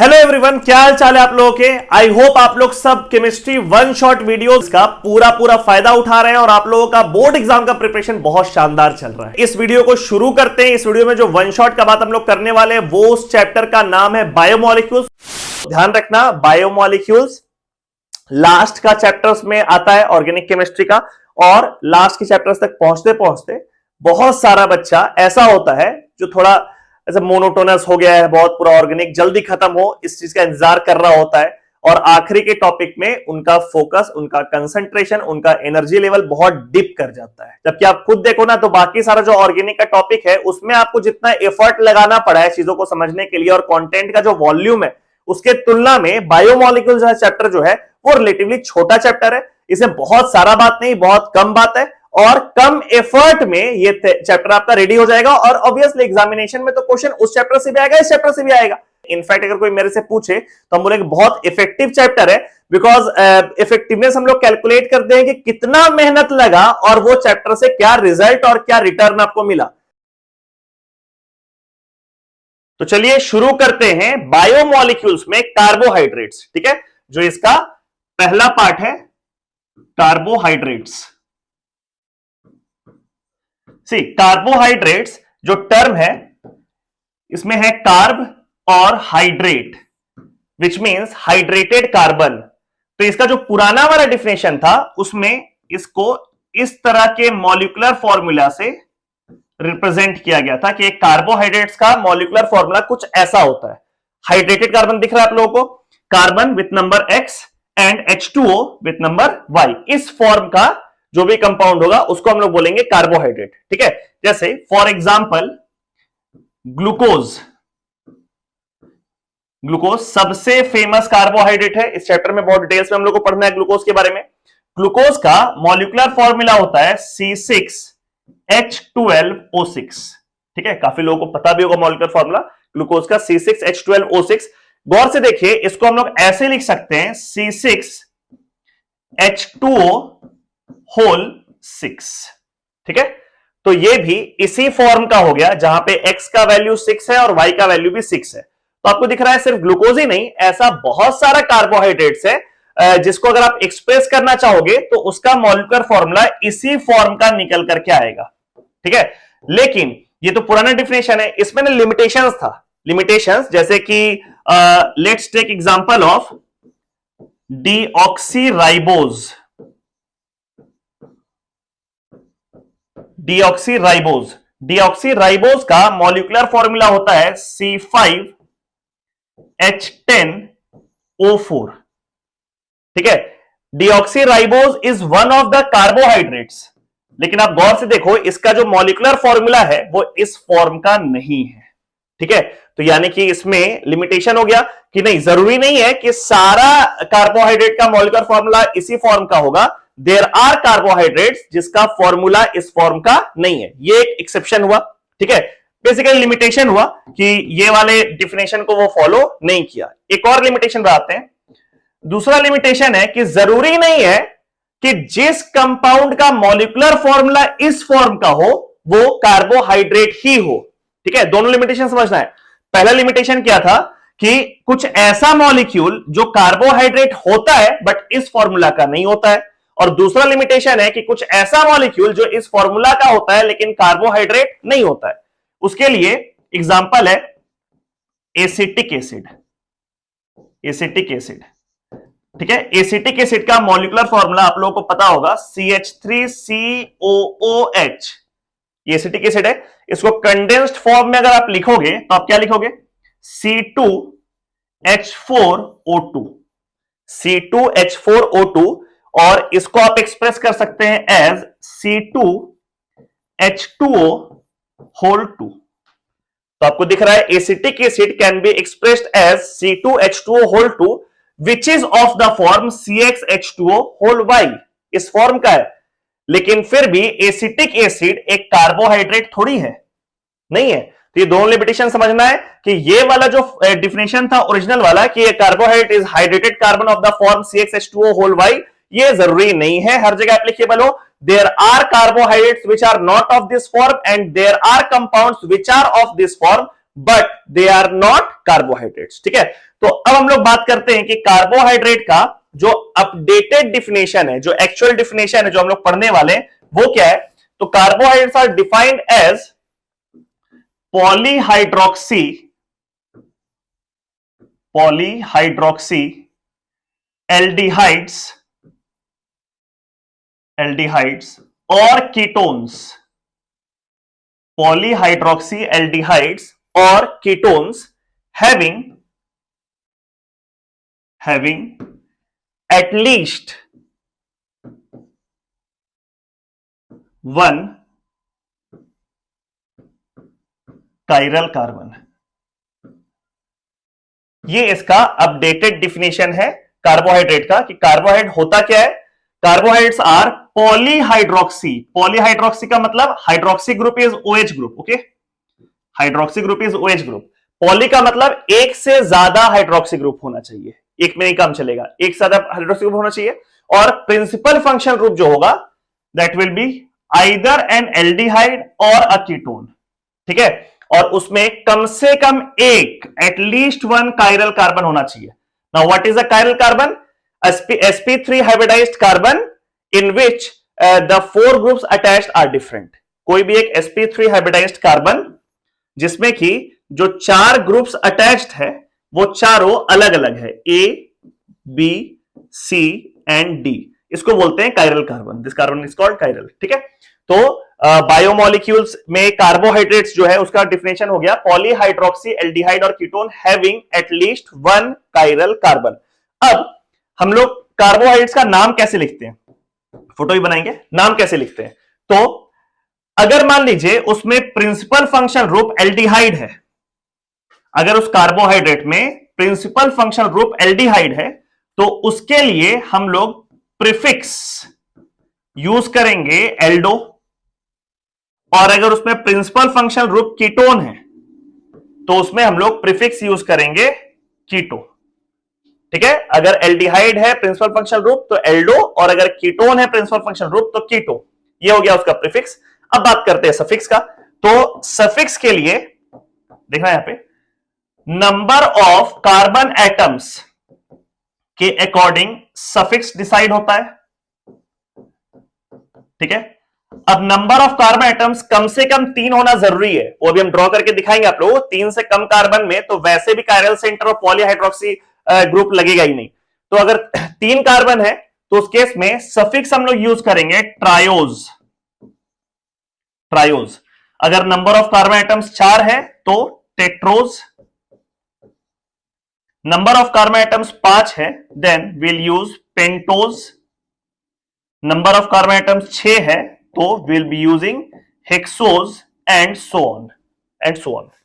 Hello everyone, क्या हाल चाल है आप लोगों के। आई होप आप लोग सब केमिस्ट्री वन शॉट वीडियोस का पूरा फायदा उठा रहे हैं और आप लोगों का बोर्ड एग्जाम का प्रिपरेशन बहुत शानदार चल रहा है। इस वीडियो को शुरू करते हैं। इस वीडियो में जो वन शॉट का बात हम लोग करने वाले हैं वो उस चैप्टर का नाम है बायोमोलिक्यूल्स। ध्यान रखना, बायोमोलिक्यूल्स लास्ट का चैप्टर्स में आता है ऑर्गेनिक केमिस्ट्री का, और लास्ट के चैप्टर्स तक पहुंचते पहुंचते बहुत सारा बच्चा ऐसा होता है जो थोड़ा ऐसा मोनोटोनस हो गया है, बहुत पूरा ऑर्गेनिक जल्दी खत्म हो इस चीज का इंतजार कर रहा होता है, और आखिरी के टॉपिक में उनका फोकस, उनका कंसंट्रेशन, उनका एनर्जी लेवल बहुत डिप कर जाता है। जबकि आप खुद देखो ना तो बाकी सारा जो ऑर्गेनिक का टॉपिक है उसमें आपको जितना एफर्ट लगाना पड़ा है चीजों को समझने के लिए और कंटेंट का जो वॉल्यूम है उसके तुलना में बायोमोलिक्यूल्स चैप्टर जो है वो रिलेटिवली छोटा चैप्टर है। इसमें बहुत सारा बात नहीं, बहुत कम बात है और कम एफर्ट में ये चैप्टर आपका रेडी हो जाएगा। और ऑब्वियसली एग्जामिनेशन में तो क्वेश्चन उस चैप्टर से भी आएगा, इस चैप्टर से भी आएगा। इनफैक्ट अगर कोई मेरे से पूछे तो हम बोलेंगे बहुत इफेक्टिव चैप्टर है, बिकॉज इफेक्टिवनेस हम लोग कैलकुलेट करते हैं कि कितना मेहनत लगा और वो चैप्टर से क्या रिजल्ट और क्या रिटर्न आपको मिला। तो चलिए शुरू करते हैं बायोमोलिक्यूल्स में कार्बोहाइड्रेट्स। ठीक है, जो इसका पहला पार्ट है कार्बोहाइड्रेट्स। सी कार्बोहाइड्रेट्स जो टर्म है इसमें है कार्ब और hydrate, which means hydrated carbon. तो इसका जो पुराना वाला डिफिनेशन था उसमें इसको इस तरह के मॉलिक्यूलर फॉर्मूला से रिप्रेजेंट किया गया था कि एक कार्बोहाइड्रेट्स का मॉलिक्यूलर फॉर्मूला कुछ ऐसा होता है। हाइड्रेटेड कार्बन दिख रहा है आप लोगों को, carbon with number X and H2O with number Y। इस फॉर्म का जो भी कंपाउंड होगा उसको हम लोग बोलेंगे कार्बोहाइड्रेट। ठीक है, जैसे फॉर एग्जांपल ग्लूकोज। ग्लूकोज सबसे फेमस कार्बोहाइड्रेट है। इस चैप्टर में बहुत डिटेल्स में हम लोग को पढ़ना है ग्लूकोज के बारे में। ग्लूकोज का मॉलिक्यूलर फॉर्मूला होता है C6H12O6। ठीक है, काफी लोगों को पता भी होगा मॉलिक्यूलर फॉर्मूला ग्लूकोज का C6H12O6। गौर से देखिए, इसको हम लोग ऐसे लिख सकते हैं C6H2O6। ठीक है, तो ये भी इसी फॉर्म का हो गया जहां पे X का वैल्यू 6 है और Y का वैल्यू भी 6 है। तो आपको दिख रहा है सिर्फ ग्लूकोज ही नहीं, ऐसा बहुत सारा कार्बोहाइड्रेट्स है जिसको अगर आप एक्सप्रेस करना चाहोगे तो उसका मॉलिक्यूलर फॉर्मूला इसी फॉर्म का निकल करके आएगा। ठीक है, लेकिन ये तो पुराना डिफिनेशन है, इसमें ना लिमिटेशंस था। लिमिटेशंस जैसे कि let's take example of deoxyribose. Deoxyribose का मॉलिक्यूलर फॉर्मूला होता है C5H10O4। ठीक है, deoxyribose is one of the carbohydrates, लेकिन आप गौर से देखो इसका जो मॉलिक्यूलर फॉर्मूला है वो इस फॉर्म का नहीं है। ठीक है, तो यानी कि इसमें लिमिटेशन हो गया कि नहीं, जरूरी नहीं है कि सारा कार्बोहाइड्रेट का मॉलिक्यूलर फॉर्मूला इसी फॉर्म का होगा। देयर आर कार्बोहाइड्रेट्स जिसका फॉर्मूला इस फॉर्म का नहीं है, ये एक एक्सेप्शन हुआ। ठीक है, बेसिकली लिमिटेशन हुआ कि ये वाले डिफिनेशन को वो फॉलो नहीं किया। एक और लिमिटेशन बताते हैं। दूसरा लिमिटेशन है कि जरूरी नहीं है कि जिस कंपाउंड का मॉलिक्यूलर फॉर्मूला इस फॉर्म का हो वो कार्बोहाइड्रेट ही हो। ठीक है, दोनों लिमिटेशन समझना है। पहला लिमिटेशन क्या था कि कुछ ऐसा मॉलिक्यूल जो कार्बोहाइड्रेट होता है बट इस फॉर्मूला का नहीं होता है, और दूसरा लिमिटेशन है कि कुछ ऐसा मॉलिक्यूल जो इस फॉर्मूला का होता है लेकिन कार्बोहाइड्रेट नहीं होता है। उसके लिए एग्जांपल है एसिटिक एसिड। एसिटिक एसिड, ठीक है, एसिटिक एसिड का मॉलिक्यूलर फॉर्मूला आप लोगों को पता होगा CH3COOH। ये एसिटिक एसिड है। इसको कंडेंस्ड फॉर्म में अगर आप लिखोगे तो आप क्या लिखोगे? C2H4O2। C2H4O2, और इसको आप एक्सप्रेस कर सकते हैं एज C2H2O2। तो आपको दिख रहा है acetic acid can be expressed as C2H2O2 which is of the form CXH2O Y। इस फॉर्म का है, लेकिन फिर भी एसिटिक एसिड एक कार्बोहाइड्रेट थोड़ी है, नहीं है। तो ये दोनों लिमिटेशन समझना है कि ये वाला जो डिफिनेशन था ओरिजिनल वाला कि ये carbohydrate is hydrated carbon of the form CXH2O Y, ये जरूरी नहीं है। हर जगह एप्लीकेबल हो। There are carbohydrates which are not of this form and there are compounds which are of this form, but they are not carbohydrates. ठीक है, तो अब हम लोग बात करते हैं कि कार्बोहाइड्रेट का जो अपडेटेड डिफिनेशन है, जो एक्चुअल डिफिनेशन है, जो हम लोग पढ़ने वाले हैं, वो क्या है। तो carbohydrates are defined as polyhydroxy aldehydes और कीटोन्स, पॉलीहाइड्रोक्सी एल्डिहाइड्स और ketones having at least one chiral carbon। ये इसका अपडेटेड डिफिनेशन है कार्बोहाइड्रेट का कि कार्बोहाइड्रेट होता क्या है। कार्बोहाइड्रेट्स आर पॉलीहाइड्रोक्सी, पॉलीहाइड्रोक्सी का मतलब hydroxy group is OH group. Okay, hydroxy group is OH group. Poly का मतलब एक से ज्यादा हाइड्रोक्सी ग्रुप होना चाहिए, एक में ही काम चलेगा, एक से ज्यादा हाइड्रोक्सी ग्रुप होना चाहिए। और प्रिंसिपल फंक्शन ग्रुप जो होगा that will be either an aldehyde और अ कीटोन। ठीक है, और उसमें कम से कम एक, एटलीस्ट वन कायरल कार्बन होना चाहिए। Now what is a chiral carbon? sp3 hybridised carbon in which the 4 groups attached are different. कोई भी एक sp3 हाइब्रिडाइज्ड कार्बन जिसमें कि जो 4 ग्रुप्स अटैच्ड है वो चारों अलग अलग है, A, B, C and D। इसको बोलते हैं chiral carbon. This carbon is called chiral. ठीक है, तो बायोमोलिक्यूल्स में कार्बोहाइड्रेट्स जो है उसका डिफिनेशन हो गया पॉलीहाइड्रोक्सी एल्डिहाइड और ketone having at least one chiral carbon. अब हम लोग कार्बोहाइड्रेट्स का नाम कैसे लिखते हैं, फोटो ही बनाएंगे, नाम कैसे लिखते हैं। तो अगर मान लीजिए उसमें प्रिंसिपल फंक्शन ग्रुप एल्डिहाइड है, अगर उस कार्बोहाइड्रेट में प्रिंसिपल फंक्शनल ग्रुप एल्डिहाइड है तो उसके लिए हम लोग प्रीफिक्स यूज करेंगे एल्डो। और अगर उसमें प्रिंसिपल फंक्शनल ग्रुप कीटोन है तो उसमें हम लोग प्रीफिक्स यूज करेंगे कीटो। ठीक है, अगर एल्डिहाइड है प्रिंसिपल फंक्शनल ग्रुप तो एल्डो, और अगर कीटोन है प्रिंसिपल फंक्शनल ग्रुप तो कीटो। ये हो गया उसका प्रीफिक्स। अब बात करते हैं सफिक्स का। तो सफिक्स के लिए देखना यहां पे नंबर ऑफ कार्बन एटम्स के अकॉर्डिंग सफिक्स डिसाइड होता है। ठीक है, अब number of carbon atoms come से कम 3 होना जरूरी है, वो भी हम ड्रॉ करके दिखाएंगे आप लोगों को। 3 से कम कार्बन में तो वैसे भी कायरल सेंटर और पॉलीहाइड्रोक्सी ग्रुप लगेगा ही नहीं। तो अगर 3 कार्बन है तो उस केस में सफिक्स हम लोग यूज करेंगे ट्रायोज। ट्रायोज। अगर नंबर ऑफ कार्बन एटम्स 4 है तो tetrose. Number of carbon atoms 5 है then will use pentose. Number of carbon atoms 6 है तो will be using hexose and so on.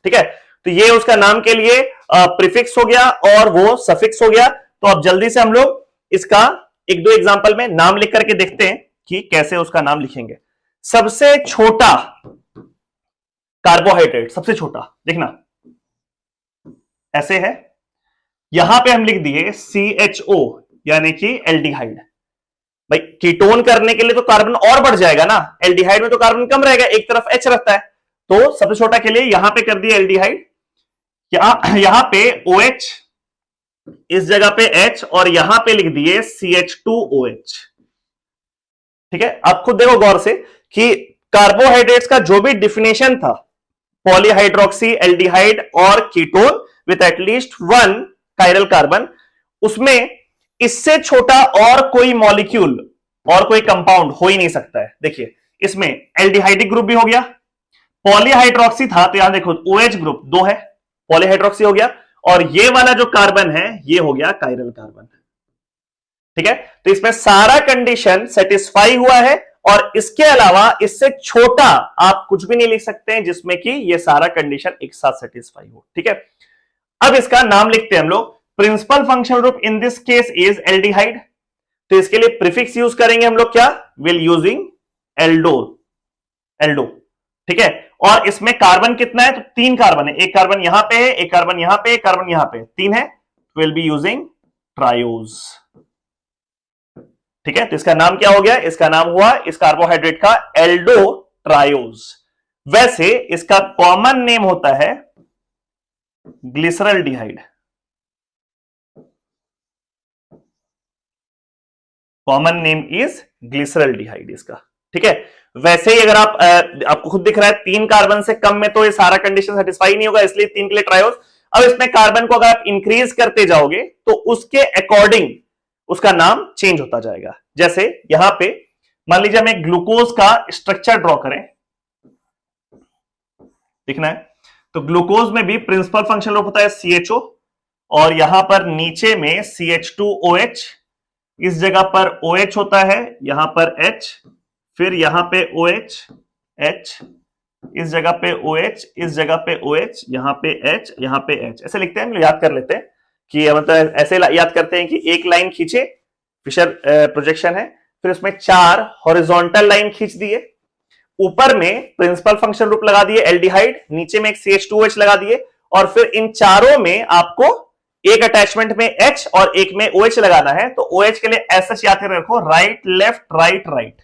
ठीक है, तो ये उसका नाम के लिए प्रीफिक्स हो गया और वो सफिक्स हो गया। तो अब जल्दी से हम लोग इसका एक दो एग्जांपल में नाम लिख करके देखते हैं कि कैसे उसका नाम लिखेंगे। सबसे छोटा कार्बोहाइड्रेट, सबसे छोटा देखना ऐसे है, यहां पे हम लिख दिए CHO यानी कि एल्डिहाइड। भाई कीटोन करने के लिए तो कार्बन और बढ़ जाएगा ना, एल्डिहाइड में तो कार्बन कम रहेगा, एक तरफ H रहता है। तो सबसे छोटा के लिए यहां पे कर दिया एल्डिहाइड, यहां पे OH, इस जगह पे H और यहां पे लिख दिए CH2OH। ठीक है, आप खुद देखो गौर से कि कार्बोहाइड्रेट्स का जो भी डिफिनेशन था पॉलीहाइड्रोक्सी एल्डिहाइड और ketone with at least one chiral carbon, उसमें इससे छोटा और कोई मॉलिक्यूल और कोई कंपाउंड हो ही नहीं सकता है। देखिए इसमें एल्डिहाइडिक ग्रुप भी हो गया, पॉलीहाइड्रोक्सी था तो यहां देखो OH ग्रुप 2 है, पॉलीहाइड्रोक्सी हो गया, और ये वाला जो कार्बन है ये हो गया कायरल कार्बन। ठीक है, तो इसमें सारा कंडीशन सेटिस्फाई हुआ है, और इसके अलावा इससे छोटा आप कुछ भी नहीं लिख सकते हैं जिसमें कि ये सारा कंडीशन एक साथ सेटिस्फाई हो। ठीक है, अब इसका नाम लिखते हैं हम लोग। Principal functional group in this case is aldehyde, तो इसके लिए प्रीफिक्स यूज करेंगे हम लोग, क्या, विल यूजिंग एल्डो। ठीक है, और इसमें कार्बन कितना है, तो 3 कार्बन है, एक कार्बन यहां पे है, एक कार्बन यहां पे, एक कार्बन यहां पे, 3 है, विल बी यूजिंग ट्रायोज। ठीक है, तो इसका नाम क्या हो गया, इसका नाम हुआ इस कार्बोहाइड्रेट का एल्डो ट्रायोज। वैसे इसका कॉमन नेम होता है glyceraldehyde, common name is glyceraldehyde इसका, ठीक है। वैसे ही अगर आपको खुद दिख रहा है 3 कार्बन से कम में तो ये सारा कंडीशन सेटिस्फाई नहीं होगा, इसलिए 3 के लिए ट्राई हो। अब इसमें कार्बन को अगर आप इंक्रीज करते जाओगे तो उसके अकॉर्डिंग उसका नाम चेंज होता जाएगा। जैसे यहां पे मान लीजिए हमें ग्लूकोज का स्ट्रक्चर ड्रॉ करें, दिखना है तो ग्लूकोज में भी प्रिंसिपल फंक्शनल ग्रुप होता है CHO, और यहां पर नीचे में CH2OH, इस जगह पर OH होता है, यहां पर H, फिर यहां पे OH, H, इस जगह पे OH, इस जगह पे OH, यहां पे H, यहां पे H, ऐसे लिखते हैं हम, याद कर लेते हैं कि मतलब ऐसे याद करते हैं कि एक लाइन खींचे, फिशर प्रोजेक्शन है, फिर उसमें 4 हॉरिजॉन्टल लाइन खींच दिए, ऊपर में प्रिंसिपल फंक्शन ग्रुप लगा दिए एल्डिहाइड, नीचे में एक CH2OH लगा दिए, और फिर इन चारों में आपको एक अटैचमेंट में H और एक में OH लगाना है। तो OH के लिए ऐसा याद कर रखो, राइट लेफ्ट राइट राइट,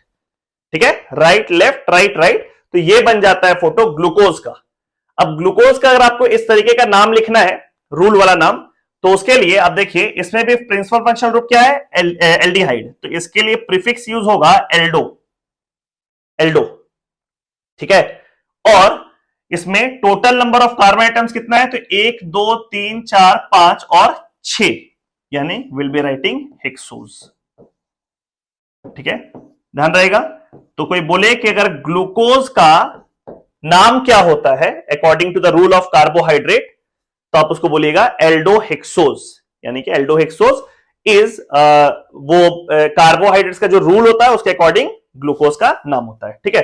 ठीक है, राइट लेफ्ट राइट राइट, तो ये बन जाता है फोटो ग्लूकोज का। अब ग्लूकोज का अगर आपको इस तरीके का नाम लिखना है, रूल वाला नाम, तो उसके लिए आप देखिए इसमें भी प्रिंसिपल फंक्शनल ग्रुप क्या है, एल्डिहाइड, तो इसके लिए प्रीफिक्स यूज होगा एल्डो, एल्डो, ठीक है। और इसमें total number of carbon items कितना है, तो 1 2 3 4 5 और 6, यानी विल बी राइटिंग हेक्सोज, ठीक है, ध्यान रहेगा। तो कोई बोले कि अगर ग्लूकोज का नाम क्या होता है according to the rule of carbohydrate, तो आप उसको बोलिएगा एल्डोहेक्सोज, यानी कि एल्डोहेक्सोज इज वो कार्बोहाइड्रेट्स का जो रूल होता है उसके अकॉर्डिंग ग्लूकोज का नाम होता है, ठीक है।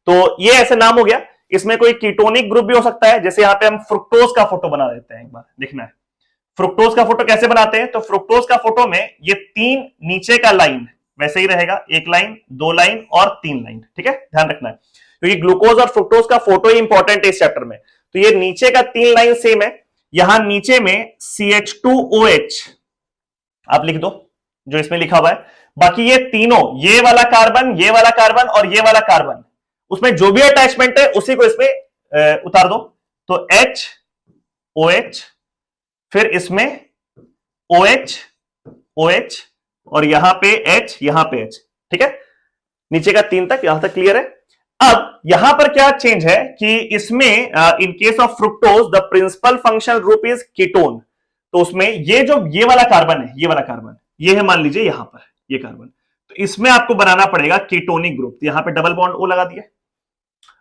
तो ये ऐसे नाम हो गया। इसमें कोई कीटोनिक ग्रुप भी हो सकता है, जैसे यहां पे हम फ्रुक्टोज का फोटो बना देते हैं, एक बार देखना है फ्रुक्टोज का फोटो कैसे बनाते हैं। तो फ्रुक्टोज का फोटो में ये 3 नीचे का लाइन वैसे ही रहेगा, 1 लाइन 2 लाइन और 3 लाइन, ठीक है, ध्यान रखना है, क्योंकि ग्लूकोज और फ्रुक्टोज का फोटो ही इंपॉर्टेंट है इस चैप्टर में। तो ये नीचे का 3 लाइन सेम है, यहां नीचे में CH2OH आप लिख दो जो इसमें लिखा हुआ है, बाकी ये तीनों, ये वाला कार्बन, ये वाला कार्बन और ये वाला कार्बन, उसमें जो भी अटैचमेंट है उसी को इसमें उतार दो। तो H OH, फिर इसमें OH OH और यहां पे H, यहां पे H, ठीक है, नीचे का 3 तक, यहां तक क्लियर है। अब यहां पर क्या चेंज है कि इसमें in case of fructose the principal functional group is ketone, तो उसमें ये जो ये वाला कार्बन है, ये वाला कार्बन, ये है मान लीजिए यहां पर ये कार्बन, तो इसमें आपको बनाना पड़ेगा कीटोनिक ग्रुप, यहां पे डबल बॉन्ड O लगा दिया,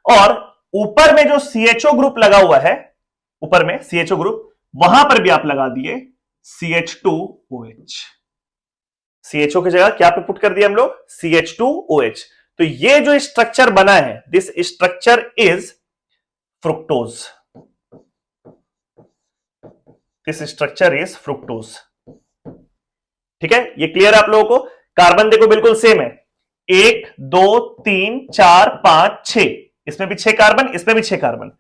और ऊपर में जो CHO ग्रुप लगा हुआ है, ऊपर में CHO ग्रुप, वहां पर भी आप लगा दिए CH2OH, CHO की जगह क्या पे पुट कर दिया हम लोग, CH2OH। तो ये जो स्ट्रक्चर बना है, this structure is fructose, this structure is fructose, ठीक है, ये क्लियर है आप लोगों को। कार्बन देखो बिल्कुल सेम है, 1 2 3 4 5 6, इसमें भी 6 कार्बन, इसमें भी 6 कार्बन।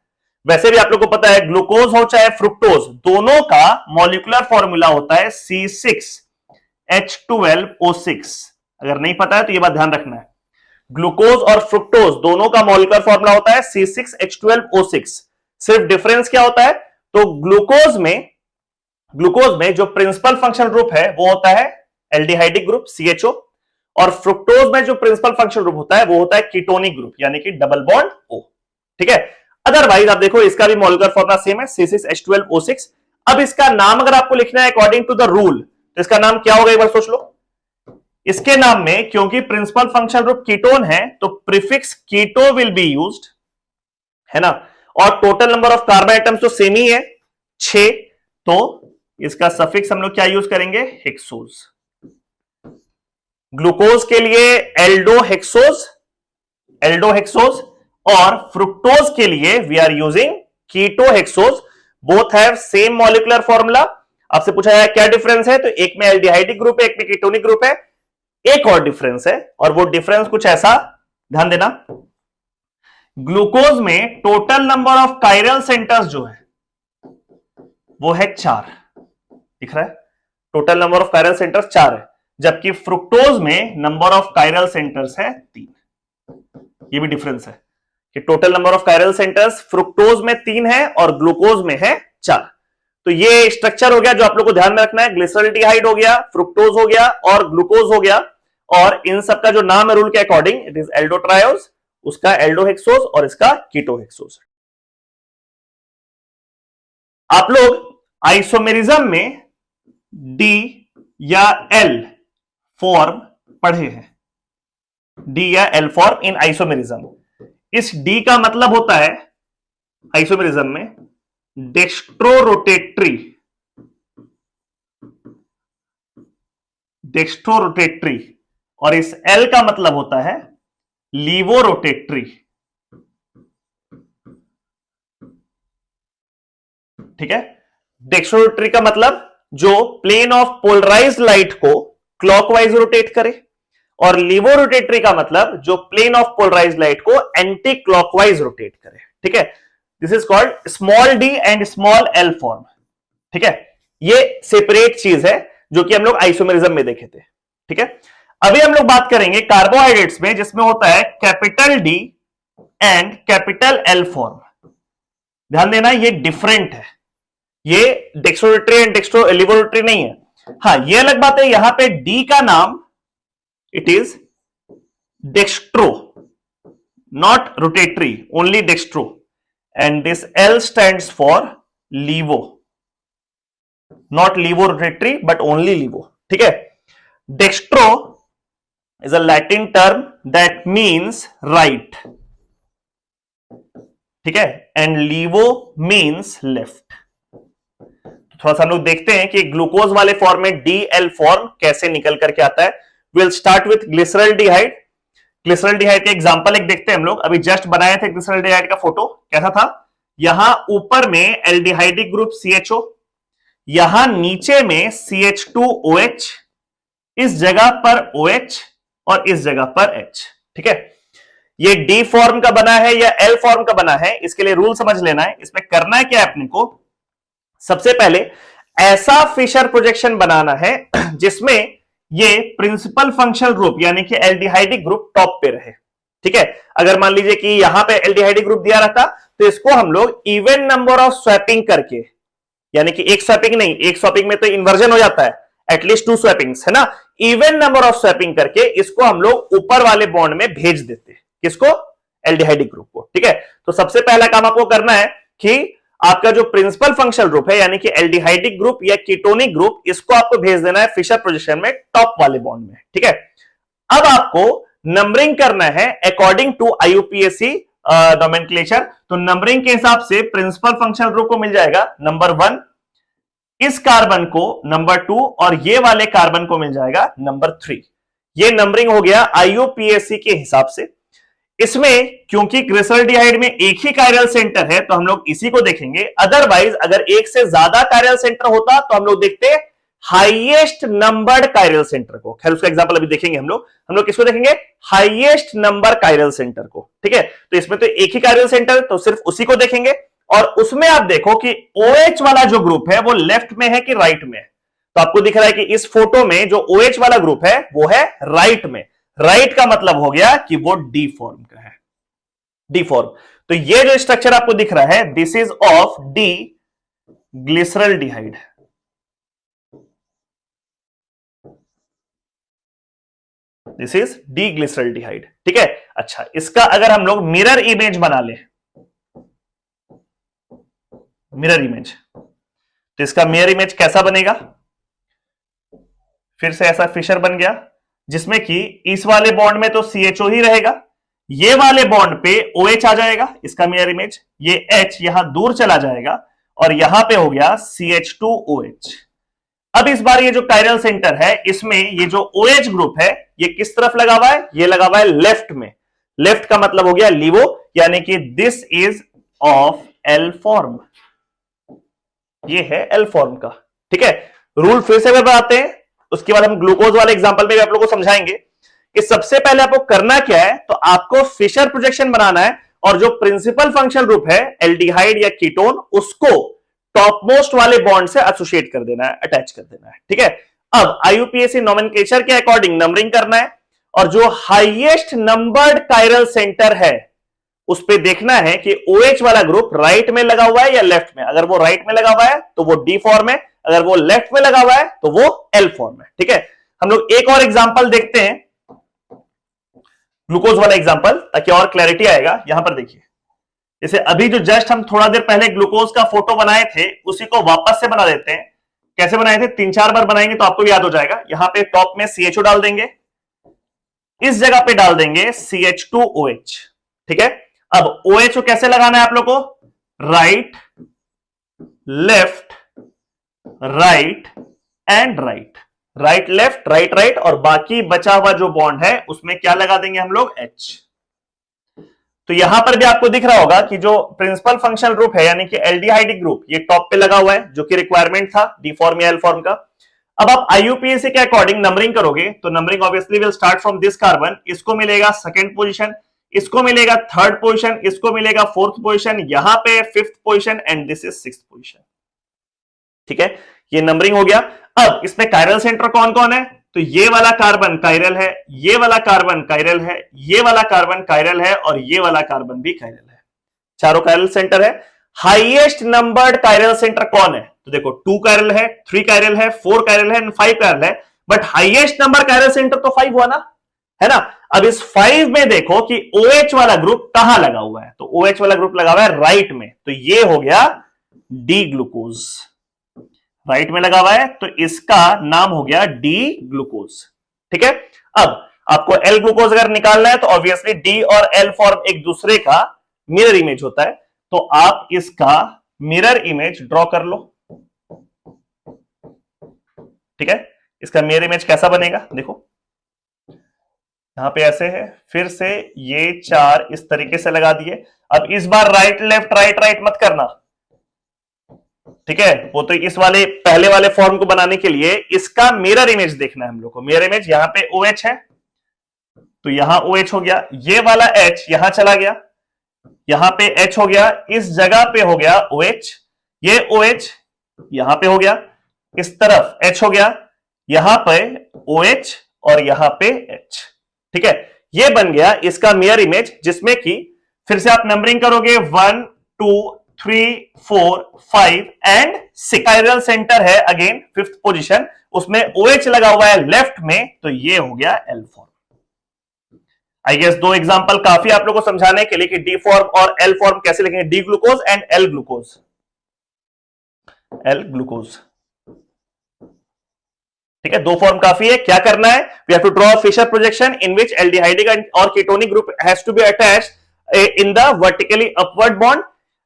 वैसे भी आप लोगों को पता है ग्लूकोज हो चाहे फ्रुक्टोज, दोनों का मॉलिक्यूलर फॉर्मूला होता है C6H12O6। अगर नहीं पता है तो ये बात ध्यान रखना है, ग्लूकोज और फ्रुक्टोज दोनों का मॉलिक्यूलर फॉर्मूला होता है C6H12O6। सिर्फ डिफरेंस क्या होता है, तो ग्लूकोज में जो प्रिंसिपल फंक्शनल ग्रुप है वो होता है एल्डिहाइडिक ग्रुप CHO, और फ्रुक्टोज में जो प्रिंसिपल फंक्शनल ग्रुप होता है वो होता है कीटोनिक ग्रुप, यानी कि डबल बॉन्ड O, ठीक है। अदरवाइज आप देखो इसका भी मॉलिक्यूलर फॉर्मूला सेम है C6H12O6। अब इसका नाम अगर आपको लिखना है अकॉर्डिंग टू द रूल, तो इसका नाम क्या होगा एक बार सोच लो। इसके नाम में क्योंकि प्रिंसिपल फंक्शनल ग्रुप कीटोन है तो prefix keto will be used, है ना, और total number of carbon atoms तो सेम ही है 6, तो इसका सफिक्स हम लोग क्या यूज करेंगे, हेक्सोज। ग्लूकोज के लिए एल्डोहेक्सोज, एल्डोहेक्सोज, और फ्रुक्टोज के लिए we are using ketohexose. Both have same molecular formula. आपसे पूछा जाए क्या डिफरेंस है, तो एक में एल्डिहाइडिक ग्रुप है, एक में कीटोनिक ग्रुप है। एक और डिफरेंस है, और वो डिफरेंस कुछ ऐसा, ध्यान देना, ग्लूकोज में total number of chiral centres जो है वो है 4, दिख रहा है, total number of chiral centres 4 है, जबकि फ्रुक्टोज में नंबर ऑफ कायरल सेंटर्स है 3। ये भी डिफरेंस है कि total number of chiral centres fructose में 3 है और ग्लूकोज में है 4। तो ये स्ट्रक्चर हो गया जो आप लोग को ध्यान में रखना है। ग्लिसरल्डिहाइड हो गया, फ्रुक्टोज हो गया और ग्लूकोज हो गया, और इन सब का जो नाम है रूल के अकॉर्डिंग इट इज एल्डोट्रायोज, उसका एल्डोहेक्सोज और इसका कीटोहेक्सोज। आप लोग आइसोमेरिज्म में डी या एल फॉर्म पढ़े हैं, डी या एल फॉर्म इन आइसोमेरिज्म। इस डी का मतलब होता है आइसोमेरिज्म में डेक्स्ट्रोरोटेटरी, डेक्स्ट्रोरोटेटरी, और इस एल का मतलब होता है लीवोरोटेटरी। ठीक है, डेक्स्ट्रोरोटेटरी का मतलब जो प्लेन ऑफ पोलराइज्ड लाइट को क्लॉकवाइज रोटेट करे, और लीवोरोटेटरी का मतलब जो प्लेन ऑफ पोलराइज्ड लाइट को एंटी क्लॉकवाइज रोटेट करे। ठीक है, this is called small D and small L form. ठीक है, ये सेपरेट चीज है जो कि हम लोग आइसोमेरिज्म में देखे थे। ठीक है, अभी हम लोग बात करेंगे कार्बोहाइड्रेट्स में, जिसमें होता है capital D and capital L form. ध्यान देना, ये डिफरेंट है, ये डेक्स्ट्रोरोटेटरी एंड लीवोरोटेटरी नहीं है। हाँ, ये अलग बात है, यहां पे डी का नाम it is dextro, not rotatory, only dextro, and this L stands for levo, not levo rotatory but only levo. ठीक है, dextro is a Latin term that means right, ठीक है, and levo means left। तो थोड़ा सा हम लोग देखते हैं कि ग्लूकोज वाले फॉर्म में DL फॉर्म कैसे निकल करके आता है। Will start with glyceraldehyde. Glyceraldehyde के एग्जांपल एक देखते हैं हम लोग, अभी जस्ट बनाए थे ग्लिसरल्डिहाइड का फोटो, कैसा था, यहां ऊपर में एल्डिहाइडिक ग्रुप CHO, यहां नीचे में CH2OH, इस जगह पर OH और इस जगह पर H। ठीक है, ये D फॉर्म का बना है या L फॉर्म का बना है, इसके लिए रूल समझ लेना है। इसमें करना है क्या है अपने को, सबसे पहले ऐसा फिशर प्रोजेक्शन बनाना है जिसमें ये प्रिंसिपल फंक्शनल ग्रुप यानी कि एल्डिहाइडिक ग्रुप टॉप पे रहे। ठीक है, अगर मान लीजिए कि यहां पे एल्डिहाइडिक ग्रुप दिया रहता तो इसको हम लोग इवन नंबर ऑफ स्वैपिंग करके, यानी कि एक स्वैपिंग नहीं, एक स्वैपिंग में तो इन्वर्जन हो जाता है, एटलीस्ट 2 स्वैपिंग्स है ना, इवन नंबर ऑफ स्वैपिंग करके इसको हम लोग ऊपर वाले बॉन्ड में भेज देते हैं। किसको, एल्डिहाइडिक ग्रुप को। ठीक है, तो सबसे पहला काम आपको करना है कि आपका जो प्रिंसिपल फंक्शनल ग्रुप है यानी कि एल्डिहाइडिक ग्रुप या कीटोनिक ग्रुप, इसको आपको भेज देना है फिशर पोजीशन में टॉप वाले बॉन्ड में। ठीक है, अब आपको नंबरिंग करना है अकॉर्डिंग टू IUPAC नोमेनक्लेचर। तो नंबरिंग के हिसाब से प्रिंसिपल फंक्शनल ग्रुप को मिल जाएगा नंबर 1, इस कार्बन को नंबर 2 और ये वाले कार्बन को मिल जाएगा नंबर 3। ये नंबरिंग हो गया IUPAC के हिसाब से। इसमें क्योंकि ग्लिसरल्डिहाइड में एक ही कायरल सेंटर है तो हम लोग इसी को देखेंगे, अदरवाइज अगर एक से ज्यादा कायरल सेंटर होता तो हम लोग देखते हाईएस्ट नंबर्ड कायरल सेंटर को। खैर उसका एग्जांपल अभी देखेंगे हम लोग किसको देखेंगे, हाईएस्ट नंबर कायरल सेंटर को। ठीक है, तो इसमें तो एक ही कायरल सेंटर तो सिर्फ उसी को देखेंगे, और उसमें आप देखो कि OH वाला जो ग्रुप है वो लेफ्ट में है कि राइट में। तो आपको दिख रहा है कि इस फोटो में जो OH वाला ग्रुप है वो है राइट में। राइट का मतलब हो गया कि वो D फॉर्म का है, D फॉर्म। तो ये जो स्ट्रक्चर आपको दिख रहा है this is of D glyceraldehyde. This is D glyceraldehyde. ठीक है, अच्छा, इसका अगर हम लोग मिरर इमेज बना ले, मिरर इमेज, तो इसका मिरर इमेज कैसा बनेगा, फिर से ऐसा फिशर बन गया जिसमें कि इस वाले बॉन्ड में तो CHO ही रहेगा, ये वाले बॉन्ड पे OH आ जाएगा, इसका मिरर इमेज, ये H यहां दूर चला जाएगा और यहां पे हो गया CH2OH। अब इस बार ये जो कायरल सेंटर है इसमें ये जो OH ग्रुप है ये किस तरफ लगा हुआ है, ये लगा हुआ है लेफ्ट में। लेफ्ट का मतलब हो गया लीवो, यानी कि this is of L form, ये है L फॉर्म का। ठीक है, रूल फिर से बताते हैं, उसके बाद हम ग्लूकोज वाले एग्जांपल में भी आप लोगों को समझाएंगे कि सबसे पहले आपको करना क्या है। तो आपको फिशर प्रोजेक्शन बनाना है और जो प्रिंसिपल फंक्शनल ग्रुप है एल्डिहाइड या कीटोन, उसको टॉप मोस्ट वाले बॉन्ड से एसोसिएट कर देना है, अटैच कर देना है। ठीक है, अब IUPAC नोमेनक्लेचर के अकॉर्डिंग नंबरिंग करना है और जो हाईएस्ट नंबर्ड कायरल सेंटर है उस पे देखना है कि OH वाला ग्रुप राइट में लगा हुआ है या लेफ्ट में। अगर वो राइट में लगा हुआ है तो वो D फॉर्म है, अगर वो लेफ्ट में लगा हुआ है तो वो L फॉर्म है। ठीक है, हम लोग एक और एग्जांपल देखते हैं, ग्लूकोज वाला एग्जांपल, ताकि और क्लैरिटी आएगा। यहां पर देखिए, जैसे अभी जो जस्ट हम थोड़ा देर पहले ग्लूकोज का फोटो बनाए थे, उसी को वापस से बना देते हैं। कैसे बनाए थे, 3-4 बार बनाएंगे तो आपको भी याद हो जाएगा। यहां पे टॉप में CHO डाल देंगे, इस जगह पे डाल देंगे CH2OH। ठीक है, अब OH को कैसे लगाना है आप लोग को, right, left, right and right, right left, right right, और बाकी बचा हुआ जो बॉन्ड है उसमें क्या लगा देंगे हम लोग, H। तो यहां पर भी आपको दिख रहा होगा कि जो प्रिंसिपल फंक्शनल ग्रुप है यानी कि एल्डिहाइडिक ग्रुप, ये टॉप पे लगा हुआ है, जो कि रिक्वायरमेंट था डी फॉर्म या एल फॉर्म का। अब आप IUPAC के अकॉर्डिंग नंबरिंग करोगे तो numbering obviously will start from this carbon, इसको मिलेगा सेकंड पोजीशन, इसको मिलेगा थर्ड पोजीशन, इसको मिलेगा फोर्थ पोजीशन, यहां पे fifth position and this is sixth position. ठीक है, ये नंबरिंग हो गया। अब इसमें कायरल सेंटर कौन कौन है, तो ये वाला कार्बन कायरल है, ये वाला कार्बन कायरल है, ये वाला कार्बन कायरल है, और ये वाला कार्बन भी कायरल है। चारों कायरल सेंटर है। हाईएस्ट नंबर्ड कायरल सेंटर कौन है, तो देखो 2 कायरल है, 3 कायरल है, 4 कायरल है, 5 कायरल है, but highest number chiral centre तो 5 हुआ ना, है ना। अब इस 5 में देखो कि OH वाला ग्रुप कहां लगा हुआ है, तो OH वाला ग्रुप लगा हुआ है राइट में, तो ये हो गया डी ग्लूकोज, राइट में लगा हुआ है, तो इसका नाम हो गया डी ग्लूकोज। ठीक है, अब आपको एल ग्लूकोज अगर निकालना है तो ऑब्वियसली डी और एल फॉर्म एक दूसरे का मिरर इमेज होता है, तो आप इसका मिरर इमेज ड्रॉ कर लो। ठीक है, इसका मिरर इमेज कैसा बनेगा, देखो यहां पे ऐसे है, फिर से ये 4 इस तरीके से लगा दिए। अब इस बार राइट लेफ्ट राइट राइट मत करना, ठीक है, वो तो इस वाले पहले वाले फॉर्म को बनाने के लिए इसका मिरर इमेज देखना है हम लोग को। मिरर इमेज यहां पे OH है, तो यहां OH हो गया, ये वाला H यहां चला गया, यहां पे H हो गया, इस जगह पे हो गया OH, ये OH यहां पे हो गया, इस तरफ H हो गया, यहां पे OH और यहां पे H। ठीक है, ये बन गया इसका मिरर इमेज, जिसमें कि फिर से आप नंबरिंग करोगे 1 2 3 4 5 एंड 6। कायरल सेंटर है अगेन फिफ्थ पोजीशन, उसमें OH लगा हुआ है लेफ्ट में, तो ये हो गया L form. I guess 2 example काफी आप लोगों को समझाने के लिए कि डी फॉर्म और एल फॉर्म कैसे लिखेंगे, D glucose and L glucose. L glucose, ठीक है, 2 फॉर्म काफी है। क्या करना है, we have to draw a Fischer projection in which aldehydic और ketonic group has to be attached in the vertically upward bond,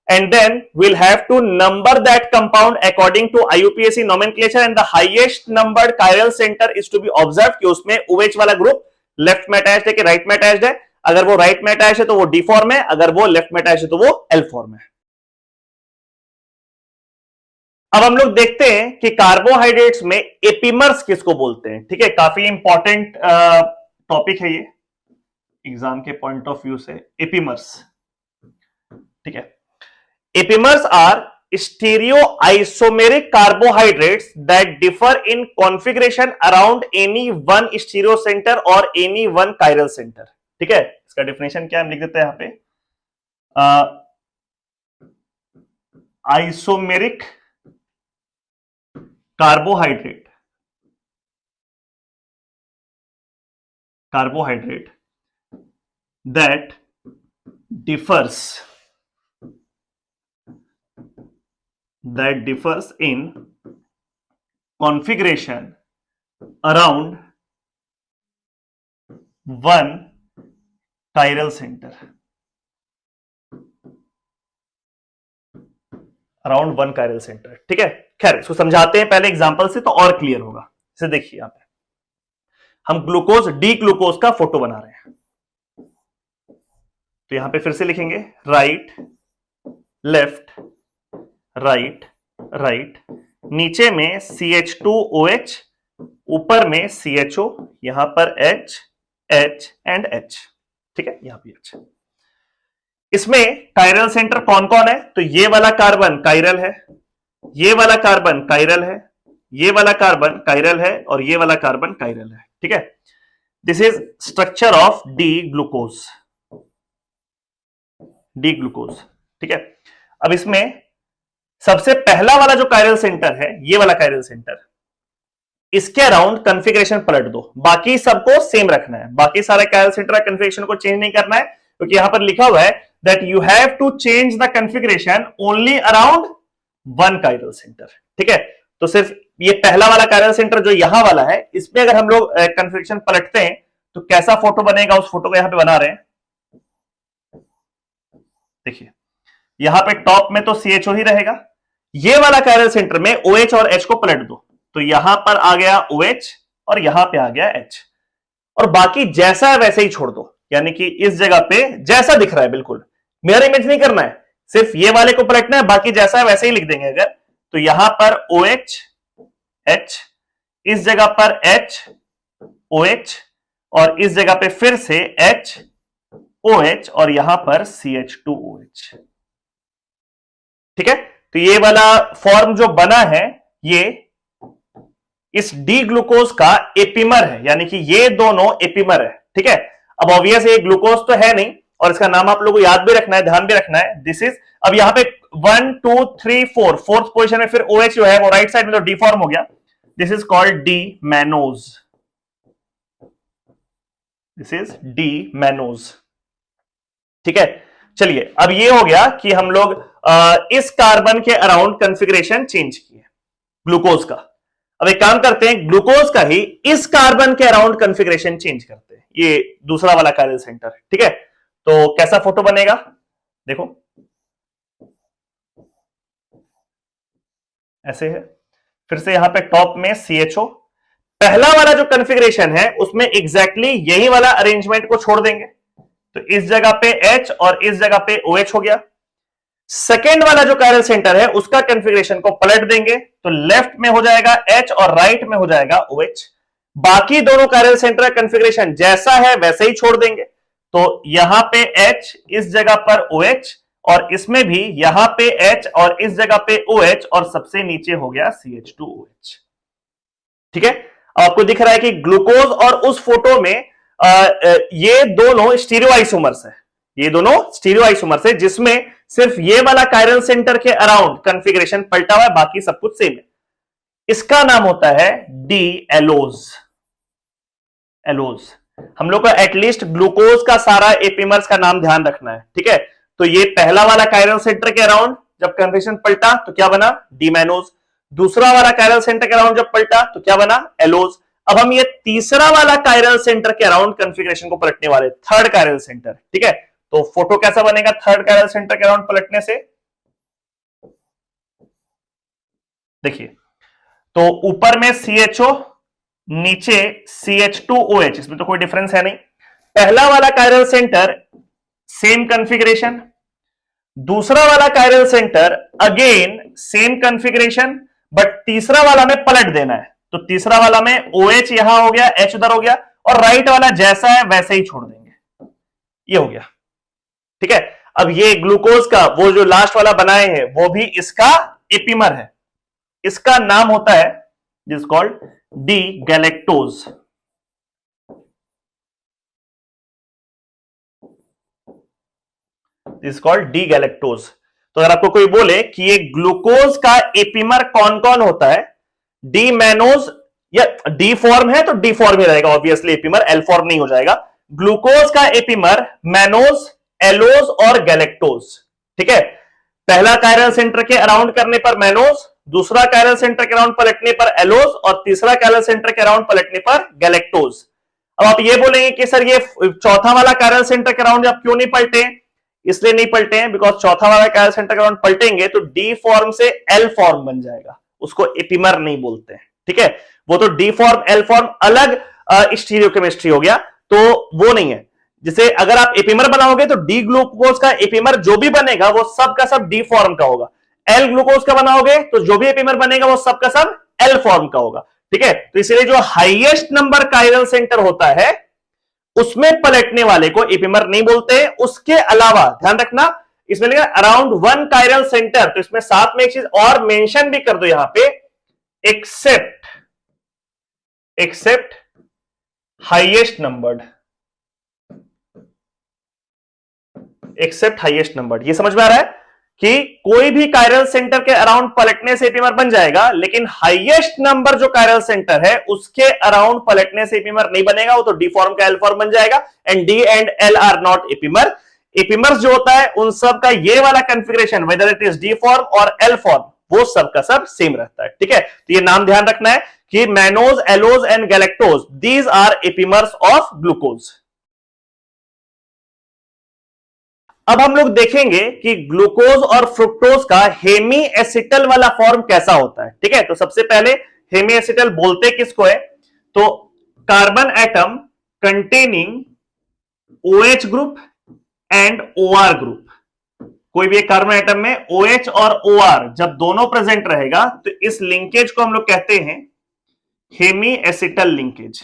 and then we'll have to number that compound according to IUPAC nomenclature, and the highest numbered chiral center is to be observed कि उसमें OH वाला group left में attached है कि right में attached है। अगर वो राइट में अटैच्ड है तो वो डी फॉर्म है, अगर वो लेफ्ट में अटैच्ड है तो वो एल फॉर्म है। अब हम लोग देखते हैं कि कार्बोहाइड्रेट्स में एपिमर्स किसको बोलते हैं। ठीक है, काफी इंपॉर्टेंट टॉपिक है ये एग्जाम के पॉइंट ऑफ व्यू से, एपिमर्स। ठीक है, epimers are stereoisomeric carbohydrates that differ in configuration around any one stereocenter or any one chiral center। ठीक है, इसका डेफिनेशन क्या हम लिख देते हैं यहां पे, isomeric carbohydrate that differs in configuration around one chiral center, around 1 chiral center। ठीक है, खैर इसको समझाते हैं पहले एग्जांपल से तो और क्लियर होगा। इसे देखिए, यहां पे हम ग्लूकोज डी ग्लूकोज का फोटो बना रहे हैं, तो यहां पे फिर से लिखेंगे राइट लेफ्ट राइट राइट, नीचे में CH2OH, ऊपर में CHO, यहां पर H H एंड H। ठीक है, यहां भी H। इसमें कायरल सेंटर कौन कौन है, तो ये वाला कार्बन कायरल है, ये वाला कार्बन कायरल है, ये वाला कार्बन कायरल है, और ये वाला कार्बन कायरल है। ठीक है, this is structure of D glucose. D glucose. ठीक है, अब इसमें सबसे पहला वाला जो कायरल सेंटर है, ये वाला कायरल सेंटर, इसके अराउंड कॉन्फ़िगरेशन पलट दो, बाकी सबको सेम रखना है, बाकी सारे कायरल सेंटर का कॉन्फ़िगरेशन को चेंज नहीं करना है, क्योंकि यहां पर लिखा हुआ है that you have to change the configuration only around one chiral centre. ठीक है, तो सिर्फ ये पहला वाला कायरल सेंटर जो यहां वाला है, इसमें अगर हम लोग कॉन्फ़िगरेशन पलटते हैं तो कैसा फोटो बनेगा, उस फोटो को यहां पे बना रहे हैं। देखिए यहां पे टॉप में तो CHO ही रहेगा, ये वाला कायरल सेंटर में OH और H को पलट दो, तो यहां पर आ गया OH और यहां पे आ गया H, और बाकी जैसा है वैसे ही छोड़ दो, यानी कि इस जगह पे जैसा दिख रहा है बिल्कुल मिरर इमेज नहीं करना है, सिर्फ ये वाले को पलटना है, बाकी जैसा है वैसे ही लिख देंगे। अगर तो यहां पर OH H, इस जगह पर H OH, और इस जगह पे फिर से H OH, और यहां पर CH2OH। ठीक है, तो ये वाला फॉर्म जो बना है ये इस डी ग्लूकोज का एपिमर है, यानी कि ये दोनों एपिमर है। ठीक है, अब ऑब्वियस ये ग्लूकोज तो है नहीं, और इसका नाम आप लोगों को याद भी रखना है, ध्यान भी रखना है। दिस इज, अब यहां पे 1 2 3 4 फोर्थ पोजीशन में फिर OH जो है वो राइट साइड में तो डी फॉर्म हो गया, this is called D mannose, this is D mannose. ठीक है, चलिए अब ये हो गया कि हम लोग इस कार्बन के अराउंड कॉन्फ़िगरेशन चेंज किए ग्लूकोज का। अब एक काम करते हैं, ग्लूकोज का ही इस कार्बन के अराउंड कॉन्फ़िगरेशन चेंज करते हैं, ये दूसरा वाला कायरल सेंटर। ठीक है, तो कैसा फोटो बनेगा देखो, ऐसे है, फिर से यहां पे टॉप में CHO, पहला वाला जो कॉन्फ़िगरेशन है उसमें एग्जैक्टली यही वाला अरेंजमेंट को छोड़ देंगे, तो इस जगह पे H और इस जगह पे OH हो गया। सेकेंड वाला जो कायरल सेंटर है उसका कॉन्फ़िगरेशन को पलट देंगे, तो लेफ्ट में हो जाएगा H और राइट में हो जाएगा OH, बाकी दोनों कायरल सेंटर का कॉन्फ़िगरेशन जैसा है वैसे ही छोड़ देंगे, तो यहां पे H, इस जगह पर OH, और इसमें भी यहां पे H और इस जगह पे OH, और सबसे नीचे हो गया CH2OH। ठीक है, आपको दिख रहा है कि ग्लूकोज और उस फोटो में ये दोनों स्टीरियो आइसोमर्स है, ये दोनों स्टीरियो आइसोमर्स है, जिसमें सिर्फ ये वाला कायरल सेंटर के अराउंड कॉन्फ़िगरेशन पलटा हुआ है, बाकी सब कुछ सेम है। इसका नाम होता है डी एलोज। एलोज, हम लोग को एटलीस्ट ग्लूकोज का सारा एपिमर्स का नाम ध्यान रखना है। ठीक है, तो ये पहला वाला कायरल सेंटर के अराउंड जब कॉन्फ़िगरेशन पलटा तो क्या बना, डीमैनोज। दूसरा वाला कायरल सेंटर के अराउंड जब पलटा तो क्या बना, एलोज। अब हम ये तीसरा वाला कायरल सेंटर के अराउंड कॉन्फ़िगरेशन को पलटने वाले, थर्ड कायरल सेंटर। ठीक है, तो फोटो कैसा बनेगा थर्ड कायरल सेंटर के अराउंड पलटने से, देखिए, तो ऊपर में CHO, नीचे CH2OH, इसमें तो कोई डिफरेंस है नहीं। पहला वाला कायरल सेंटर सेम कॉन्फ़िगरेशन, दूसरा वाला chiral centre again same configuration, but तीसरा वाला में पलट देना है, तो तीसरा वाला में OH यहां हो गया, H उधर हो गया, और राइट वाला जैसा है वैसे ही छोड़ देंगे, ये हो गया। ठीक है, अब ये ग्लूकोज का वो जो लास्ट वाला बनाए हैं वो भी इसका एपिमर है, इसका नाम होता है this called D galactose. This called D galactose. तो अगर आपको कोई बोले कि ये ग्लूकोज का एपिमर कौन कौन होता है, डी मैनोज, या डी फॉर्म है तो डी फॉर्म ही रहेगा ऑब्वियसली, एपिमर एल फॉर्म नहीं हो जाएगा। ग्लूकोज का एपिमर मैनोज, एलोज और गैलेक्टोज। ठीक है, पहला कायरल सेंटर के अराउंड करने पर मैनोज, दूसरा कायरल सेंटर के अराउंड पलटने पर एलोज, और तीसरा कायरल सेंटर के अराउंड पलटने पर गैलेक्टोज। अब आप ये बोलेंगे कि सर ये चौथा वाला कायरल सेंटर के अराउंड आप क्यों नहीं पलटे, इसलिए नहीं पलटे हैं बिकॉज चौथा वाला कायरल सेंटर के अराउंड पलटेंगे तो डी फॉर्म से एल फॉर्म बन जाएगा, उसको एपिमर नहीं बोलते हैं। ठीक है, वो तो डी फॉर्म एल फॉर्म अलग स्टीरियोकेमिस्ट्री हो गया, तो वो नहीं है। जैसे अगर आप एपिमर बनाओगे तो डी ग्लूकोज का एपिमर जो भी बनेगा वो सब का सब डी फॉर्म का होगा, एल ग्लूकोज का बनाओगे तो जो भी एपिमर बनेगा वो सब का सब एल फॉर्म का होगा। ठीक है, तो इसलिए जो हाईएस्ट नंबर कायरल सेंटर होता है उसमें पलटने वाले को एपिमर नहीं बोलते। उसके अलावा ध्यान रखना, इसमें लिखा अराउंड वन कायरल सेंटर, तो इसमें साथ में एक चीज और मेंशन भी कर दो यहां पे, except highest numbered, except highest number. ये समझ में आ रहा है कि कोई भी कायरल सेंटर के अराउंड पलटने से एपीमर बन जाएगा, लेकिन हाईएस्ट नंबर जो कायरल सेंटर है उसके अराउंड पलटने से एपीमर नहीं बनेगा, वो तो डी फॉर्म का एल फॉर्म बन जाएगा। And D and L R not epimer. Epimers जो होता है उन सब का ये वाला configuration, whether it is D form और एल फॉर्म, वो सब का सब सेम रहता है। ठीक है, तो ये नाम ध्यान रखना है कि mannose, allose and galactose, these are epimers of glucose. अब हम लोग देखेंगे कि ग्लूकोज और फ्रुक्टोज का हेमी एसिटल वाला फॉर्म कैसा होता है। ठीक है, तो सबसे पहले हेमी एसिटल बोलते किसको है, तो carbon atom containing OH group and OR group. कोई भी एक कार्बन एटम में OH और OR जब दोनों प्रेजेंट रहेगा तो इस लिंकेज को हम लोग कहते हैं hemi acetal linkage.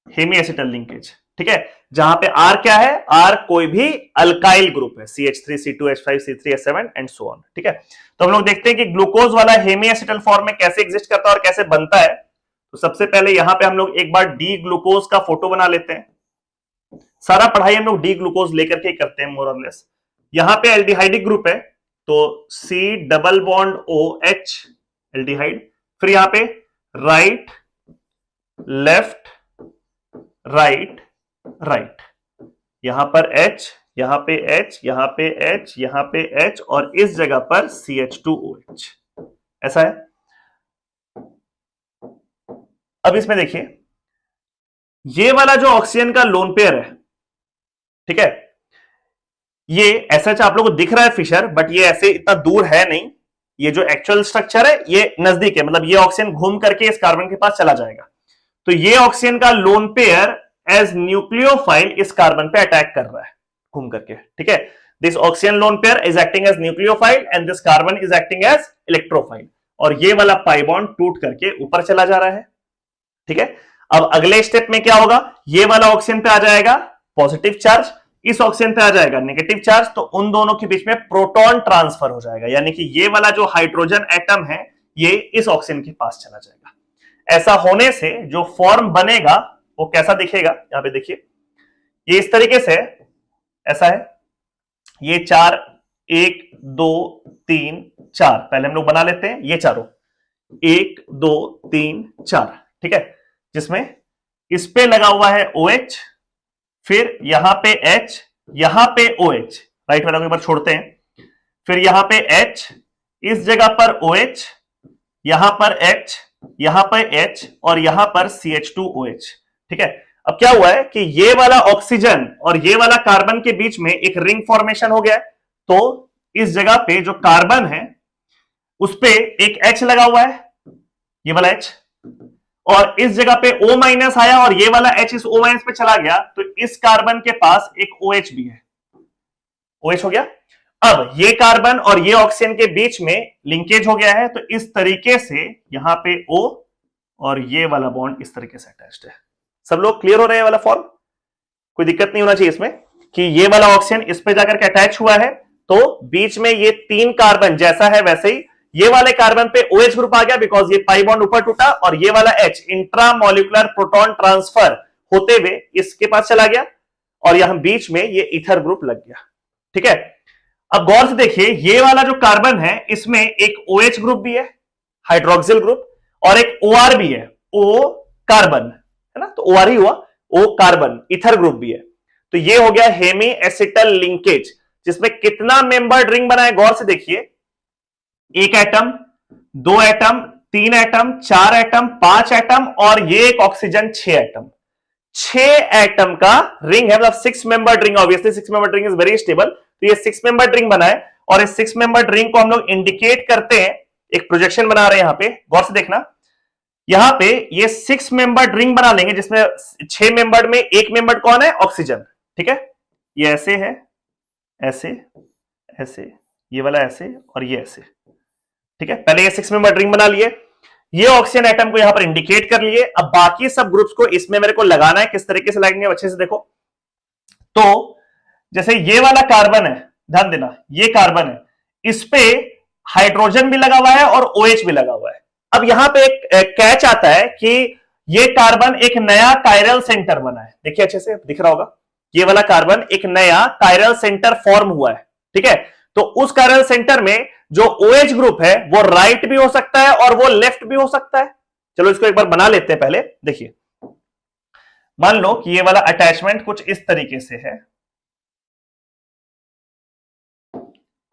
Hemi acetal linkage, ठीक है, जहां पे R क्या है, R कोई भी अल्काइल ग्रुप है, CH3, C2H5, C3H7 and so on. ठीक है, तो हम लोग देखते हैं कि ग्लूकोज वाला हेमी एसिटल फॉर्म में कैसे एग्जिस्ट करता है और कैसे बनता है। तो सबसे पहले यहां पे हम लोग एक बार डी ग्लूकोज का फोटो बना लेते हैं। सारा पढ़ाई हम लोग डी ग्लूकोज लेकर के करते हैं मोर और लेस। यहां पे एल्डिहाइडिक ग्रुप है तो C double bond OH aldehyde, फिर यहां पे राइट लेफ्ट राइट राइट, यहां पर H, यहां पे H, यहां पे H, यहां पे H और इस जगह पर CH2OH, ऐसा है। अब इसमें देखिए ये वाला जो ऑक्सीजन का लोन पेयर है, ठीक है, ये ऐसा आप लोगों को दिख रहा है फिशर, बट ये ऐसे इतना दूर है नहीं। ये जो एक्चुअल स्ट्रक्चर है ये नजदीक है, मतलब ये ऑक्सीजन घूम करके इस कार्बन के पास चला जाएगा। तो ये ऑक्सीजन का लोन पेयर एज न्यूक्लियोफाइल इस कार्बन पे अटैक कर रहा है घूम करके। ठीक है, this oxygen lone pair is acting as nucleophile and this carbon is acting as electrophile, और ये वाला पाई बॉन्ड टूट करके ऊपर चला जा रहा है। ठीक है, अब अगले स्टेप में क्या होगा, ये वाला ऑक्सीजन पे आ जाएगा पॉजिटिव चार्ज, इस ऑक्सीजन पे आ जाएगा नेगेटिव चार्ज, तो उन दोनों के बीच में प्रोटॉन ट्रांसफर हो जाएगा, यानी कि ये वाला जो हाइड्रोजन एटम है ये इस ऑक्सीजन के पास चला जाएगा। ऐसा होने से जो फॉर्म बनेगा वो कैसा दिखेगा, यहां पे देखिए ये इस तरीके से ऐसा है। ये 4, 1 2 3 4 पहले हम लोग बना लेते हैं, ये चारों 1 2 3 4, ठीक है, जिसमें इस पे लगा हुआ है OH, फिर यहां पे H, यहां पे OH, राइट वाला को एक बार छोड़ते हैं, फिर यहां पे H, इस जगह पर OH, यहां पर H, यहां पर H और यहां पर CH2OH। ठीक है, अब क्या हुआ है कि ये वाला ऑक्सीजन और ये वाला कार्बन के बीच में एक रिंग फॉर्मेशन हो गया है। तो इस जगह पे जो कार्बन है उस पे एक H लगा हुआ है, ये वाला H, और इस जगह पे O माइनस आया और ये वाला H इस O माइनस पे चला गया, तो इस कार्बन के पास एक OH भी है, OH हो गया। अब ये कार्बन और ये ऑक्सीजन के बीच में लिंकेज हो गया है, तो इस तरीके से यहां पे O और ये वाला बॉन्ड इस तरीके से अटैच्ड है। सब लोग क्लियर हो रहे हैं वाला फॉर्म, कोई दिक्कत नहीं होना चाहिए इसमें कि ये वाला ऑक्सीजन इस पे जाकर के अटैच हुआ है, तो बीच में ये 3 कार्बन जैसा है वैसे ही ये वाले कार्बन पे OH ग्रुप आ गया, बिकॉज ये पाई बॉन्ड ऊपर टूटा, और ये वाला H इंट्रामोलिकुलर प्रोटॉन ट्रांसफर होते हुए इसके पास चला गया, और यहां बीच में ये ईथर ग्रुप लग गया। ठीक है, अब गौर से देखिए ये वाला जो कार्बन है इसमें एक OH ग्रुप भी है, हाइड्रोक्सिल ग्रुप, और एक OR भी है, O कार्बन है ना, तो OR ही हुआ, O कार्बन, ईथर ग्रुप भी है। तो ये हो गया हेमी एसिटल लिंकेज, जिसमें कितना मेंबर्ड रिंग बना है गौर से देखिए, 1 atom, 2 atom, 3 atom, 4 atom, 5 atom और ये एक ऑक्सीजन 6 एटम। 6 एटम का रिंग है, मतलब 6 membered ring. Obviously 6 membered ring is very stable, तो ये 6 मेंबर्ड रिंग बना है, और इस 6 मेंबर्ड रिंग को हम लोग इंडिकेट करते हैं, एक प्रोजेक्शन बना रहे हैं यहां पे, गौर से देखना। यहां पे ये 6 मेंबर्ड रिंग बना लेंगे, जिसमें 6 मेंबर्ड में एक मेंबर्ड कौन है, ऑक्सीजन। ठीक है, ये ऐसे है, ऐसे ऐसे, ये वाला ऐसे और ये ऐसे। ठीक है, पहले ये 6 मेंबर्ड रिंग बना लिए, ये ऑक्सीजन एटम को यहां पर इंडिकेट कर लिए। अब बाकी सब ग्रुप्स को इसमें मेरे को लगाना है, किस तरीके से लगाएंगे अच्छे से देखो। तो जैसे ये वाला कार्बन है, ध्यान देना, ये कार्बन है, इस पे हाइड्रोजन भी लगा हुआ है और OH भी लगा हुआ है। अब यहां पे एक कैच आता है कि ये कार्बन एक नया कायरल सेंटर बना है, देखिए अच्छे से दिख रहा होगा, ये वाला कार्बन एक नया कायरल सेंटर फॉर्म हुआ है, ठीक है। तो उस कायरल सेंटर में जो OH ग्रुप है वो राइट भी हो सकता है और वो लेफ्ट भी हो सकता है। चलो इसको एक बार बना लेते हैं। पहले देखिए, मान लो कि ये वाला अटैचमेंट कुछ इस तरीके से है,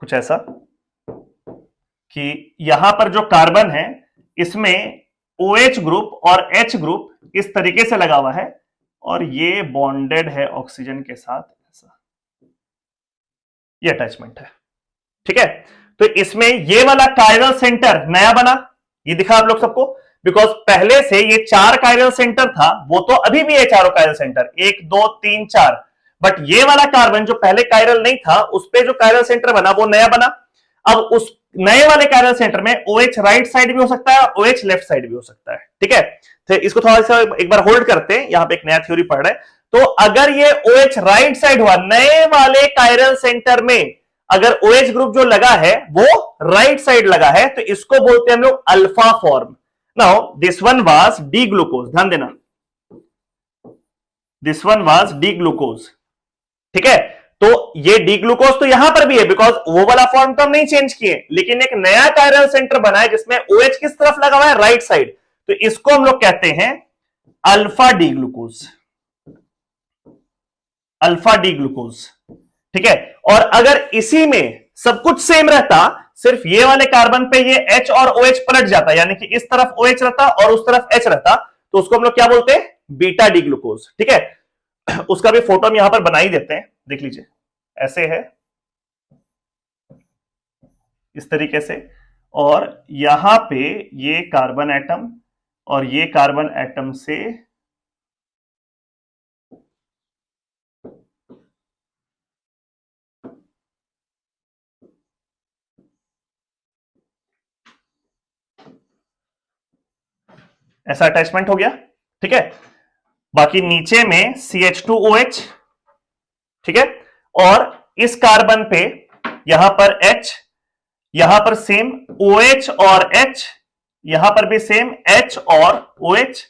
कुछ ऐसा कि यहां पर जो कार्बन है इसमें OH ग्रुप और H ग्रुप इस तरीके से लगा हुआ है और ये बॉन्डेड है ऑक्सीजन के साथ, ऐसा ये अटैचमेंट है, ठीक है। तो इसमें ये वाला कायरल सेंटर नया बना, ये दिखा आप लोग सबको, बिकॉज पहले से ये 4 कायरल सेंटर था, वो तो अभी भी है चारों कायरल सेंटर, 1 2 3 4, बट ये वाला कार्बन जो पहले कायरल नहीं था उस पे जो कायरल सेंटर बना वो नया बना। अब उस नए वाले कायरल सेंटर में OH राइट साइड भी हो सकता है और OH लेफ्ट साइड भी हो सकता है, ठीक है। तो इसको थोड़ा सा एक बार होल्ड करते हैं, यहां पे एक नया थ्योरी पढ़ रहे हैं। तो अगर ये OH राइट साइड हुआ नए वाले कायरल सेंटर में, अगर OH ग्रुप जो लगा है वो राइट साइड लगा है, तो इसको बोलते हैं हम लोग alpha form. Now this one was D glucose, ध्यान देना, this one was D glucose, ठीक है। तो ये डी ग्लूकोज तो यहां पर भी है, बिकॉज वो वाला फॉर्म तो हम नहीं चेंज किए, लेकिन एक नया कायरल सेंटर बना है जिसमें OH किस तरफ लगा हुआ है, राइट साइड, तो इसको हम लोग कहते हैं alpha D glucose, alpha D glucose, ठीक है। और अगर इसी में सब कुछ सेम रहता, सिर्फ ये वाले कार्बन पे ये H और OH पलट जाता, यानी कि इस तरफ OH रहता और उस तरफ H रहता, तो उसको हम लोग क्या बोलते हैं, बीटा डी ग्लूकोज, ठीक है। उसका भी फोटो हम यहां पर बना ही देते हैं, देख लीजिए, ऐसे है इस तरीके से, और यहां पे ये कार्बन एटम और ये कार्बन एटम से ऐसा अटैचमेंट हो गया, ठीक है। बाकी नीचे में CH2OH, ठीक है, और इस कार्बन पे यहां पर H, यहां पर सेम OH और H, यहां पर भी सेम H और OH,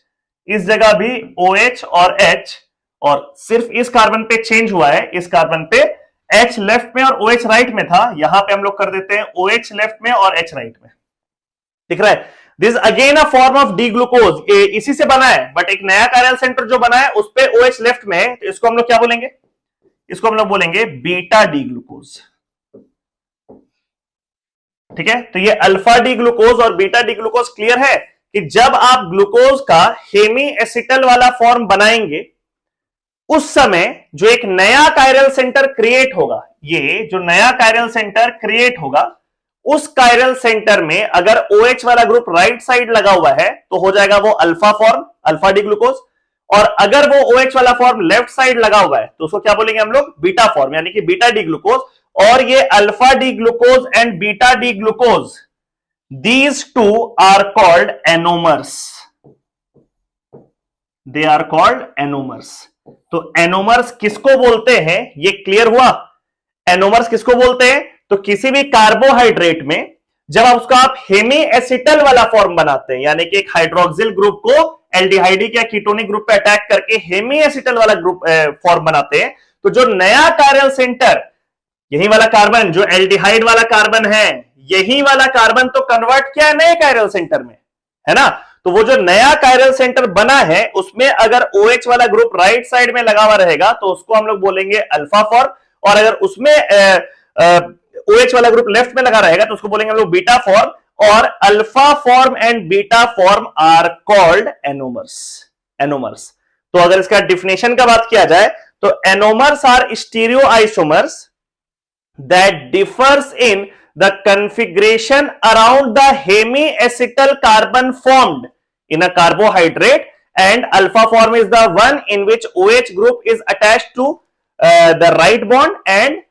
इस जगह भी OH और H, और सिर्फ इस कार्बन पे चेंज हुआ है, इस कार्बन पे H लेफ्ट में और OH राइट में था, यहां पे हम लोग कर देते हैं OH लेफ्ट में और H राइट में, दिख रहा है। This again a form of D glucose, इसी से बना है, बट एक नया कायरल सेंटर जो बना है उस पे OH लेफ्ट में है, तो इसको हम लोग क्या बोलेंगे, इसको हम लोग बोलेंगे बीटा डी ग्लूकोज, ठीक है। तो ये अल्फा डी ग्लूकोज और बीटा डी ग्लूकोज क्लियर है कि जब आप ग्लूकोज का हेमी एसिटल वाला फॉर्म बनाएंगे उस समय जो एक नया कायरल सेंटर क्रिएट होगा, ये जो नया कायरल सेंटर क्रिएट होगा, उस कायरल सेंटर में अगर OH वाला ग्रुप राइट साइड लगा हुआ है तो हो जाएगा वो alpha form, alpha D glucose, और अगर वो OH वाला फॉर्म लेफ्ट साइड लगा हुआ है तो उसको क्या बोलेंगे हम लोग, बीटा फॉर्म, यानी कि बीटा डी ग्लूकोज। और ये alpha D glucose and beta D glucose, these two are called anomers, they are called anomers. तो एनोमर्स किसको बोलते हैं, ये क्लियर हुआ। एनोमर्स किसको बोलते हैं, तो किसी भी कार्बोहाइड्रेट में जब आप उसका आप हेमी एसिटल वाला फॉर्म बनाते हैं, यानी कि एक हाइड्रोक्सिल ग्रुप को एल्डिहाइडिक या कीटोनिक ग्रुप पे अटैक करके हेमी एसिटल वाला ग्रुप फॉर्म बनाते हैं, तो जो नया कायरल सेंटर, यही वाला कार्बन जो एल्डिहाइड वाला कार्बन है, यही वाला कार्बन तो कन्वर्ट किया नए कायरल सेंटर में, है ना। तो वो जो नया कायरल सेंटर बना है उसमें अगर OH वाला ग्रुप राइट साइड में लगा हुआ रहेगा तो उसको हम लोग बोलेंगे अल्फा फॉर्म, और अगर उसमें OH वाला ग्रुप लेफ्ट में लगा रहेगा तो उसको बोलेंगे हम लोग बीटा फॉर्म। और alpha form and beta form are called anomers, anomers. तो अगर इसका डिफिनेशन का बात किया जाए तो anomers are stereo isomers that differs in the configuration around the hemiacetal carbon formed in a carbohydrate, and alpha form is the one in which OH group is attached to the right bond, and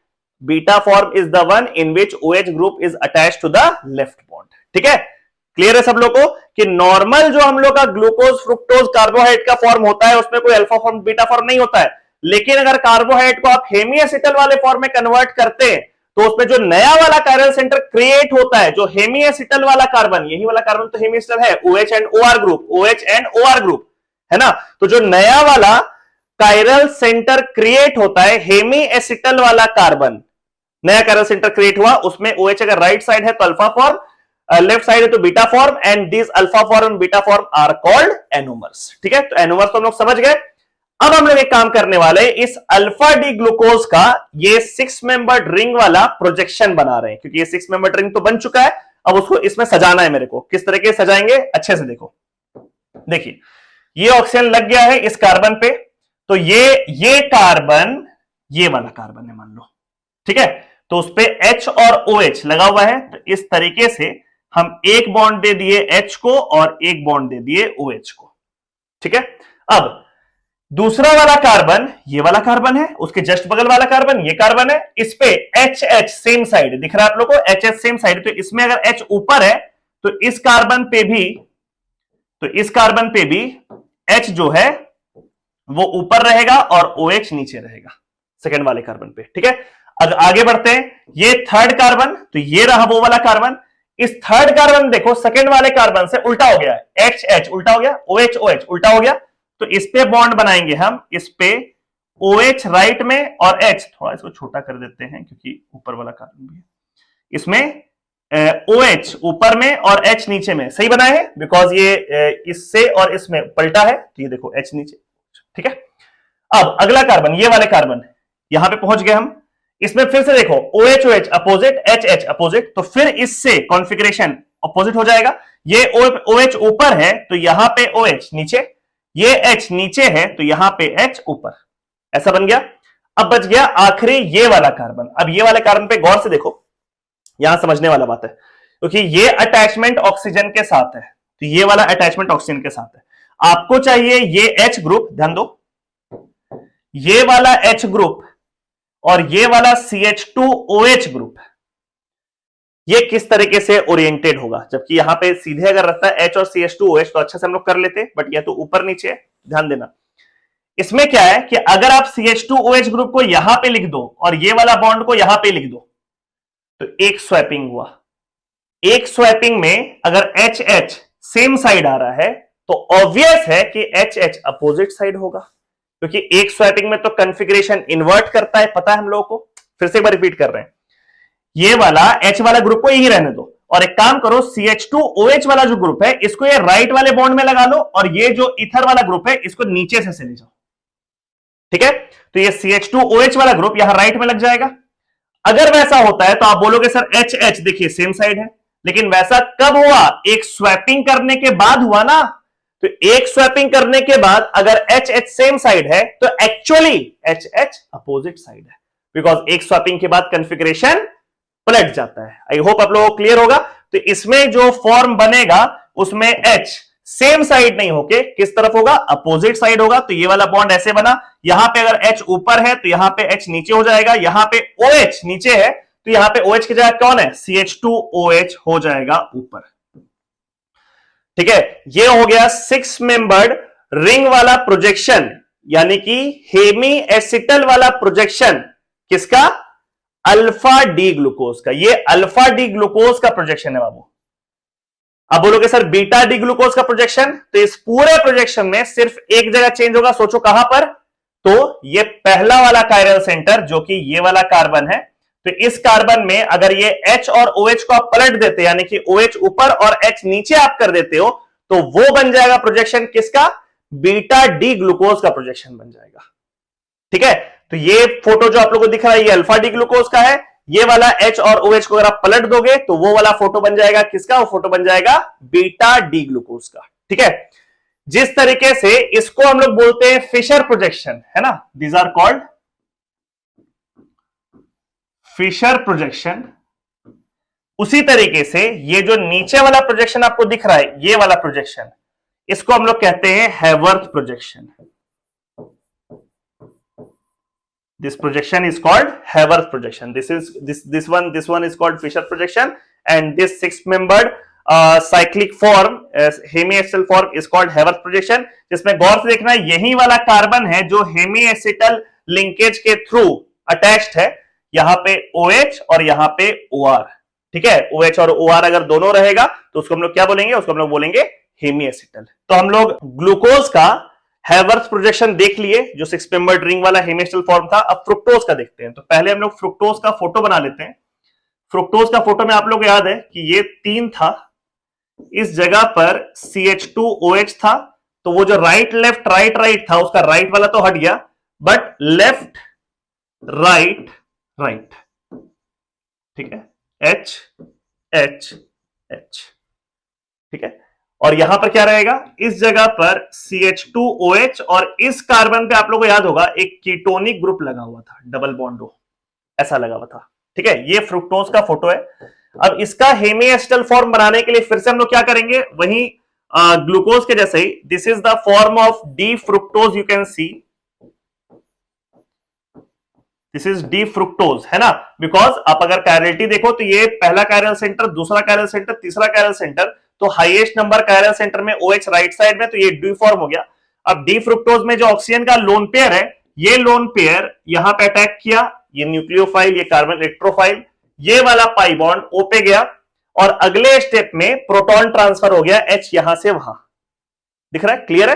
beta form is the one in which OH group is attached to the left bond। ठीक है, clear है सब लोगों को कि normal जो हम लोग का ग्लूकोज फ्रुक्टोज कार्बोहाइड्रेट का फॉर्म होता है उसमें कोई अल्फा फॉर्म बीटा फॉर्म नहीं होता है, लेकिन अगर कार्बोहाइड्रेट को आप हेमी एसिटल वाले फॉर्म में कन्वर्ट करते हैं तो उसमें जो नया वाला कायरल सेंटर क्रिएट होता है, जो हेमी एसिटल वाला कार्बन, यही वाला कार्बन तो हेमी एसिटल है, OH and OR group, OH and OR group, है ना। तो जो नया वाला कायरल सेंटर क्रिएट होता है हेमी एसिटल वाला कार्बन, नया कायरल सेंटर क्रिएट हुआ, उसमें OH अगर राइट साइड है तो अल्फा फॉर्म, लेफ्ट साइड है तो beta form, and this alpha form and beta form are called anomers. ठीक है, तो एनोमर्स तो हम लोग समझ गए। अब हम लोग एक काम करने वाले, इस अल्फा डी ग्लूकोज का ये 6 मेंबर्ड रिंग वाला प्रोजेक्शन बना रहे हैं, क्योंकि ये 6 मेंबर्ड रिंग तो बन चुका है, अब उसको इसमें सजाना है मेरे को। किस तरीके से सजाएंगे, अच्छे से देखो। देखिए ये ऑक्सीजन लग गया है इस कार्बन पे, तो ये कार्बन ये वाला कार्बन है मान लो, ठीक है, तो उस पे H और OH लगा हुआ है, तो इस तरीके से हम एक बॉन्ड दे दिए H को और एक बॉन्ड दे दिए OH को। ठीक है, अब दूसरा वाला कार्बन ये वाला कार्बन है, उसके जस्ट बगल वाला कार्बन ये कार्बन है, इस पे HH सेम साइड दिख रहा है आप लोगों को, HH सेम साइड, तो इसमें अगर H ऊपर है तो इस कार्बन पे भी H जो है वो ऊपर रहेगा और OH नीचे रहेगा सेकंड वाले कार्बन पे। ठीक है, अब आगे बढ़ते हैं, ये थर्ड कार्बन, तो ये रहा वो वाला कार्बन, इस थर्ड कार्बन देखो सेकंड वाले कार्बन से उल्टा हो गया है, HH उल्टा हो गया, OH OH उल्टा हो गया, तो इस पे बॉन्ड बनाएंगे हम, इस पे OH राइट में और H, थोड़ा इसको छोटा कर देते हैं क्योंकि ऊपर वाला कार्बन भी है, इसमें OH ऊपर में और H नीचे में, सही बना है, बिकॉज ये इससे और इसमें पलटा है, तो ये देखो H नीचे। ठीक है, अब अगला कार्बन ये वाले कार्बन, यहां पे पहुंच गए हम, इसमें फिर से देखो OH OH opposite, H H opposite, तो फिर इससे कॉन्फ़िगरेशन अपोजिट हो जाएगा, ये OH ऊपर है तो यहां पे OH नीचे, ये H नीचे है तो यहां पे H ऊपर, ऐसा बन गया। अब बच गया आखिरी ये वाला कार्बन। अब ये वाले कार्बन पे गौर से देखो, यहां समझने वाला बात है, क्योंकि ये अटैचमेंट ऑक्सीजन के साथ है, तो ये वाला अटैचमेंट ऑक्सीजन के साथ है, आपको चाहिए ये H ग्रुप, ध्यान दो, ये वाला H ग्रुप और ये वाला CH2OH ग्रुप, ये किस तरीके से ओरिएंटेड होगा, जबकि यहां पे सीधे अगर रहता है H और CH2OH तो अच्छा से हम लोग कर लेते, बट ये तो ऊपर नीचे है, ध्यान देना। इसमें क्या है कि अगर आप CH2OH ग्रुप को यहां पे लिख दो और ये वाला बॉन्ड को यहां पे लिख दो, तो एक स्वैपिंग हुआ, एक स्वैपिंग में अगर HH सेम साइड आ रहा है तो ऑब्वियस है कि HH अपोजिट साइड होगा, क्योंकि एक स्वैपिंग में तो कॉन्फ़िगरेशन इन्वर्ट करता है, पता है हम लोगों को। फिर से एक बार रिपीट कर रहे हैं, ये वाला H वाला ग्रुप को यही रहने दो, और एक काम करो CH2OH वाला जो ग्रुप है इसको ये राइट वाले बॉन्ड में लगा लो, और ये जो ईथर वाला ग्रुप है इसको नीचे से ले जाओ। ठीक है, तो ये CH2OH वाला ग्रुप यहां राइट में लग जाएगा। अगर वैसा होता है तो आप बोलोगे सर HH देखिए सेम साइड है, लेकिन वैसा कब हुआ, एक स्वैपिंग करने के बाद हुआ ना, तो एक स्वैपिंग करने के बाद अगर HH सेम साइड है तो एक्चुअली HH अपोजिट साइड है, बिकॉज एक स्वैपिंग के बाद कॉन्फ़िगरेशन पलट जाता है। आई होप आप लोगों को क्लियर होगा। तो इसमें जो फॉर्म बनेगा उसमें H सेम साइड नहीं होके किस तरफ होगा, अपोजिट साइड होगा, तो ये वाला बॉन्ड ऐसे बना, यहां पे अगर H ऊपर है तो यहां पे H नीचे हो जाएगा, यहां पे OH नीचे है तो यहां पे OH की जगह कौन है, CH2OH हो जाएगा ऊपर। ठीक है, ये हो गया 6 मेंबर्ड रिंग वाला प्रोजेक्शन, यानी कि हेमी एसिटल वाला प्रोजेक्शन, किसका, अल्फा डी ग्लूकोज का। ये अल्फा डी ग्लूकोज का प्रोजेक्शन है बाबू। अब बोलोगे सर बीटा डी ग्लूकोज का प्रोजेक्शन, तो इस पूरे प्रोजेक्शन में सिर्फ एक जगह चेंज होगा, सोचो कहां पर, तो ये पहला वाला कायरल सेंटर जो कि ये वाला कार्बन है, तो इस कार्बन में अगर ये H और OH को आप पलट देते, यानी कि OH ऊपर और H नीचे आप कर देते हो, तो वो बन जाएगा प्रोजेक्शन किसका, बीटा डी ग्लूकोज का प्रोजेक्शन बन जाएगा। ठीक है, तो ये फोटो जो आप लोगों को दिख रहा है ये अल्फा डी ग्लूकोज का है, ये वाला H और OH को अगर आप पलट दोगे तो वो वाला फोटो बन जाएगा किसका, वो फोटो बन जाएगा बीटा डी ग्लूकोज का। ठीक है, जिस तरीके से इसको हम लोग बोलते हैं फिशर प्रोजेक्शन, है ना, these are called Fischer projection, उसी तरीके से ये जो नीचे वाला प्रोजेक्शन आपको दिख रहा है, ये वाला प्रोजेक्शन, इसको हम लोग कहते हैं हैवर्थ projection. This projection is called Haworth projection. This one is called Fisher projection, and this 6-membered cyclic form, hemiacetal form, is called Haworth projection. जिसमें गौर से देखना यही वाला कार्बन है जो हेमिएसिटल लिंकेज के थ्रू अटैच्ड है, यहां पे OH और यहां पे OR। ठीक है, OH और OR अगर दोनों रहेगा तो उसको हम लोग क्या बोलेंगे, उसको हम लोग बोलेंगे हेमिएसिटल। तो हम लोग ग्लूकोज का हैवर्थ प्रोजेक्शन देख लिए जो 6 मेंबर्ड रिंग वाला हेमिस्टल फॉर्म था। अब फ्रुक्टोज का देखते हैं। तो पहले हम लोग फ्रुक्टोज का फोटो बना लेते हैं। फ्रुक्टोज का फोटो में आप लोग को याद है कि ये 3 था, इस जगह पर CH2OH था, तो वो जो राइट लेफ्ट राइट राइट था उसका राइट वाला तो हट गया, बट लेफ्ट राइट राइट, ठीक है, H H H, ठीक है। और यहां पर क्या रहेगा, इस जगह पर CH2OH और इस कार्बन पे आप लोगों को याद होगा एक कीटोनिक ग्रुप लगा हुआ था, डबल बॉन्ड ऐसा लगा हुआ था, ठीक है। ये फ्रुक्टोज का फोटो है। अब इसका हेमिएस्टल फॉर्म बनाने के लिए फिर से हम लोग क्या करेंगे, वही ग्लूकोज के जैसे ही, this is the form of D fructose, you can see this is D fructose, है ना। बिकॉज आप अगर कैरियलिटी देखो तो ये पहला कैरियल सेंटर, दूसरा कैरियल सेंटर, तीसरा कैरियल सेंटर, तो हाईएस्ट नंबर कैरियल सेंटर में OH राइट साइड में, तो ये डी फॉर्म हो गया। अब डी फ्रुक्टोज में जो ऑक्सीजन का लोन पेयर है, ये लोन पेयर यहां पे अटैक किया, ये न्यूक्लियोफाइल, ये कार्बन इलेक्ट्रोफाइल, ये वाला पाई बॉन्ड O पे गया, और अगले स्टेप में प्रोटॉन ट्रांसफर हो गया H यहां से वहां, दिख रहा है, क्लियर है।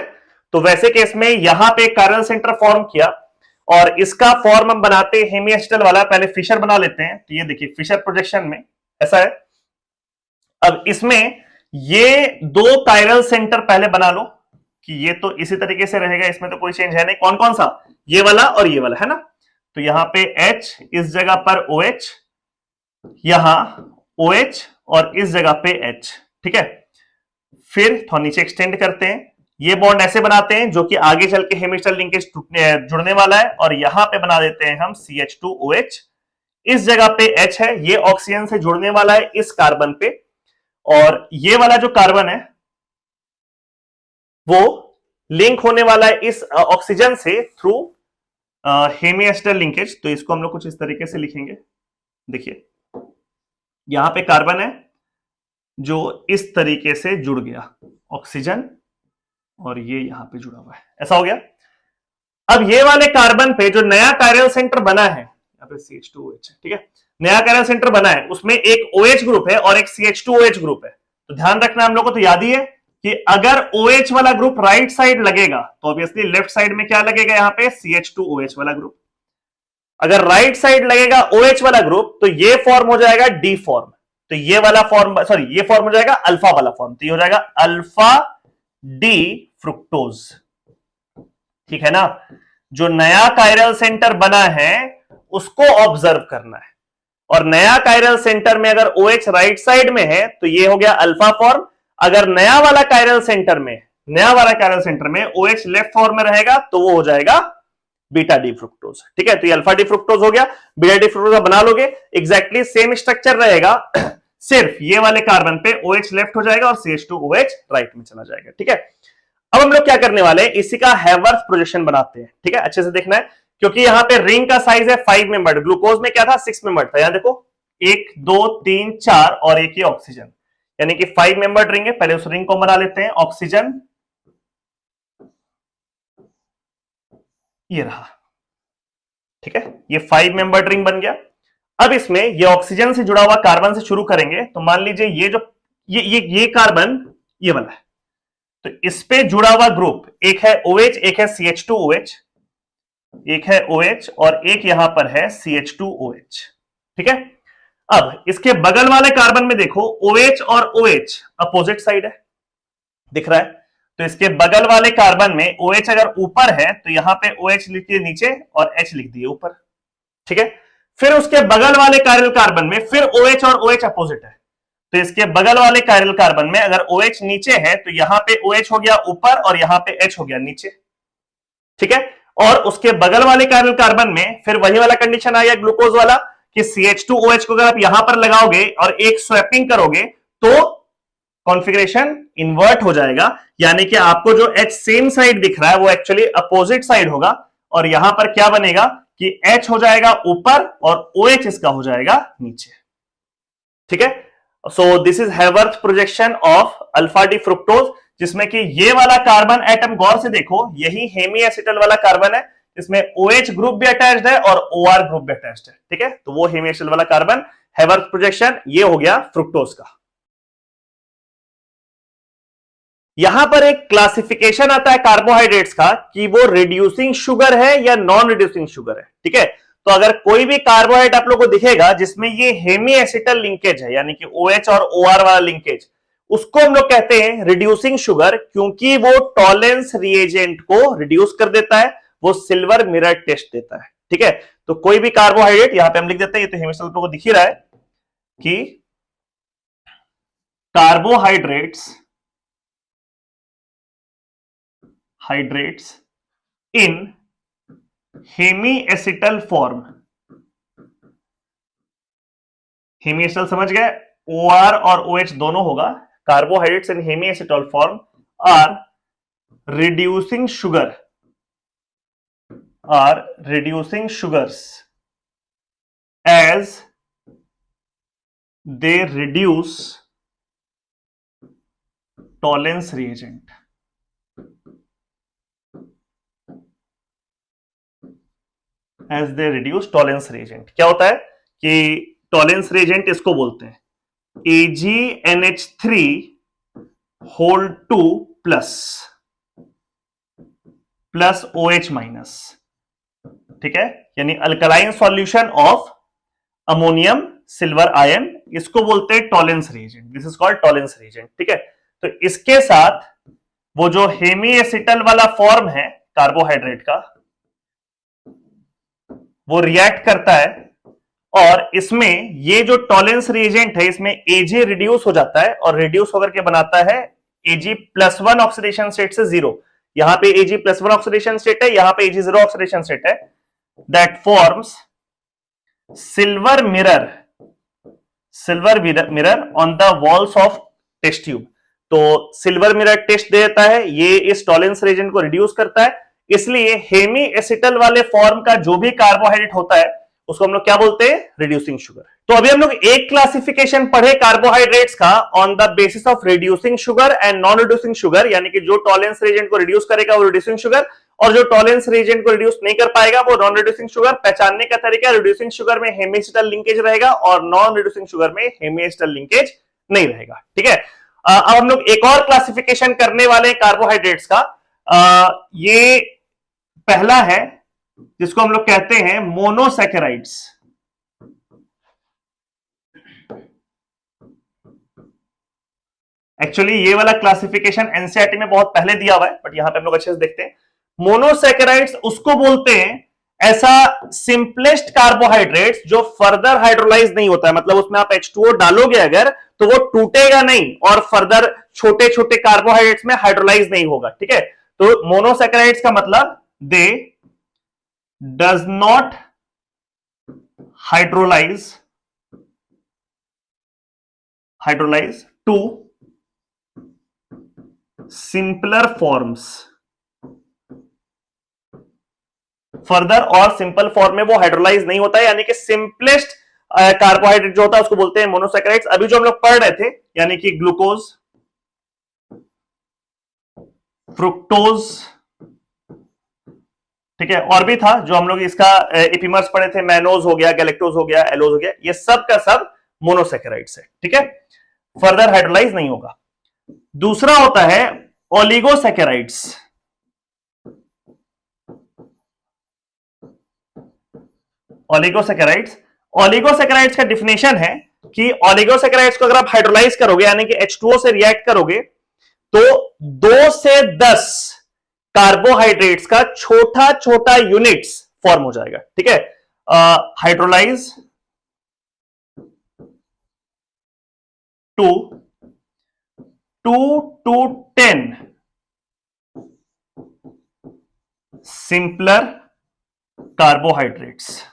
तो वैसे केस में यहां पे कैरियल सेंटर फॉर्म किया, और इसका फॉर्म हम बनाते हैं हेमिएस्टल वाला। पहले फिशर बना लेते हैं। तो ये देखिए फिशर प्रोजेक्शन में ऐसा है। अब इसमें ये 2 कायरल सेंटर पहले बना लो कि ये तो इसी तरीके से रहेगा, इसमें तो कोई चेंज है नहीं। कौन कौन सा, ये वाला और ये वाला, है ना। तो यहां पे H, इस जगह पर OH, यहां OH और इस जगह पे H, ठीक है। फिर थोड़ा नीचे एक्सटेंड करते हैं, ये बॉन्ड ऐसे बनाते हैं जो कि आगे चल के हेमिस्टल लिंकेज जुड़ने वाला है, और यहां पे बना देते हैं हम CH2OH, इस जगह पे H है, ये ऑक्सीजन से जुड़ने वाला है इस कार्बन पे, और ये वाला जो कार्बन है वो लिंक होने वाला है इस ऑक्सीजन से थ्रू हेमिएस्टल लिंकेज। तो इसको हम लोग कुछ इस तरीके से लिखेंगे, देखिए यहां पे कार्बन है जो इस तरीके से जुड़ गया ऑक्सीजन, और ये यहां पे जुड़ा हुआ है, ऐसा हो गया। अब ये वाले कार्बन पे जो नया कायरल सेंटर बना है, यहाँ पे CH2OH, ठीक है, नया कायरल सेंटर बना है, उसमें एक OH ग्रुप है और एक CH2OH ग्रुप है। तो ध्यान रखना हम लोग को तो याद ही है कि अगर OH वाला ग्रुप राइट साइड लगेगा तो ऑब्वियसली लेफ्ट साइड में क्या लगेगा, यहाँ पे CH2OH वाला ग्रुप। अगर राइट साइड लगेगा OH वाला ग्रुप तो ये फॉर्म हो जाएगा डी फॉर्म, तो ये वाला फॉर्म, सॉरी ये फॉर्म हो जाएगा अल्फा वाला फॉर्म, तो ये हो जाएगा अल्फा डी फ्रुक्टोज, ठीक है ना। जो नया कायरल सेंटर बना है उसको ऑब्जर्व करना है, और नया कायरल सेंटर में अगर OH राइट साइड में है तो ये हो गया अल्फा फॉर्म। अगर नया वाला कायरल सेंटर में OH लेफ्ट फॉर्म में रहेगा तो वो हो जाएगा बीटा डी फ्रुक्टोज, ठीक है। तो ये अल्फा डी फ्रुक्टोज हो गया। बीटा डी फ्रुक्टोज बना लोगे, एग्जैक्टली सेम स्ट्रक्चर रहेगा, सिर्फ ये वाले कार्बन पे OH लेफ्ट हो जाएगा और CH2OH राइट में चला जाएगा, ठीक है। अब हम लोग क्या करने वाले हैं, इसी का हैवर्थ प्रोजेक्शन बनाते हैं, ठीक है। अच्छे से देखना है क्योंकि यहां पे रिंग का साइज है 5 मेंबर्ड, ग्लूकोज में क्या था 6 मेंबर्ड था। यहां देखो 1 2 3 4 और एक ही ऑक्सीजन, यानी कि 5 मेंबर्ड रिंग है। पहले उस रिंग को बना लेते हैं, ऑक्सीजन ये रहा, ठीक है, ये 5 मेंबर्ड रिंग बन गया। अब इसमें ये ऑक्सीजन से जुड़ा हुआ कार्बन से शुरू करेंगे। तो मान लीजिए ये जो ये कार्बन ये वाला है, तो इस पे जुड़ा हुआ ग्रुप एक है OH, एक है CH2OH, एक है OH और एक यहां पर है CH2OH, ठीक है। अब इसके बगल वाले कार्बन में देखो OH और OH अपोजिट साइड है, दिख रहा है। तो इसके बगल वाले कार्बन में OH अगर ऊपर है तो यहां पे OH लिख दिए नीचे और H लिख दिए ऊपर, ठीक है। फिर उसके बगल वाले कायरल कार्बन में फिर OH और OH अपोजिट है, तो इसके बगल वाले कायरल कार्बन में अगर OH नीचे है तो यहां पे OH हो गया ऊपर और यहां पे H हो गया नीचे, ठीक है। और उसके बगल वाले कायरल कार्बन में फिर वही वाला कंडीशन आ गया ग्लूकोज वाला कि CH2OH को अगर आप यहां पर लगाओगे और एक स्वैपिंग करोगे तो कॉन्फ़िगरेशन इन्वर्ट हो जाएगा, यानी कि आपको जो H सेम साइड दिख रहा है वो एक्चुअली अपोजिट साइड होगा, और यहां पर क्या बनेगा कि H हो जाएगा ऊपर और OH इसका हो जाएगा नीचे, ठीक है। So this is हैवर्थ projection of alpha D fructose, जिसमें कि ये वाला कार्बन एटम गौर से देखो यही हेमी एसिटल वाला कार्बन है, इसमें OH ग्रुप भी अटैच्ड है और OR ग्रुप भी अटैच्ड है, ठीक है। तो वो हेमी एसिटल वाला कार्बन, हैवर्थ प्रोजेक्शन ये हो गया फ्रुक्टोज का। यहां पर एक क्लासिफिकेशन आता है कार्बोहाइड्रेट्स का कि वो रिड्यूसिंग शुगर है या नॉन रिड्यूसिंग शुगर है। ठीक है, तो अगर कोई भी कार्बोहाइड्रेट आप लोगों को दिखेगा जिसमें ये हेमी एसिटल लिंकेज है, यानी कि OH और OR वाला लिंकेज, उसको हम लोग कहते हैं रिड्यूसिंग शुगर, क्योंकि वो टॉलेंस रिएजेंट को रिड्यूस कर देता है, वो सिल्वर मिरर टेस्ट देता है। ठीक है, तो कोई भी कार्बोहाइड्रेट यहां पे हम लिख देते हैं, ये तो हेमिस्टल को दिख ही रहा है कि hydrates in hemiacetal form, hemiacetal समझ गए, OR और OH दोनों होगा, carbohydrates in hemiacetal form are reducing sugars as they reduce tolerance reagent. As they reduce tolerance reagent, क्या होता है कि टॉलेंस रिएजेंट इसको बोलते हैं AgNH3 whole 2 plus OH minus. ठीक है, यानी alkaline solution of ammonium silver ion, इसको बोलते हैं Tollens reagent. This is called Tollens reagent. ठीक है, तो इसके साथ वो जो हेमी एसिटल वाला फॉर्म है कार्बोहाइड्रेट का, वो रिएक्ट करता है और इसमें ये जो टॉलेंस रिएजेंट है इसमें Ag रिड्यूस हो जाता है और रिड्यूस होकर के बनाता है Ag+1 ऑक्सीडेशन स्टेट से 0। यहां पे Ag+1 ऑक्सीडेशन स्टेट है, यहां पे Ag0 ऑक्सीडेशन स्टेट है। That forms silver mirror on the walls of test tube. तो सिल्वर मिरर टेस्ट देता है, ये इस टॉलेंस रिएजेंट को रिड्यूस करता है, इसलिए हेमी एसिटल वाले फॉर्म का जो भी कार्बोहाइड्रेट होता है उसको हम लोग क्या बोलते हैं, रिड्यूसिंग शुगर। तो अभी हम लोग एक क्लासिफिकेशन पढ़े कार्बोहाइड्रेट्स का on the basis of reducing sugar and non reducing sugar, यानी कि जो टॉलेंस रिएजेंट को रिड्यूस करेगा वो रिड्यूसिंग शुगर, और जो टॉलेंस रिएजेंट को रिड्यूस नहीं कर पाएगा वो नॉन रिड्यूसिंग शुगर। पहचानने का तरीका, रिड्यूसिंग शुगर में हेमी एसिटल लिंकेज रहेगा और नॉन रिड्यूसिंग शुगर में हेमी एसिटल लिंकेज नहीं रहेगा। ठीक है, अब हम लोग एक और क्लासिफिकेशन करने वाले कार्बोहाइड्रेट्स का। ये पहला है जिसको हम लोग कहते हैं मोनोसैकेराइड्स। एक्चुअली ये वाला क्लासिफिकेशन एनसीईआरटी में बहुत पहले दिया हुआ है, बट यहां पे हम लोग अच्छे से देखते हैं। मोनोसैकेराइड्स उसको बोलते हैं ऐसा सिंपलेस्ट कार्बोहाइड्रेट्स जो फर्दर हाइड्रोलाइज नहीं होता है, मतलब उसमें आप H2O डालोगे अगर तो वो टूटेगा नहीं और फर्दर छोटे छोटे कार्बोहाइड्रेट्स में हाइड्रोलाइज नहीं होगा। ठीक है, तो मोनोसैकेराइड्स का मतलब they does not hydrolyse to simpler forms, further और सिंपल फॉर्म में वो हाइड्रोलाइज नहीं होता है, यानी कि सिंपलेस्ट कार्बोहाइड्रेट जो होता है उसको बोलते हैं मोनोसैकेराइड्स। अभी जो हम लोग पढ़ रहे थे, यानी कि ग्लूकोज, फ्रुक्टोज, ठीक है, और भी था जो हम लोग इसका एपिमर्स पढ़े थे, मैनोज हो गया, गैलेक्टोज हो गया, एलोज हो गया, ये सब का सब मोनोसैकेराइड्स है। ठीक है, फर्दर हाइड्रोलाइज नहीं होगा। दूसरा होता है ओलिगोसैकेराइड्स। ओलिगोसैकेराइड्स का डिफिनेशन है कि ओलिगोसैकेराइड्स को अगर आप हाइड्रोलाइज करोगे, यानी कि H2O से रिएक्ट करोगे, तो 2 से 10 कार्बोहाइड्रेट्स का छोटा छोटा यूनिट्स फॉर्म हो जाएगा। ठीक है, hydrolyse to 2 to 10 simpler carbohydrates,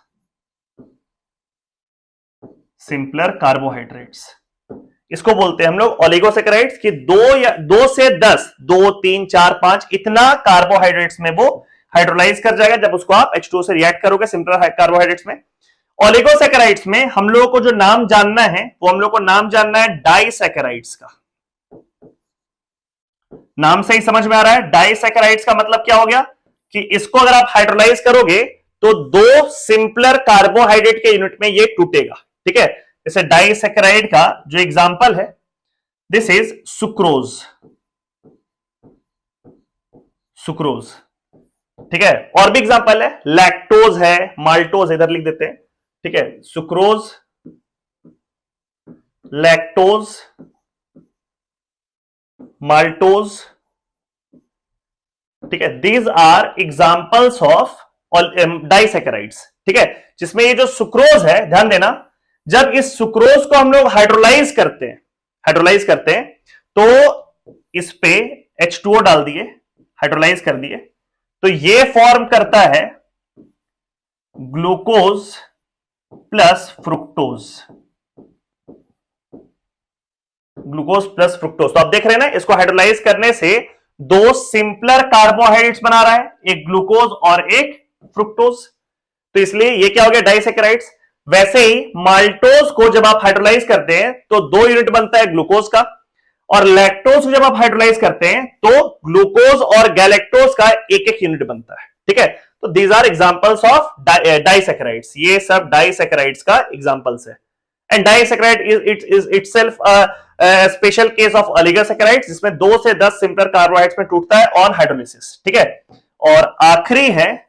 इसको बोलते हैं हम लोग ओलिगोसैकेराइड्स की 2 से 10, 2, 3, 4, 5 इतना कार्बोहाइड्रेट्स में वो हाइड्रोलाइज कर जाएगा जब उसको आप H2O से रिएक्ट करोगे सिंपलर कार्बोहाइड्रेट्स में। ओलिगोसैकेराइड्स में हम लोगों को जो नाम जानना है वो हम लोग को नाम जानना है डाइसैकेराइड्स का। नाम से ही समझ में आ रहा है, डाइसैकेराइड्स का मतलब क्या हो गया कि इसको अगर आप हाइड्रोलाइज करोगे तो 2 सिंपलर कार्बोहाइड्रेट के यूनिट में ये टूटेगा। ठीक है, जैसे डाइसैकेराइड का जो एग्जांपल है, दिस इज सुक्रोज। सुक्रोज। ठीक है, और भी एग्जांपल है, लैक्टोज है, माल्टोज, इधर लिख देते हैं। ठीक है, सुक्रोज, लैक्टोज, माल्टोज। ठीक है, these are examples of disaccharides. ठीक है, जिसमें ये जो सुक्रोज है, ध्यान देना, जब इस सुक्रोज को हम लोग हाइड्रोलाइज करते हैं तो इस पे H2O डाल दिए, हाइड्रोलाइज कर दिए, तो ये फॉर्म करता है glucose plus fructose. Glucose plus fructose. तो आप देख रहे हैं ना, इसको हाइड्रोलाइज करने से दो सिंपलर कार्बोहाइड्रेट्स बना रहा है, एक ग्लूकोज और एक फ्रुक्टोज। तो इसलिए ये क्या हो गया, डाइसैकेराइड्स। वैसे ही माल्टोज को जब आप हाइड्रोलाइज करते हैं तो 2 यूनिट बनता है ग्लूकोज का, और लैक्टोज को जब आप हाइड्रोलाइज करते हैं तो ग्लूकोज और गैलेक्टोज का एक एक यूनिट बनता है। ठीक है, तो these are examples of disaccharides. ये सब डाइसैकेराइड्स का एग्जांपल्स है। And disaccharide is itself special case of oligosaccharides, जिसमें 2 से 10 सिंपलर कार्बोहाइड्रेट्स में टूटता है ऑन हाइड्रोलिसिस। ठीक है, और आखिरी है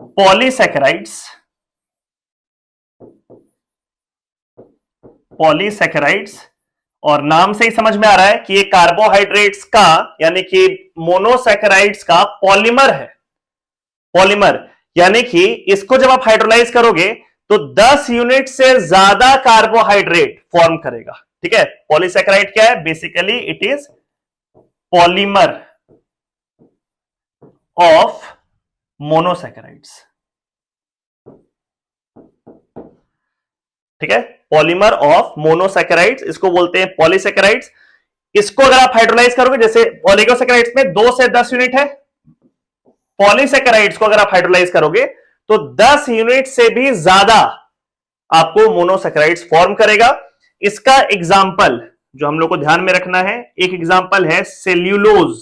पॉलीसैकेराइड्स। पॉलीसैकेराइड्स, और नाम से ही समझ में आ रहा है कि ये कार्बोहाइड्रेट्स का, यानी कि मोनोसैकेराइड्स का पॉलीमर है। पॉलीमर यानी कि इसको जब आप हाइड्रोलाइज करोगे तो 10 यूनिट से ज्यादा कार्बोहाइड्रेट फॉर्म करेगा। ठीक है, पॉलीसैकेराइड क्या है, basically it is polymer of monosaccharides. ठीक है, पॉलीमर ऑफ मोनोसैकेराइड्स, इसको बोलते हैं पॉलीसैकेराइड्स। इसको अगर आप हाइड्रोलाइज करोगे, जैसे ओलिगोसैकेराइड्स में 2 से 10 यूनिट है, पॉलीसैकेराइड्स को अगर आप हाइड्रोलाइज करोगे तो 10 यूनिट से भी ज्यादा आपको मोनोसैकेराइड्स फॉर्म करेगा। इसका एग्जाम्पल जो हम लोग को ध्यान में रखना है, एक एग्जाम्पल है सेल्यूलोज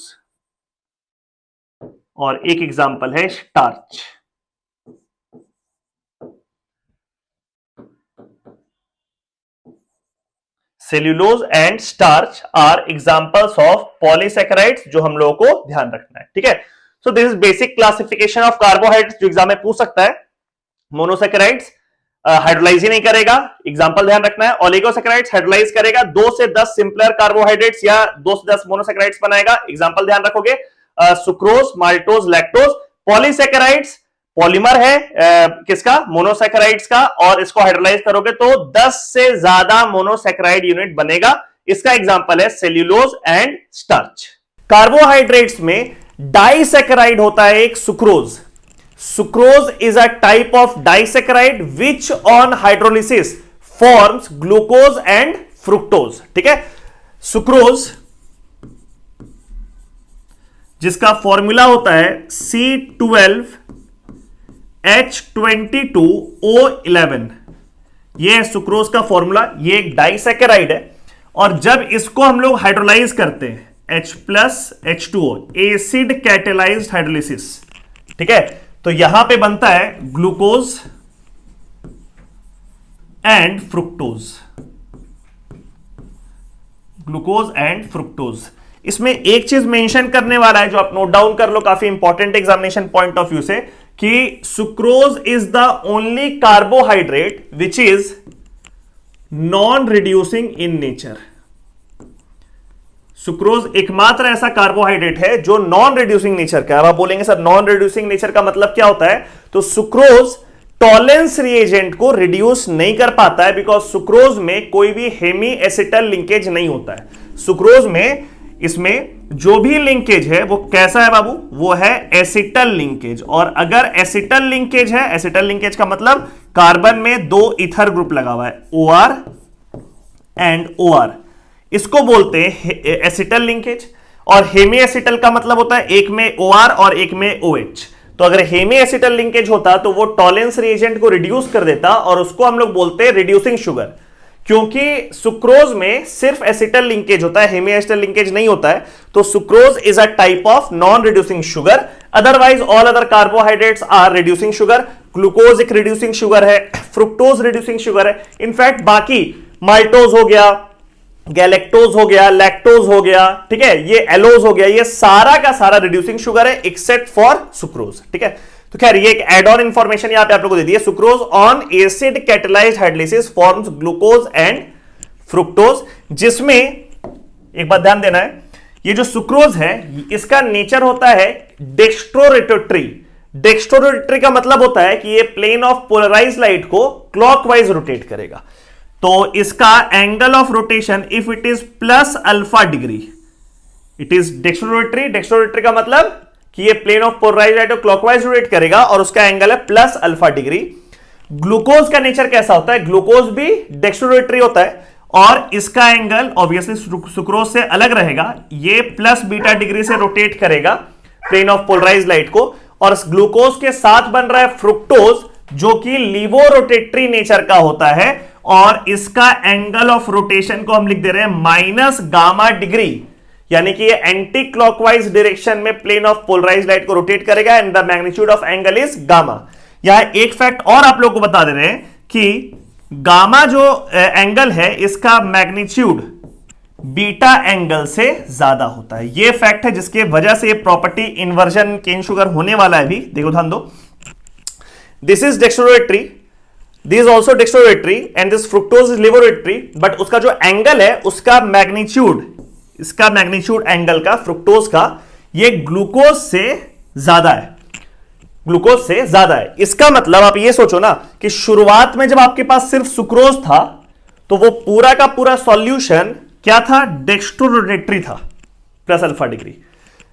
और एक एग्जाम्पल है starch. Cellulose and starch are examples of polysaccharides, जो हम लोगों को ध्यान रखना है। ठीक है, so this is basic classification of carbohydrates, जो एग्जाम में पूछ सकता है। मोनोसैकेराइड्स हाइड्रोलाइज ही नहीं करेगा, एग्जांपल ध्यान रखना है। ओलिगोसैकेराइड्स हाइड्रोलाइज करेगा, 2 से 10 सिंपलर कार्बोहाइड्रेट्स या 2 से 10 मोनोसैकेराइड्स बनाएगा, एग्जांपल ध्यान रखोगे। Sucrose, maltose, lactose. Polysaccharides polymer है किसका, मोनोसैकेराइड्स का, और इसको हाइड्रोलाइज करोगे तो 10 से ज्यादा मोनोसैकेराइड यूनिट बनेगा। इसका एग्जांपल है सेल्यूलोज एंड स्टार्च। कार्बोहाइड्रेट्स में डाइसैकेराइड होता है एक, sucrose. Sucrose is a type of disaccharide which on hydrolysis forms glucose and fructose. ठीक है, सुक्रोज जिसका फॉर्मूला होता है C12H22O11, ये है सुक्रोज का फॉर्मूला। ये एक डाइसैकेराइड है, और जब इसको हम लोग हाइड्रोलाइज करते हैं H+H2O, एसिड कैटेलाइज्ड हाइड्रोलिसिस। ठीक है, तो यहां पे बनता है glucose and fructose. Glucose and fructose. इसमें एक चीज मेंशन करने वाला है जो आप नोट डाउन कर लो, काफी important examination point of view से, कि sucrose is the only carbohydrate which is non reducing in nature. Sucrose एकमात्र ऐसा कार्बोहाइड्रेट है जो नॉन रिड्यूसिंग नेचर का है। अब आप बोलेंगे सर नॉन रिड्यूसिंग नेचर का मतलब क्या होता है, तो सुक्रोज टॉलेंस रिएजेंट को रिड्यूस नहीं कर पाता है, बिकॉज सुक्रोज में कोई भी हेमी एसिटल लिंकेज नहीं होता है। सुक्रोज में इसमें जो भी लिंकेज है वो कैसा है बाबू, वो है एसिटल लिंकेज। और अगर एसिटल लिंकेज है, एसिटल लिंकेज का मतलब कार्बन में 2 ईथर ग्रुप लगा हुआ है, OR एंड OR, इसको बोलते हैं एसिटल लिंकेज। और हेमी एसिटल का मतलब होता है एक में OR और एक में OH। तो अगर हेमी एसिटल लिंकेज होता तो वो टॉलेंस रिएजेंट को रिड्यूस कर देता, और उसको हम लोग बोलते हैं रिड्यूसिंग शुगर। क्योंकि सुक्रोज में सिर्फ एसिटल लिंकेज होता है, हेमी एसिटल लिंकेज नहीं होता है, तो sucrose is a type of non reducing sugar. Otherwise all other carbohydrates are reducing sugar. Glucose एक रिड्यूसिंग शुगर है, फ्रुक्टोज रिड्यूसिंग शुगर है। इनफैक्ट बाकी माल्टोज हो गया, गैलेक्टोज हो गया, लैक्टोज हो गया, ठीक है, ये एलोज हो गया, ये सारा का सारा रिड्यूसिंग शुगर है एक्सेप्ट फॉर सुक्रोज, ठीक है। तो खैर ये एक एड ऑन इंफॉर्मेशन यहां पे आप लोगों को दे दी है। Sucrose on acid catalysed hydrolysis forms glucose and fructose, जिसमें एक बात ध्यान देना है, ये जो सुक्रोज है इसका नेचर होता है डेक्स्ट्रोरोटेटरी। डेक्स्ट्रोरोटेटरी का मतलब होता है कि ये प्लेन ऑफ पोलराइज लाइट को क्लॉकवाइज रोटेट करेगा। तो इसका angle of rotation if it is plus alpha degree, it is dextrorotatory. Dextrorotatory का मतलब कि ये प्लेन ऑफ पोलराइज लाइट को क्लॉकवाइज रोटेट करेगा और उसका एंगल है प्लस अल्फा डिग्री। ग्लूकोज का नेचर कैसा होता है, ग्लूकोज भी डेक्स्ट्रोरोटेटरी होता है और इसका एंगल ऑब्वियसली सुक्रोज से अलग रहेगा, ये प्लस बीटा डिग्री से रोटेट करेगा प्लेन ऑफ पोलराइज लाइट को। और ग्लूकोज के साथ बन रहा है फ्रुक्टोज जो कि लीवोरोटेटरी नेचर का होता है और इसका एंगल ऑफ रोटेशन को हम लिख दे रहे हैं माइनस गामा डिग्री, यानी कि ये एंटी क्लॉकवाइज डायरेक्शन में प्लेन ऑफ पोलराइज लाइट को रोटेट करेगा and the magnitude of angle is gamma. यहां एक फैक्ट और आप लोग को बता दे रहे हैं कि गामा जो एंगल है इसका मैग्नीट्यूड बीटा एंगल से ज्यादा होता है। यह फैक्ट है जिसके वजह से प्रॉपर्टी इन्वर्जन केन शुगर होने वाला है भी। देखो ध्यान दो, this is dextrorotatory, this is also dextrorotatory and this fructose is levorotatory, but उसका जो एंगल है उसका मैग्नीट्यूड, इसका मैग्नीट्यूड एंगल का फ्रुक्टोज का ये ग्लूकोज से ज्यादा है, ग्लूकोज से ज्यादा है। इसका मतलब आप ये सोचो ना कि शुरुआत में जब आपके पास सिर्फ सुक्रोज था तो वो पूरा का पूरा सॉल्यूशन क्या था, डेक्स्ट्रोरोटेटरी था प्लस अल्फा डिग्री।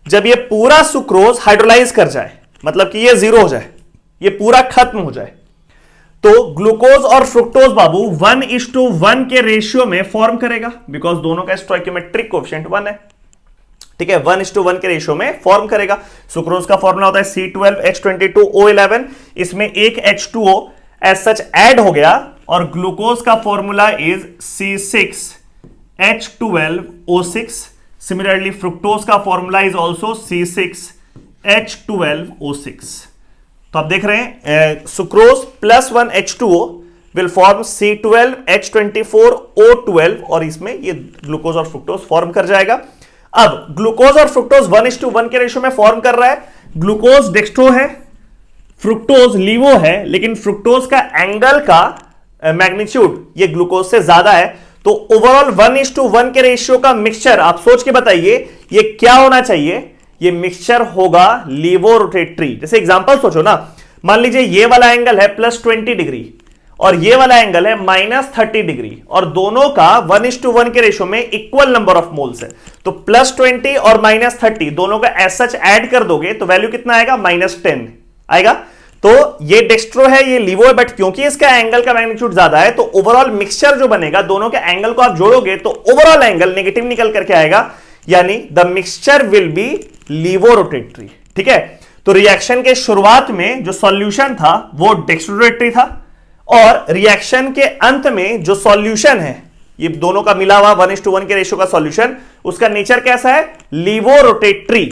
जब ये पूरा सुक्रोज हाइड्रोलाइज कर जाए, मतलब कि ये जीरो हो जाए, ये पूरा खत्म हो जाए, तो ग्लूकोज और फ्रुक्टोज बाबू 1:1 के रेशियो में फॉर्म करेगा बिकॉज दोनों का स्टोइकियोमेट्रिक कोएफिशिएंट 1 है, ठीक है, 1:1 के रेशियो में फॉर्म करेगा। सुक्रोज का फॉर्मूला होता है C12H22O11, इसमें एक H2O एज सच ऐड हो गया और ग्लूकोज का formula is C6H12O6। Similarly fructose का फॉर्मूला इज ऑल्सो C6H12O6। तो आप देख रहे हैं sucrose plus 1 H2O will form C12H24O12 और इसमें ये ग्लूकोज और फ्रुक्टोज फॉर्म कर जाएगा। अब ग्लूकोज और फ्रुक्टोज 1:1 के रेशियो में फॉर्म कर रहा है। ग्लूकोज डेक्स्ट्रो है, फ्रुक्टोज लीवो है, लेकिन फ्रुक्टोज का एंगल का मैग्नीट्यूड ये ग्लूकोज से ज्यादा है। तो ओवरऑल 1:1 के रेशियो का मिक्सचर आप सोच के बताइए ये क्या होना चाहिए, ये मिक्सचर होगा लीवोरोटेटरी। जैसे एग्जांपल सोचो ना, मान लीजिए ये वाला एंगल है +20 डिग्री और ये वाला एंगल है -30 डिग्री और दोनों का 1:1 के रेशियो में इक्वल नंबर ऑफ मोल्स है। तो +20 और -30 दोनों का एज सच ऐड कर दोगे तो वैल्यू कितना आएगा, -10 आएगा। तो ये डेक्स्ट्रो है, ये लीवो है, बट क्योंकि इसका एंगल का मैग्नीट्यूड ज्यादा है तो ओवरऑल मिक्सचर जो बनेगा दोनों के एंगल को आप जोड़ोगे तो ओवरऑल एंगल नेगेटिव निकल करके आएगा, यानी द मिक्सचर विल बी लीवोरोटेटरी, ठीक है। तो रिएक्शन के शुरुआत में जो सॉल्यूशन था वो डेक्स्ट्रोरोटेटरी था और रिएक्शन के अंत में जो सॉल्यूशन है ये दोनों का मिला हुआ 1:1 के रेशियो का सॉल्यूशन, उसका नेचर कैसा है, लीवोरोटेटरी,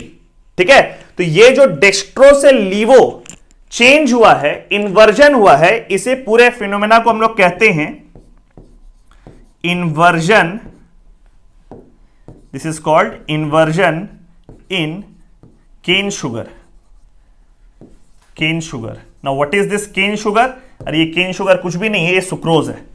ठीक है। तो ये जो डेक्स्ट्रो से लीवो चेंज हुआ है, इन्वर्जन हुआ है, इसे पूरे फिनोमेना को हम लोग कहते हैं inversion. This is called inversion in cane sugar. Cane sugar, now what is this cane sugar? अरे ये केन शुगर कुछ भी नहीं है, ये सुक्रोज है।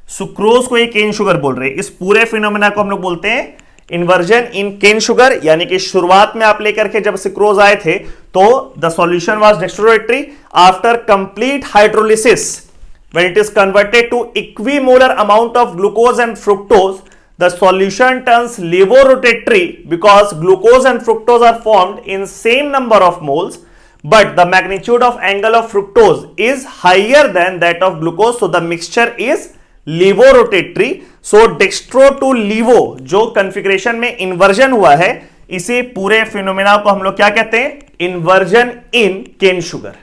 सुक्रोज को ये केन शुगर बोल रहे हैं। इस पूरे फिनोमेना को हम लोग बोलते हैं इन्वर्जन इन केन शुगर, यानी कि शुरुआत में आप लेकर के जब सुक्रोज आए थे तो the solution was dextrorotatory. After complete hydrolysis when it is converted to equimolar amount of glucose and fructose, the solution turns levorotatory because glucose and fructose are formed in same number of moles, but the magnitude of angle of fructose is higher than that of glucose, so the mixture is levorotatory. So dextro to levo जो configuration में inversion हुआ है, इसे पूरे phenomena को हम लोग क्या कहते हैं, inversion in cane sugar।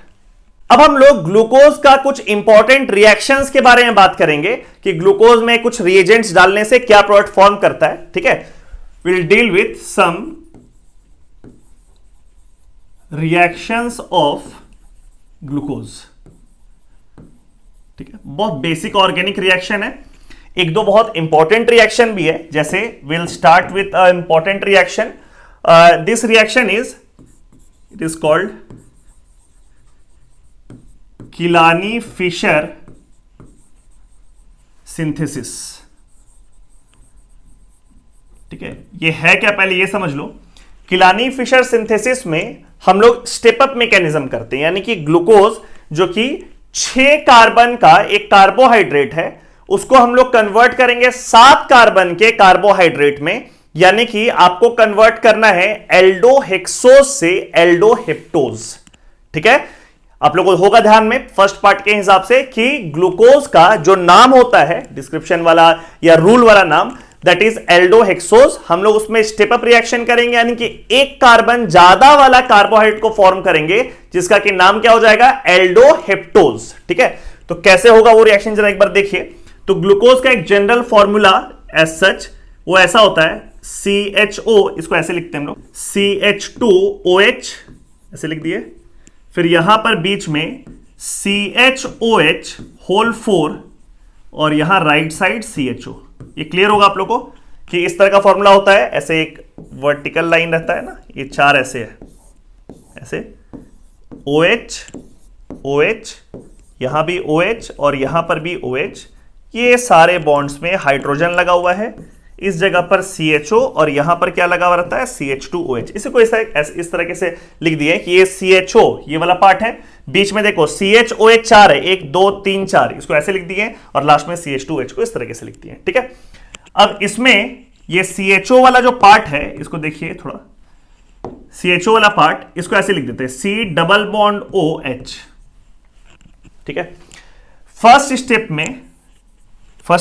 अब हम लोग ग्लूकोज का कुछ इंपॉर्टेंट रिएक्शंस के बारे में बात करेंगे कि ग्लूकोज में कुछ रिएजेंट्स डालने से क्या प्रोडक्ट फॉर्म करता है, ठीक है। Will deal with some reactions of glucose, ठीक है। बहुत बेसिक ऑर्गेनिक रिएक्शन है। एक दो बहुत इंपॉर्टेंट रिएक्शन भी है, जैसे will start with a important reaction. This reaction it is called Kiliani Fischer synthesis. ठीक है, ये है क्या पहले ये समझ लो. किलानी फिशर सिंथेसिस में हम लोग स्टेप अप मैकेनिज्म करते हैं, यानी कि ग्लूकोज जो कि 6 कार्बन का एक कार्बोहाइड्रेट है उसको हम लोग कन्वर्ट करेंगे 7 कार्बन के कार्बोहाइड्रेट में, यानी कि आपको कन्वर्ट करना है एल्डोहेक्सोज से एल्डोहेप्टोज. ठीक है, आप लोगों को होगा ध्यान में फर्स्ट पार्ट के हिसाब से कि ग्लूकोज का जो नाम होता है डिस्क्रिप्शन वाला या रूल वाला नाम, दैट इज एल्डोहेक्सोज. हम लोग उसमें स्टेप अप रिएक्शन करेंगे, यानी कि एक कार्बन ज्यादा वाला कार्बोहाइड्रेट को फॉर्म करेंगे जिसका कि नाम क्या हो जाएगा, एल्डोहेप्टोज. ठीक है, तो कैसे होगा वो रिएक्शन जरा एक बार देखिए. तो ग्लूकोज का एक जनरल फॉर्मूला एज सच वो ऐसा होता है, CHO, इसको ऐसे लिखते हैं हम लोग, CH2OH ऐसे लिख दिए, फिर यहां पर बीच में CHOH होल 4 और यहां राइट साइड CHO. ये क्लियर होगा आप लोगों को कि इस तरह का फॉर्मूला होता है. ऐसे एक वर्टिकल लाइन रहता है ना, ये 4 ऐसे है, ऐसे OH OH, यहां भी OH और यहां पर भी OH. ये सारे बॉन्ड्स में हाइड्रोजन लगा हुआ है, इस जगह पर CHO और यहां पर क्या लगा हुआ रहता है, CH2OH. इसे कोई इस तरह से लिख दिए कि ये CHO ये वाला पार्ट है, बीच में देखो CHOH 4 है, 1 2 3 4, इसको ऐसे लिख दिए, और लास्ट में CH2OH को इस तरह से लिख दिए. ठीक है, अब इसमें ये CHO वाला जो पार्ट है इसको देखिए थोड़ा, CHO वाला पार्ट इसको ऐसे लिख देते हैं C डबल बॉन्ड OH. ठीक है, फर्स्ट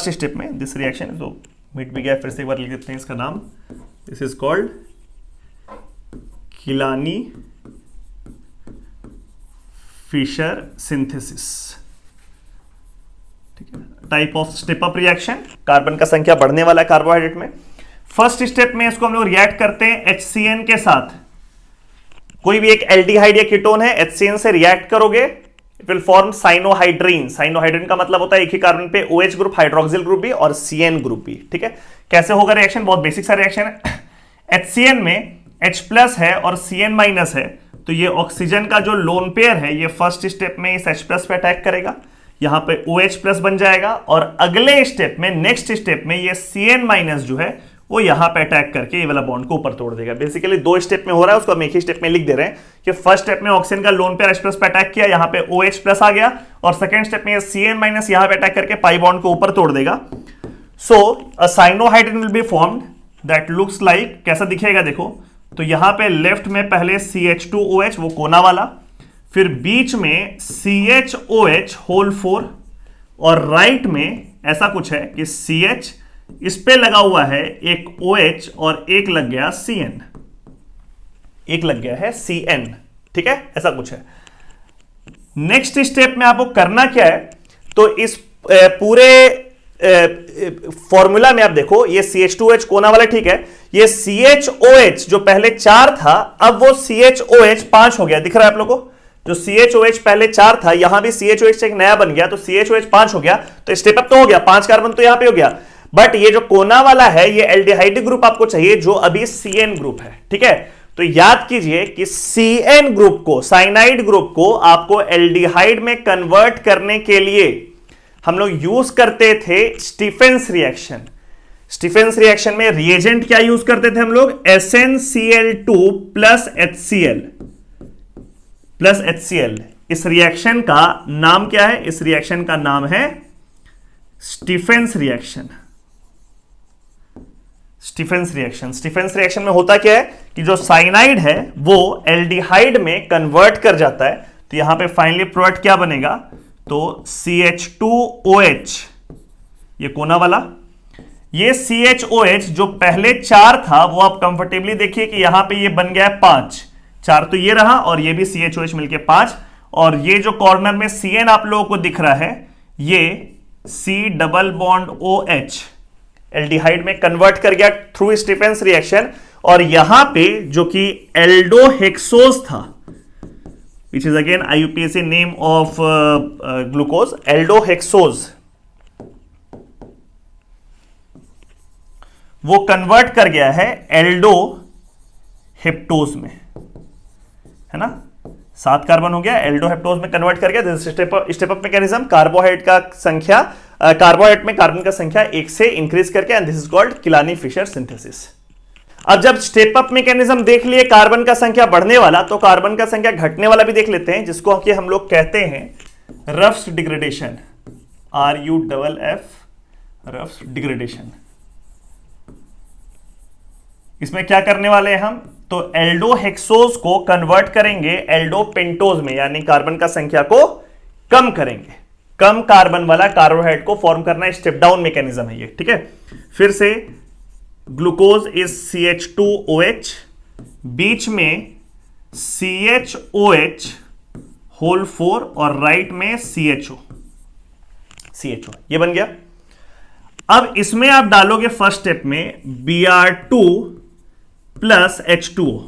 स्टेप में दिस रिएक्शन तो मिट भी गया, फिर से एक बार लिख देते हैं इसका नाम. This is called Kiliani Fischer synthesis. ठीक है, type of step up reaction, carbon का संख्या बढ़ने वाला है कार्बोहाइड्रेट में. फर्स्ट स्टेप में इसको हम लोग रिएक्ट करते हैं HCN के साथ. कोई भी एक एल्डिहाइड या कीटोन है, HCN से रिएक्ट करोगे, it will form cyanohydrin. Cyanohydrin का मतलब होता है एक ही कार्बन पे OH ग्रुप, हाइड्रोक्सिल ग्रुप भी और CN ग्रुप भी. ठीक है, कैसे होगा रिएक्शन, बहुत बेसिक सा रिएक्शन है. HCN में H प्लस है और CN माइनस है, तो ये ऑक्सीजन का जो लोन पेयर है ये फर्स्ट स्टेप में इस H प्लस पे अटैक करेगा, यहां पे OH प्लस बन जाएगा, और अगले स्टेप में नेक्स्ट स्टेप में ये CN माइनस जो है वो यहां पे अटैक करके ये वाला बॉन्ड को ऊपर तोड़ देगा. बेसिकली 2 स्टेप में हो रहा है, उसको हम एक ही स्टेप में लिख दे रहे हैं कि फर्स्ट स्टेप में ऑक्सीजन का लोन पेयर H प्लस पे अटैक किया, यहां पे OH प्लस आ गया, और सेकंड स्टेप में CN माइनस यहां पे अटैक करके पाई बॉन्ड को ऊपर तोड़ देगा. So a cyanohydrin will be formed that looks like, कैसा दिखेगा देखो, तो यहां पे लेफ्ट में पहले CH2OH वो कोना वाला, फिर बीच में CHOH होल 4, और राइट में ऐसा कुछ है कि CH, इस पे लगा हुआ है एक OH और एक लग गया CN, एक लग गया है CN. ठीक है, ऐसा कुछ है. नेक्स्ट स्टेप में आपको करना क्या है, तो इस पूरे फॉर्मूला में आप देखो, ये CH2OH कोना वाला, ठीक है, ये CHOH जो पहले 4 था अब वो CHOH 5 हो गया. दिख रहा है आप लोगों को, जो CHOH पहले 4 था यहां भी CHOH एक नया बन गया, तो CHOH 5 हो गया, तो स्टेप अप तो हो गया, 5 कार्बन तो यहां पे हो गया. बट ये जो कोना वाला है ये एल्डिहाइड ग्रुप आपको चाहिए जो अभी CN ग्रुप है. ठीक है, तो याद कीजिए कि CN ग्रुप को, साइनाइड ग्रुप को आपको एल्डिहाइड में कन्वर्ट करने के लिए हम लोग यूज करते थे स्टीफेंस रिएक्शन. स्टीफेंस रिएक्शन में रिएजेंट क्या यूज करते थे हम लोग, SnCl2 प्लस HCl. इस रिएक्शन का नाम क्या है, इस रिएक्शन का नाम है स्टीफेंस रिएक्शन. स्टीफेंस रिएक्शन में होता क्या है कि जो साइनाइड है वो एल्डिहाइड में कन्वर्ट कर जाता है, तो यहां पे फाइनली प्रोडक्ट क्या बनेगा, तो CH2OH ये कोना वाला, ये CHOH जो पहले 4 था वो आप कंफर्टेबली देखिए कि यहां पे ये बन गया है 5, 4 तो ये रहा, और ये भी CHOH मिलके 5, और ये जो कॉर्नर में CN आप लोगों को दिख रहा है ये C double bond OH aldehyde में कन्वर्ट कर गया थ्रू स्टीफेंस रिएक्शन, और यहां पे जो कि एल्डोहेक्सोज था, which is again IUPAC name of glucose, aldohexose. वो कन्वर्ट कर गया है एल्डो हेप्टोज में, है ना। 7 कार्बन हो गया, एल्डो हेप्टोज में कन्वर्ट कर गया। This step up mechanism, carbohydrate का संख्या, कार्बोहाइड्रेट में कार्बन का संख्या 1 से इंक्रीज करके, and this is called Kiliani Fischer synthesis. अब जब स्टेप अप मैकेनिज्म देख लिए कार्बन का संख्या बढ़ने वाला, तो कार्बन का संख्या घटने वाला भी देख लेते हैं, जिसको कि हम लोग कहते हैं ruffs degradation, RUFF, ruffs degradation. इसमें क्या करने वाले हैं हम, तो एल्डो हेक्सोज को कन्वर्ट करेंगे एल्डो पेंटोज में, यानी कार्बन का संख्या को कम करेंगे। कम कार्बन वाला कार्बोहाइड्रेट को फॉर्म करना स्टेप डाउन मैकेनिज्म है ये, ठीक है। फिर से ग्लूकोज इज CH2OH, बीच में CHOH होल 4 और राइट में CHO, ये बन गया। अब इसमें आप डालोगे फर्स्ट स्टेप में Br2 plus H2O,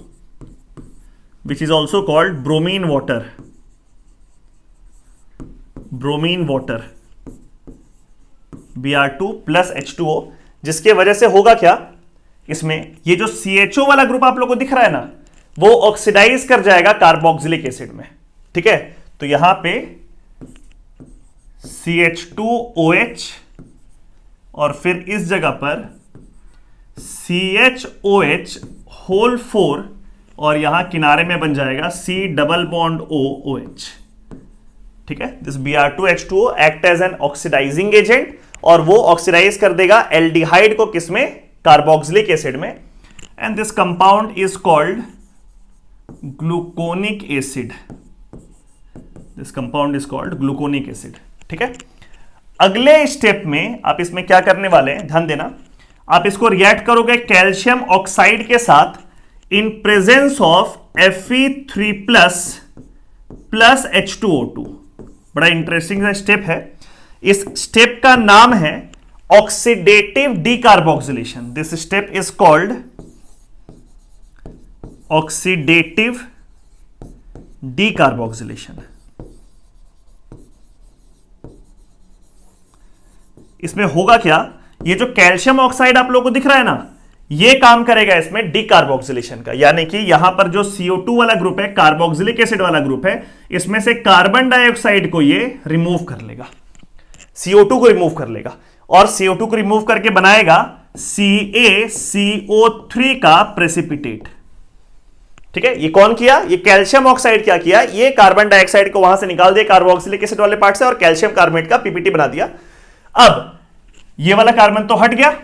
which is also called bromine water, Br2 plus H2O, जिसके वजह से होगा क्या, इसमें ये जो CHO वाला ग्रुप आप लोग को दिख रहा है ना, वो ऑक्सीडाइज कर जाएगा कार्बोक्सिलिक एसिड में, ठीक है। तो यहां पे CH2OH और फिर इस जगह पर CHOH होल 4 और यहां किनारे में बन जाएगा C डबल बॉन्ड OH, ठीक है। This Br2H2O act as an oxidising agent, और वो ऑक्सीडाइज कर देगा एल्डिहाइड को, किसमें, कार्बोक्सिलिक एसिड में, and this compound is called gluconic acid, ठीक है। अगले स्टेप में आप इसमें क्या करने वाले हैं, ध्यान देना, आप इसको रिएक्ट करोगे कैल्शियम ऑक्साइड के साथ in presence of Fe3 plus H2O2। बड़ा इंटरेस्टिंग स्टेप है। इस स्टेप का नाम है oxidative decarboxylation. This step is called oxidative decarboxylation. इसमें होगा क्या, ये जो कैल्शियम ऑक्साइड आप लोगों को दिख रहा है ना, ये काम करेगा इसमें डीकार्बोक्सिलेशन का, यानी कि यहां पर जो CO2 वाला ग्रुप है, कार्बोक्सिलिक एसिड वाला ग्रुप है, इसमें से कार्बन डाइऑक्साइड को ये रिमूव कर लेगा, CO2 को रिमूव कर लेगा, और CO2 को रिमूव करके बनाएगा CaCO3 का प्रेसिपिटेट, ठीक है। ये कौन किया, ये कैल्शियम ऑक्साइड क्या किया, ये कार्बन डाइऑक्साइड को वहां से निकाल दिया कार्बोक्सिलिक एसिड वाले पार्ट से, और कैल्शियम कार्बोनेट का PPT बना दिया। अब ये वाला कार्बन तो हट गया,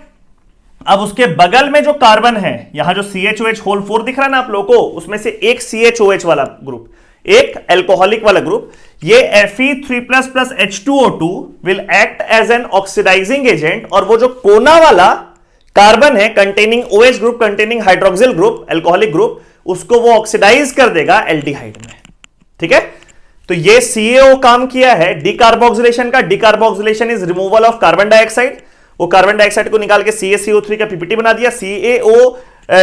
अब उसके बगल में जो कार्बन है, यहां जो CHOH होल 4 दिख रहा है ना आप लोगों को, उसमें से एक CHOH वाला ग्रुप, एक अल्कोहलिक वाला ग्रुप, ये Fe3 plus H2O2 will act as an oxidising agent, और वो जो कोना वाला कार्बन है containing OH group, containing hydroxyl group, alcoholic group, उसको वो ऑक्सीडाइज कर देगा एल्डिहाइड में, ठीक है। तो ये CaO काम किया है डीकार्बोक्सिलेशन का। Decarboxylation is removal of carbon dioxide, वो कार्बन डाइऑक्साइड को निकाल के CaCO3 का PPT बना दिया। CaO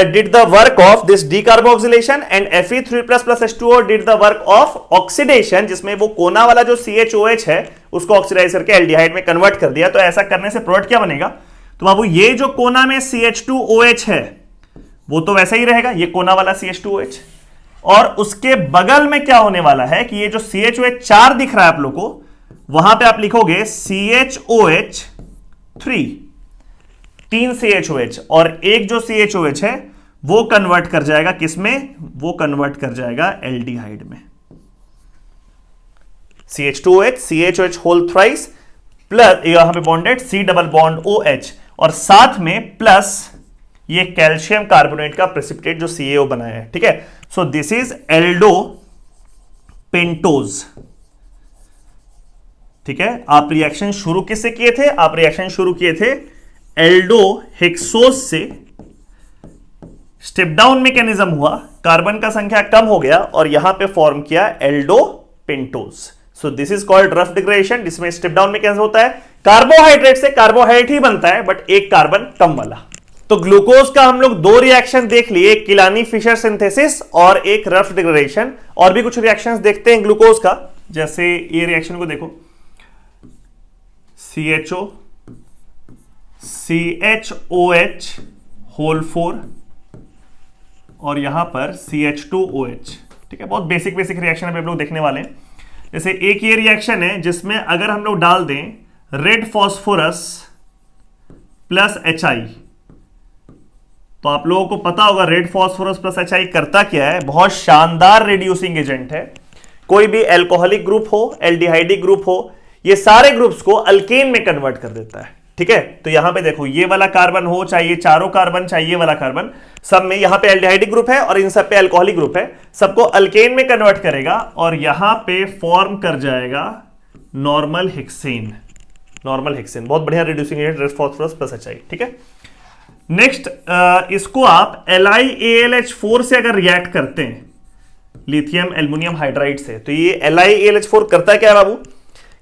did the work of this decarboxylation and Fe3 plus H2O did the work of oxidation, जिसमें वो कोना वाला जो CHOH है उसको ऑक्सीडाइज करके एल्डिहाइड में कन्वर्ट कर दिया। तो ऐसा करने से प्रोडक्ट क्या बनेगा, तो बाबू ये जो कोना में CH2OH है वो तो वैसा ही रहेगा, ये कोना वाला CH2OH, और उसके बगल में क्या होने वाला है कि ये जो CHOH 4 दिख रहा है आप लोग को, वहां पे आप लिखोगे CHOH3, 3 CHOH, और एक जो CHOH है वो कन्वर्ट कर जाएगा किसमें, वो कन्वर्ट कर जाएगा एल्डिहाइड में। CH2OH, CHOH whole thrice plus यहां पे bonded C double bond OH, और साथ में प्लस ये कैल्शियम कार्बोनेट का प्रेसिपिटेट जो CaO बनाया है, ठीक है। So this is Aldo pentose, ठीक है। आप रिएक्शन शुरू किससे किए थे, आप रिएक्शन शुरू किए थे एल्डो हेक्सोज से। स्टेप डाउन मैकेनिज्म हुआ, कार्बन का संख्या कम हो गया, और यहां पे फॉर्म किया Aldo pentose. So this is called rough degradation, जिसमें स्टेप डाउन मैकेनिज्म होता है। कार्बोहाइड्रेट से कार्बोहाइड्रेट ही बनता है, बट एक कार्बन कम वाला। तो ग्लूकोज का हम लोग 2 रिएक्शन देख लिए, एक किलानी फिशर सिंथेसिस और एक रफ डिग्रेडेशन। और भी कुछ रिएक्शंस देखते हैं ग्लूकोज का, जैसे ये रिएक्शन को देखो, CHO CHOH होल 4 और यहां पर CH2OH। ठीक है, बहुत बेसिक रिएक्शन अभी हम लोग देखने वाले हैं। जैसे एक ये रिएक्शन है जिसमें अगर हम लोग डाल दें रेड फॉस्फोरस प्लस HI, तो आप लोगों को पता होगा रेड फॉस्फोरस प्लस HI करता क्या है, बहुत शानदार रिड्यूसिंग एजेंट है। कोई भी एल्कोहलिक ग्रुप हो, एल्डिहाइडिक ग्रुप हो, ये सारे ग्रुप्स को अल्केन में कन्वर्ट कर देता है। ठीक है, तो यहां पे देखो ये वाला कार्बन हो, चाहिए चारों कार्बन, चाहिए वाला कार्बन, सब में यहां पे एल्डिहाइडिक ग्रुप है और इन सब पे अल्कोहलिक ग्रुप है, सबको अल्केन में कन्वर्ट करेगा और यहां पे फॉर्म कर जाएगा नॉर्मल हेक्सेन। नॉर्मल हेक्सेन बहुत बढ़िया reducing agent, red phosphorus plus HI। ठीक है, नेक्स्ट इसको आप LiAlH4 से अगर रिएक्ट करते हैं लिथियम एल्युमिनियम हाइड्राइड से, तो ये LiAlH4 करता क्या है बाबू,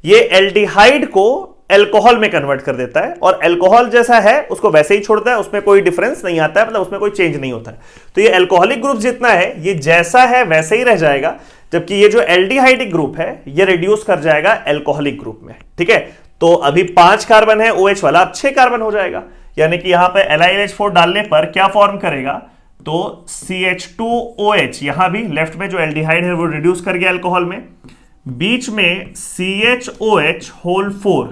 ये एल्डिहाइड को एल्कोहल में कन्वर्ट कर देता है और एल्कोहल जैसा है उसको वैसे ही छोड़ता है, उसमें कोई डिफरेंस नहीं आता है, मतलब उसमें कोई चेंज नहीं होता है। तो ये एल्कोहलिक ग्रुप जितना है ये जैसा है वैसे ही रह जाएगा, जबकि ये जो एल्डिहाइडिक ग्रुप है ये रिड्यूस कर जाएगा एल्कोहलिक ग्रुप में। ठीक है, तो अभी 5 कार्बन है OH वाला, अब 6 कार्बन हो जाएगा, यानी कि यहां पर LiLH4 डालने पर क्या फॉर्म करेगा, तो CH2OH, यहां भी लेफ्ट में जो एल्डिहाइड है वो रिड्यूस कर गया एल्कोहल में, बीच में CHOH होल 4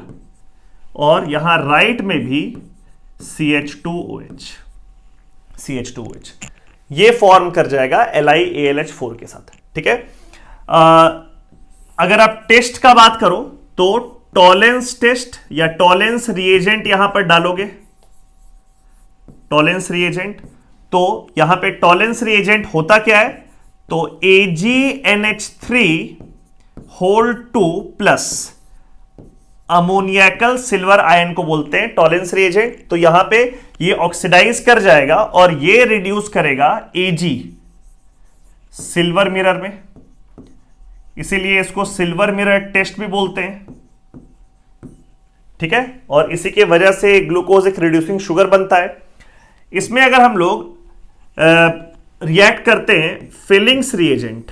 और यहां राइट में भी CH2OH। ये फॉर्म कर जाएगा LiAlH4 के साथ। ठीक है, अगर आप टेस्ट का बात करो तो टॉलेंस टेस्ट या टॉलेंस रिएजेंट यहां पर डालोगे, टॉलेंस रिएजेंट, तो यहां पे टॉलेंस रिएजेंट होता क्या है, तो AgNH3 whole 2 plus ammoniacal silver ion को बोलते हैं टॉलेंस रिएजेंट। तो यहां पे ये ऑक्सीडाइज कर जाएगा और ये रिड्यूस करेगा Ag सिल्वर मिरर में, इसीलिए इसको सिल्वर मिरर टेस्ट भी बोलते हैं। ठीक है, और इसी के वजह से ग्लूकोज एक रिड्यूसिंग शुगर बनता है। इसमें अगर हम लोग रिएक्ट करते हैं फिलिंग्स रिएजेंट,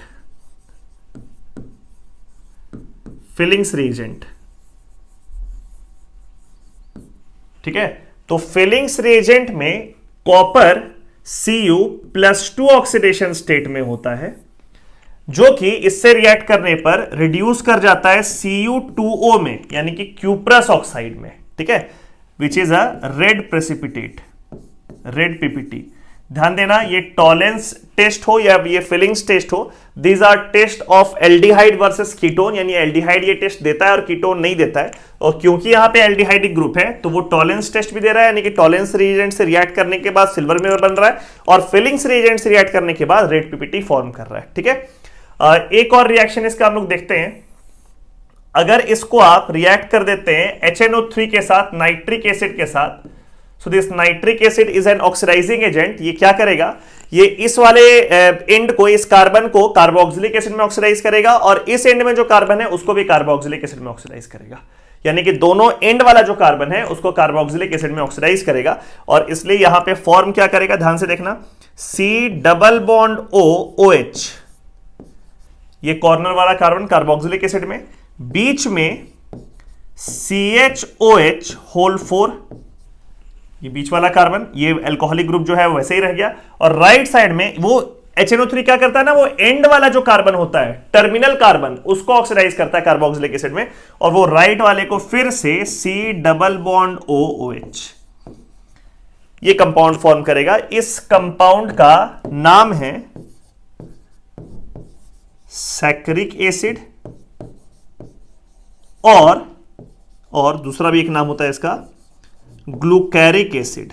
ठीक है, तो फिलिंग्स रिएजेंट में कॉपर Cu+2 ऑक्सीडेशन स्टेट में होता है, जो कि इससे रिएक्ट करने पर रिड्यूस कर जाता है Cu2O में, यानी कि क्यूप्रस ऑक्साइड में। ठीक है, which is a red precipitate, red PPT. ध्यान देना, ये टॉलेंस टेस्ट हो या ये फिलिंग्स टेस्ट हो, these are test of aldehyde versus ketone, यानी एल्डिहाइड ये टेस्ट देता है और कीटोन नहीं देता है। और क्योंकि यहां पे एल्डिहाइडिक ग्रुप है तो वो टॉलेंस टेस्ट भी दे रहा है, यानी कि टॉलेंस रिएजेंट से रिएक्ट करने के बाद सिल्वर मिरर बन रहा है और फिलिंग्स रिएजेंट से रिएक्ट करने के बाद रेड पीपीटी फॉर्म कर रहा है। ठीक है, एक और रिएक्शन इसका हम लोग देखते हैं। अगर इसको आप रिएक्ट कर देते हैं HNO3 के साथ, नाइट्रिक एसिड के साथ, so this nitric acid is an oxidising agent. ये क्या करेगा, ये इस वाले एंड को, इस कार्बन को कार्बोक्सिलिक एसिड में ऑक्सीडाइज करेगा और इस एंड में जो कार्बन है उसको भी कार्बोक्सिलिक एसिड में ऑक्सीडाइज करेगा, यानी कि दोनों एंड वाला जो कार्बन है उसको कार्बोक्सिलिक एसिड में ऑक्सीडाइज करेगा। और इसलिए यहां पे फॉर्म क्या करेगा, ध्यान से देखना, C+O OH, ये कॉर्नर वाला कार्बन कार्बोक्सिलिक एसिड में, बीच में CHOH होल 4, ये बीच वाला कार्बन, ये अल्कोहलिक ग्रुप जो है वो वैसे ही रह गया, और राइट साइड में वो HNO3 क्या करता है ना, वो एंड वाला जो कार्बन होता है, टर्मिनल कार्बन, उसको ऑक्सीडाइज करता है कार्बोक्सिलिक एसिड में, और वो राइट वाले को फिर से C+O OH, ये कंपाउंड फॉर्म करेगा। इस कंपाउंड का नाम है सैकरिक एसिड, और दूसरा भी एक नाम होता है इसका ग्लूकैरिक एसिड,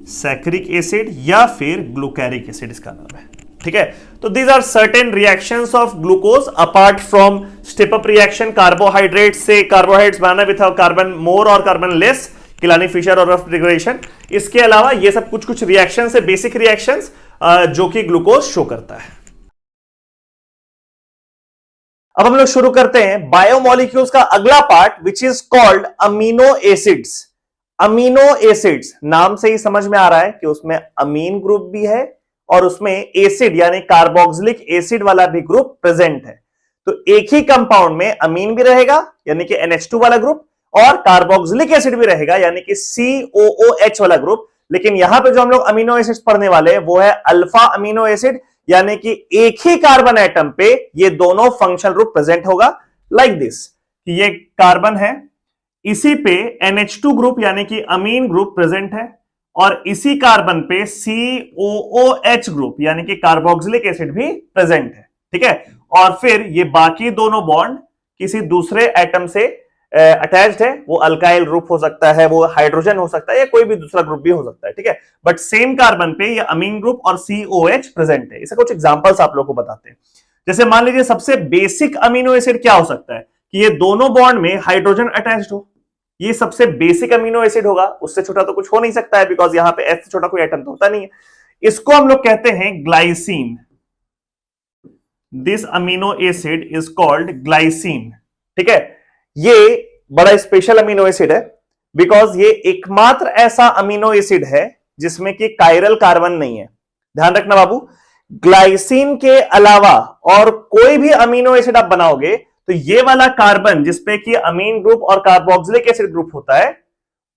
सैकरिक एसिड या फिर ग्लूकैरिक एसिड इसका नाम है। ठीक है, तो these are certain reactions of glucose apart from step up reaction, carbohydrate से कार्बोहाइड्रेट्स बनाना विथ कार्बन मोर और कार्बन लेस, किलानी फिशर और रेफ्रिजरेशन। इसके अलावा ये सब कुछ रिएक्शन है, बेसिक रिएक्शंस जो कि ग्लूकोज शो करता है। अब हम लोग शुरू करते हैं बायोमोलिक्यूल्स का अगला part, which is called amino acids. Amino acids नाम से ही समझ में आ रहा है कि उसमें अमीन ग्रुप भी है और उसमें एसिड यानी कार्बोक्सिलिक एसिड वाला भी ग्रुप प्रेजेंट है। तो एक ही कंपाउंड में अमीन भी रहेगा यानी कि NH2 वाला ग्रुप, और कार्बोक्सिलिक एसिड भी रहेगा यानी कि COOH वाला ग्रुप, लेकिन यहां पे जो हम लोग अमीनो एसिड्स पढ़ने वाले हैं वो है अल्फा अमीनो एसिड, यानी कि एक ही कार्बन एटम पे ये दोनों फंक्शनल ग्रुप प्रेजेंट होगा लाइक दिस, कि ये कार्बन है, इसी पे NH2 ग्रुप यानी कि अमीन ग्रुप प्रेजेंट है, और इसी कार्बन पे COOH ग्रुप यानी कि कार्बोक्सिलिक एसिड भी प्रेजेंट है, ठीक है। और फिर ये बाकी दोनों बॉन्ड किसी दूसरे एटम से अटैच्ड है, वो अल्काइल ग्रुप हो सकता है, वो हाइड्रोजन हो सकता है, या कोई भी दूसरा ग्रुप भी हो सकता है, ठीक है। बट सेम कार्बन पे ये अमीन ग्रुप और COH प्रेजेंट है। इसके कुछ एग्जांपल्स आप लोगों को बताते हैं। जैसे मान लीजिए सबसे बेसिक अमीनो एसिड क्या हो सकता है कि ये दोनों बॉन्ड में हाइड्रोजन अटैच्ड हो, ये सबसे बेसिक अमीनो एसिड होगा, उससे छोटा तो कुछ हो नहीं सकता है, बिकॉज यहां पे एस से छोटा कोई एटम तो होता नहीं है। इसको हम लोग कहते हैं glycine. This amino acid is called glycine, ठीक है। ये बड़ा स्पेशल अमीनो एसिड है बिकॉज ये एकमात्र ऐसा अमीनो एसिड है जिसमें कि कायरल कार्बन नहीं है। ध्यान रखना बाबू, ग्लाइसिन के अलावा और कोई भी अमीनो एसिड आप बनाओगे तो ये वाला कार्बन जिसपे कि अमीन ग्रुप और कार्बोक्सिलिक एसिड ग्रुप होता है,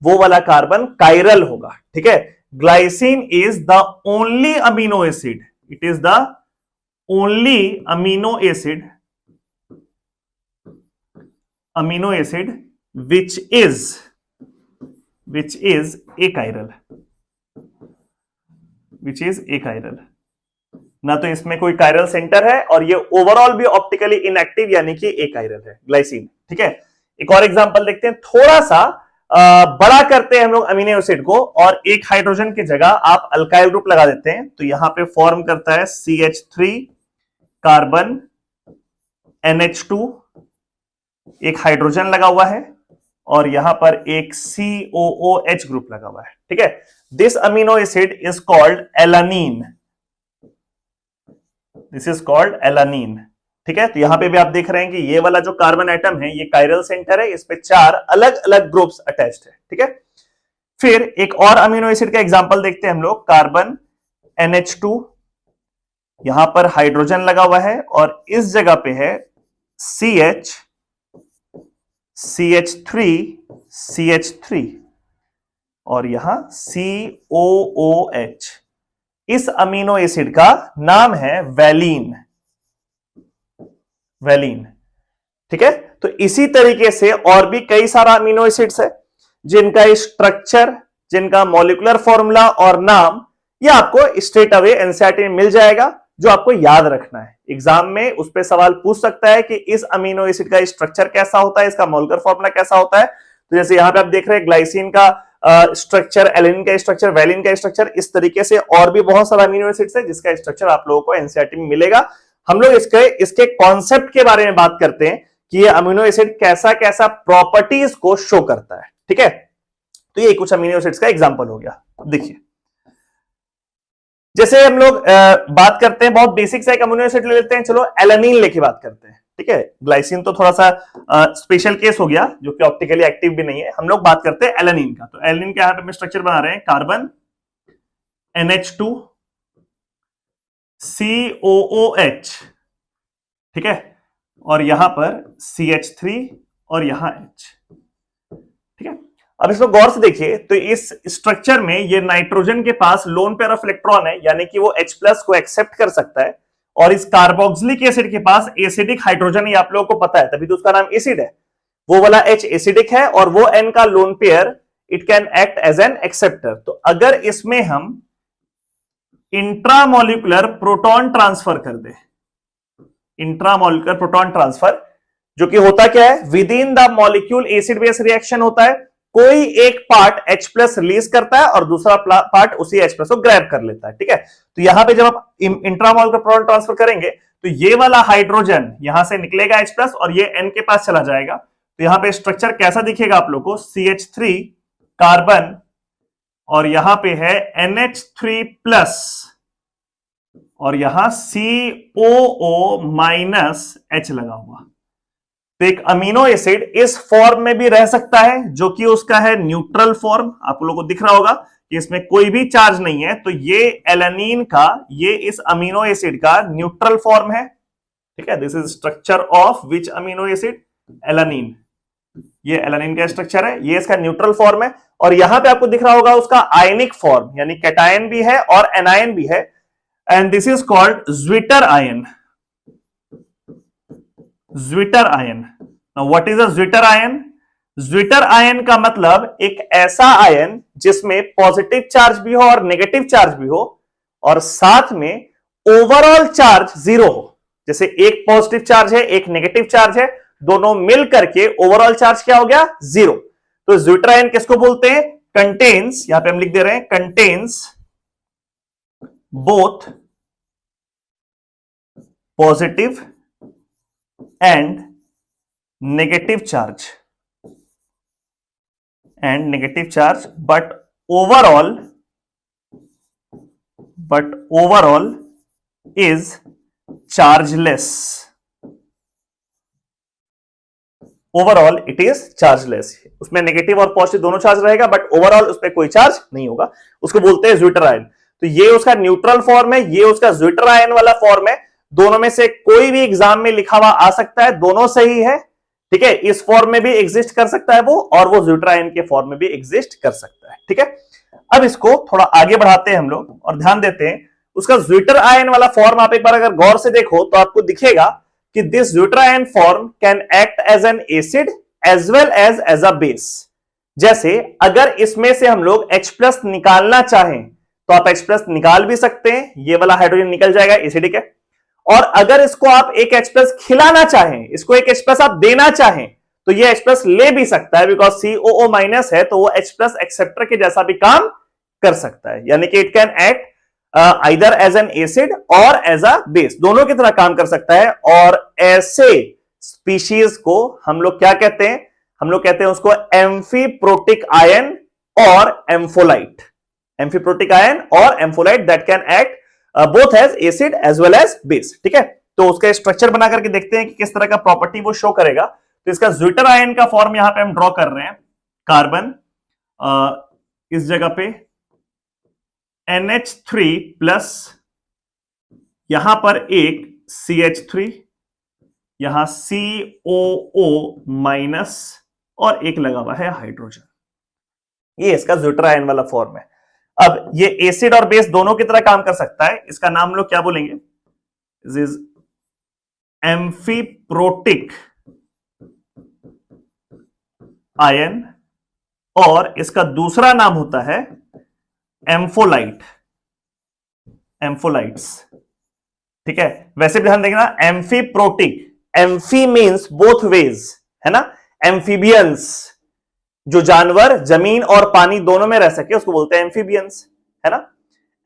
वो वाला कार्बन कायरल होगा, ठीक है। Glycine is the only amino acid, it is the only amino acid which is achiral, ना तो इसमें कोई कायरल सेंटर है और ये ओवरऑल भी ऑप्टिकली इनएक्टिव यानी कि एकाइरल है ग्लाइसिन, ठीक है। एक और एग्जांपल देखते हैं, थोड़ा सा बड़ा करते हैं हम लोग अमीनो एसिड को और एक हाइड्रोजन की जगह आप अल्काइल ग्रुप लगा देते हैं, तो यहां पे फॉर्म करता है CH3 कार्बन NH2, एक हाइड्रोजन लगा हुआ है और यहां पर एक COOH ग्रुप लगा हुआ है, ठीक है। This amino acid is called alanine, this is called alanine, ठीक है। तो यहां पे भी आप देख रहे हैं कि ये वाला जो कार्बन एटम है ये कायरल सेंटर है, इस पे 4 अलग अलग ग्रुप्स अटैच्ड है, ठीक है। फिर एक और अमीनो एसिड का एग्जांपल देखते हैं हम लोग, कार्बन NH2, यहां पर हाइड्रोजन लगा हुआ है और इस जगह पे है CH3 और यहां COOH। इस अमीनो एसिड का नाम है वैलीन, ठीक है। तो इसी तरीके से और भी कई सारा अमीनो एसिड्स है जिनका स्ट्रक्चर, जिनका मॉलिक्यूलर फॉर्मूला और नाम ये आपको स्ट्रेट अवे एनसीईआरटी में मिल जाएगा, जो आपको याद रखना है। एग्जाम में उस पर सवाल पूछ सकता है कि इस अमीनो एसिड का स्ट्रक्चर कैसा होता है, इसका मॉलिक्यूलर फॉर्मूला कैसा होता है। तो जैसे यहां पे आप देख रहे हैं ग्लाइसिन का स्ट्रक्चर, एलिन का स्ट्रक्चर, वैलिन का स्ट्रक्चर, इस तरीके से और भी बहुत सारा अमीनो एसिड्स है जिसका स्ट्रक्चर आप लोगों को एनसीईआरटी में मिलेगा। हम लोग इसके कॉन्सेप्ट के बारे में बात करते हैं कि ये अमीनो एसिड कैसा कैसा प्रॉपर्टीज को शो करता है, ठीक है। तो ये कुछ अमीनो एसिड्स का एग्जांपल हो गया। देखिए जैसे हम लोग बात करते हैं, बहुत बेसिक सा एक अमीनो एसिड ले लेते हैं, चलो एलानीन लेके बात करते हैं, ठीक है। ग्लाइसिन तो थोड़ा सा स्पेशल केस हो गया जो कि ऑप्टिकली एक्टिव भी नहीं है। हम लोग बात करते हैं एलानीन का। तो एलानीन के यहां पे स्ट्रक्चर बना रहे हैं, कार्बन NH2 COOH, ठीक है, और यहां पर CH3 और यहां H, ठीक है। अब इसको गौर से देखिए तो इस स्ट्रक्चर में ये नाइट्रोजन के पास लोन पेयर ऑफ इलेक्ट्रॉन है, यानी कि वो H+ को एक्सेप्ट कर सकता है, और इस कार्बोक्सिलिक एसिड के पास एसिडिक हाइड्रोजन, ये आप लोगों को पता है, तभी तो उसका नाम एसिड है। वो वाला H एसिडिक है और वो N का lone pair it can act as an acceptor. तो अगर इसमें हम इंट्रामोलिकुलर प्रोटॉन ट्रांसफर कर दे, इंट्रामोलिकुलर प्रोटॉन ट्रांसफर, जो कि होता क्या है, with in the molecule acid base reaction होता है, कोई एक पार्ट H+ रिलीज करता है और दूसरा पार्ट उसी H+ को ग्रैब कर लेता है, ठीक है। तो यहां पे जब आप इंट्रामोलिकुलर प्रोटॉन ट्रांसफर करेंगे तो ये वाला हाइड्रोजन यहां से निकलेगा H+ और ये N के पास चला जाएगा। तो यहां पे स्ट्रक्चर कैसा दिखेगा आप लोग को, CH3 कार्बन और यहां पे है NH3+ और यहां COO- लगा हुआ। तो एक अमीनो एसिड इस फॉर्म में भी रह सकता है जो कि उसका है न्यूट्रल फॉर्म, आप लोगों को दिख रहा होगा कि इसमें कोई भी चार्ज नहीं है। तो ये एलानीन का, ये इस अमीनो एसिड का न्यूट्रल फॉर्म है, ठीक है। This is structure of which amino acid, alanine, ये एलानिन का स्ट्रक्चर है, ये इसका न्यूट्रल फॉर्म है, और यहां पे आपको दिख रहा होगा उसका आयनिक फॉर्म, यानी कैटायन भी है और एनायन भी है, and this is called zwitter ion. Zwitter ion. Now what is a zwitter ion? Zwitter ion का मतलब एक ऐसा आयन जिसमें पॉजिटिव चार्ज भी हो और नेगेटिव चार्ज भी हो, और साथ में ओवरऑल चार्ज जीरो हो। जैसे एक पॉजिटिव चार्ज है, एक नेगेटिव चार्ज है, दोनों मिल करके ओवरऑल चार्ज क्या हो गया? जीरो। तो ज्विटर आयन किसको बोलते हैं? कंटेन्स, यहां पे हम लिख दे रहे हैं, contains both positive and negative charge but overall is chargeless. Overall it is chargeless. उसमें नेगेटिव और पॉजिटिव दोनों चार्ज रहेगा, बट ओवरऑल उसमें कोई चार्ज नहीं होगा, उसको बोलते हैं ज्विटर आयन। तो ये उसका न्यूट्रल फॉर्म है, ये उसका ज्विटर आयन वाला फॉर्म है। दोनों में से कोई भी एग्जाम में लिखा हुआ आ सकता है, दोनों सही है, ठीक है। इस फॉर्म में भी एग्जिस्ट कर सकता है वो, और वो ज्विटर आयन के फॉर्म में भी एग्जिस्ट कर सकता है, ठीक है। अब इसको थोड़ा आगे बढ़ाते हैं हम लोग और ध्यान देते हैं। उसका ज्विटर आयन वाला फॉर्म आप एक बार अगर गौर से देखो तो आपको दिखेगा कि this zwitter ion form can act as an acid as well as a base. जैसे अगर इसमें से हम लोग H+ निकालना चाहें तो आप H+ निकाल भी सकते हैं, ये वाला हाइड्रोजन निकल जाएगा, एसिडिक है। और अगर इसको आप एक H+ खिलाना चाहें, इसको एक H+ आप देना चाहें, तो ये H+ ले भी सकता है, बिकॉज COO- है, तो वो H+ एक्सेप्टर के जैसा भी काम कर सकता है। यानी कि it can act either as an acid और एज अ बेस, दोनों की तरह काम कर सकता है। और ऐसे स्पीशीज को हम लोग क्या कहते हैं? हम लोग कहते हैं उसको एम्फीप्रोटिक आयन और एम्फोलाइट। एम्फीप्रोटिक आयन और ampholyte that can act both as acid as well as base, ठीक है। तो उसका स्ट्रक्चर बना करके देखते हैं कि किस तरह का प्रॉपर्टी वो शो करेगा। तो इसका ज्विटर आयन का फॉर्म यहां पे हम ड्रॉ कर रहे हैं। कार्बन इस जगह पे NH3 प्लस, यहां पर एक CH3, यहां COO माइनस, और एक लगा हुआ है हाइड्रोजन। ये इसका ज्विटर आयन वाला फॉर्म है। अब ये एसिड और बेस दोनों की तरह काम कर सकता है। इसका नाम लोग क्या बोलेंगे? दिस इज एम्फीप्रोटिक आयन, और इसका दूसरा नाम होता है एम्फोलाइट, एम्फोलाइट्स, ठीक है। वैसे भी ध्यान देखना, amphiprotic, amphi means both ways, है ना। एम्फीबियंस, जो जानवर जमीन और पानी दोनों में रह सके उसको बोलते हैं एम्फीबियंस, है ना।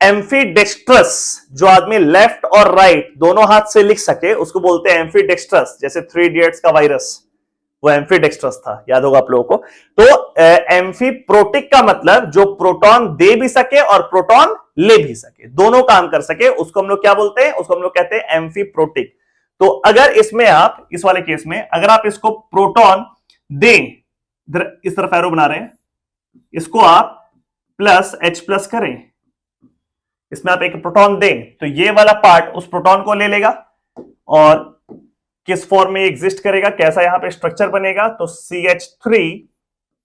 एम्फीडेक्स्ट्रस, जो आदमी लेफ्ट और राइट दोनों हाथ से लिख सके उसको बोलते हैं एम्फीडेक्स्ट्रस। जैसे 3 इडियट्स का वायरस, वो एम्फीडेक्स्ट्रस था, याद होगा आप लोगों को। तो एम्फीप्रोटिक का मतलब जो प्रोटॉन दे भी सके और प्रोटॉन ले भी सके, दोनों काम कर सके, उसको हम लोग क्या बोलते हैं? उसको हम लोग कहते हैं एम्फीप्रोटिक। तो अगर इसमें आप, इस वाले केस में अगर आप इसको प्रोटॉन दें, इस तरफ एरो बना रहे हैं, इसको आप प्लस H+ करें, इसमें आप एक प्रोटॉन दें, तो ये वाला पार्ट उस प्रोटॉन को ले लेगा और किस फॉर्म में एग्जिस्ट करेगा, कैसा यहां पे स्ट्रक्चर बनेगा? तो CH3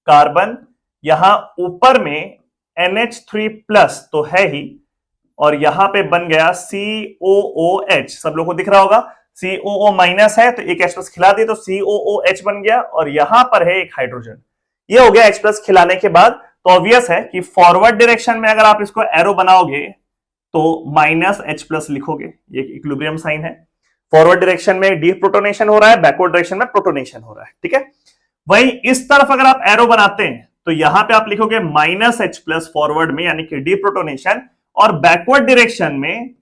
कार्बन, यहां ऊपर में NH3+ तो है ही, और यहां पे बन गया COOH। सब लोग को दिख रहा होगा, COO- है तो एक H+ खिला दिए तो COOH बन गया, और यहां पर है एक हाइड्रोजन। ये हो गया H+ खिलाने के बाद। तो ऑब्वियस है कि फॉरवर्ड डायरेक्शन में अगर आप इसको एरो बनाओगे तो -H+ लिखोगे, ये इक्विलिब्रियम साइन है। फॉरवर्ड डायरेक्शन में डीप्रोटोनेशन हो रहा है, बैकवर्ड डायरेक्शन में प्रोटोनेशन हो रहा है, ठीक है। वहीं इस तरफ अगर आप एरो बनाते हैं तो यहां पे आप लिखोगे -H+ फॉरवर्ड में, यानी कि डीप्रोटोनेशन, और बैकवर्ड डायरेक्शन में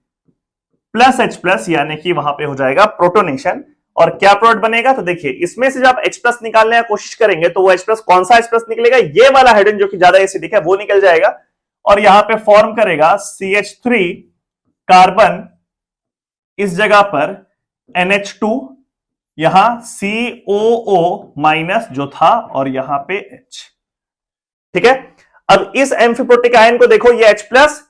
+H+ यानी कि वहां पे हो जाएगा प्रोटोनेशन। और क्या प्रोडक्ट बनेगा? तो देखिए, इसमें से जब आप H+ निकालने की कोशिश करेंगे तो वो H+, कौन सा H+ निकलेगा? ये वाला हाइड्रोजन जो कि ज्यादा एसिडिक है वो निकल जाएगा, और यहां पे फॉर्म करेगा CH3 कार्बन, इस जगह पर NH2, यहां COO- जो था, और यहां पे H, ठीक है। अब इस एम्फीप्रोटिक आयन को देखो, ये H+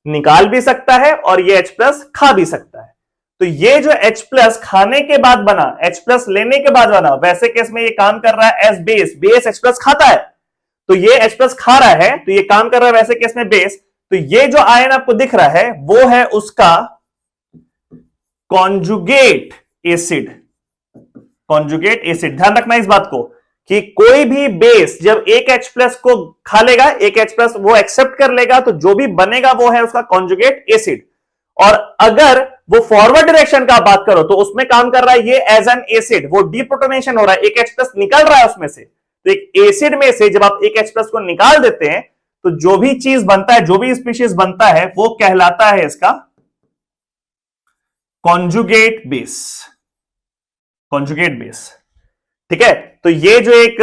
निकाल भी सकता है और ये H+ खा भी सकता है। तो ये जो H प्लस खाने के बाद बना, H प्लस लेने के बाद बना, वैसे केस में ये काम कर रहा है as base, base H plus खाता है, तो ये H प्लस खा रहा है, तो ये काम कर रहा है वैसे केस में बेस। तो ये जो आयन आपको दिख रहा है वो है उसका कॉन्जुगेट एसिड। कॉन्जुगेट एसिड, ध्यान रखना इस बात को कि कोई भी बेस जब एक H प्लस को खा लेगा, एक H प्लस वो एक्सेप्ट कर लेगा, तो जो भी बनेगा वो है उसका कॉन्जुगेट एसिड। और अगर वो फॉरवर्ड डायरेक्शन का बात करो तो उसमें काम कर रहा है ये एज एन एसिड, वो डीप्रोटोनेशन हो रहा है, एक H प्लस निकल रहा है उसमें से। तो एक एसिड में से जब आप एक H प्लस को निकाल देते हैं तो जो भी चीज बनता है, जो भी स्पीशीज बनता है वो कहलाता है इसका कॉन्जुगेट बेस। कॉन्जुगेट बेस, ठीक है। तो ये जो एक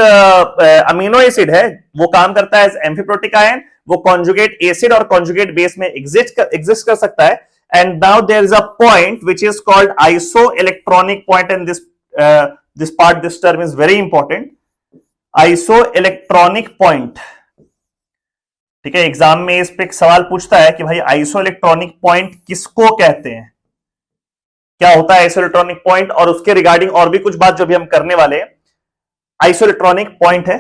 अमीनो एसिड है वो काम करता है एज एम्फीप्रोटिक आयन, वो कॉन्जुगेट एसिड और कॉन्जुगेट बेस में एग्जिस्ट कर सकता है। And now there is a point which is called iso electronic point, and this part, this term is very important, iso electronic point, ठीक है। Exam में इस पे एक सवाल पूछता है कि भाई आइसो इलेक्ट्रॉनिक पॉइंट किसको कहते हैं, क्या होता है आइसो इलेक्ट्रॉनिक पॉइंट, और उसके रिगार्डिंग और भी कुछ बात जो भी हम करने वाले हैं। आइसो इलेक्ट्रॉनिक पॉइंट है,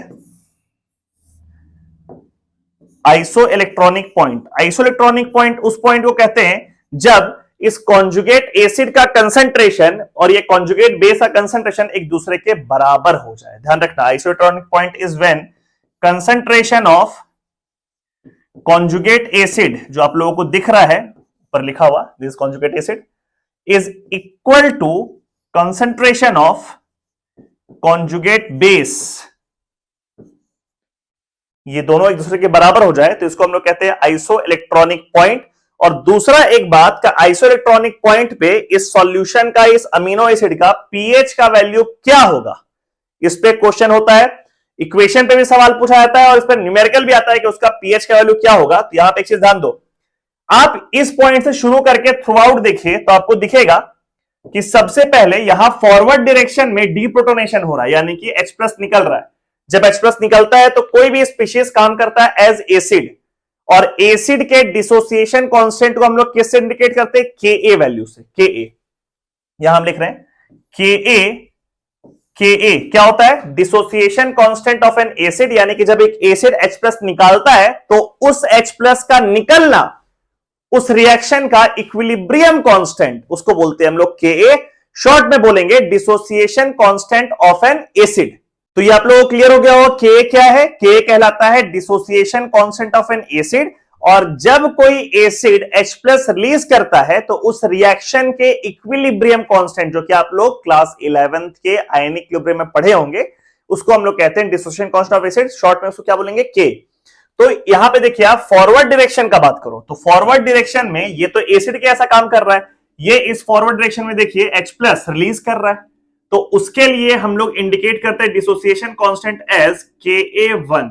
iso electronic point, iso electronic point उस पॉइंट को कहते हैं जब इस कॉन्जुगेट एसिड का कंसंट्रेशन और ये कॉन्जुगेट बेस का कंसंट्रेशन एक दूसरे के बराबर हो जाए। ध्यान रखना, iso electronic point is when concentration of conjugate acid, जो आप लोगों को दिख रहा है ऊपर लिखा हुआ, this conjugate acid is equal to concentration of conjugate base, ये दोनों एक दूसरे के बराबर हो जाए तो इसको हम लोग कहते हैं आइसो इलेक्ट्रॉनिक पॉइंट। और दूसरा एक बात का, आइसो इलेक्ट्रॉनिक पॉइंट पे इस सॉल्यूशन का, इस अमीनो एसिड का पीएच का वैल्यू क्या होगा, इस पे क्वेश्चन होता है, इक्वेशन पे भी सवाल पूछा जाता है और इस पर न्यूमेरिकल भी आता है कि उसका पीएच का वैल्यू क्या होगा। तो यहां पे एक चीज ध्यान दो, आप इस पॉइंट से शुरू करके थ्रू आउट देखिए तो आपको दिखेगा कि सबसे पहले यहां फॉरवर्ड डायरेक्शन में डीप्रोटोनेशन हो रहा है, यानी कि H प्लस निकल रहा है। जब H प्लस निकलता है तो कोई भी स्पीशीज काम करता है एज एसिड, और एसिड के डिसोसिएशन कांस्टेंट को हम लोग किससे इंडिकेट करते हैं, Ka वैल्यू से। Ka यहां हम लिख रहे हैं Ka क्या होता है, dissociation constant of N acid, यानी कि जब एक एसिड H प्लस निकालता है तो उस H प्लस का निकलना, उस रिएक्शन का इक्विलिब्रियम कांस्टेंट, उसको बोलते हैं हम लोग Ka, शॉर्ट में बोलेंगे dissociation constant of N acid. तो ये आप लोगों को क्लियर हो गया हो Ka क्या है, Ka कहलाता है dissociation constant of N acid, और जब कोई एसिड H प्लस रिलीज करता है तो उस रिएक्शन के इक्विलिब्रियम कांस्टेंट, जो कि आप लोग क्लास 11th के आयनिक इक्विलिब्रियम में पढ़े होंगे, उसको हम लोग कहते हैं dissociation constant of acid, short में उसको क्या बोलेंगे, K। तो यहां पे देखिए आप फॉरवर्ड डायरेक्शन का बात करो तो फॉरवर्ड डायरेक्शन में ये तो एसिड के ऐसा काम कर रहा है, ये इस फॉरवर्ड डायरेक्शन में देखिए H प्लस रिलीज कर रहा है, तो उसके लिए हम लोग इंडिकेट करते हैं डिसोसिएशन कांस्टेंट एज Ka1,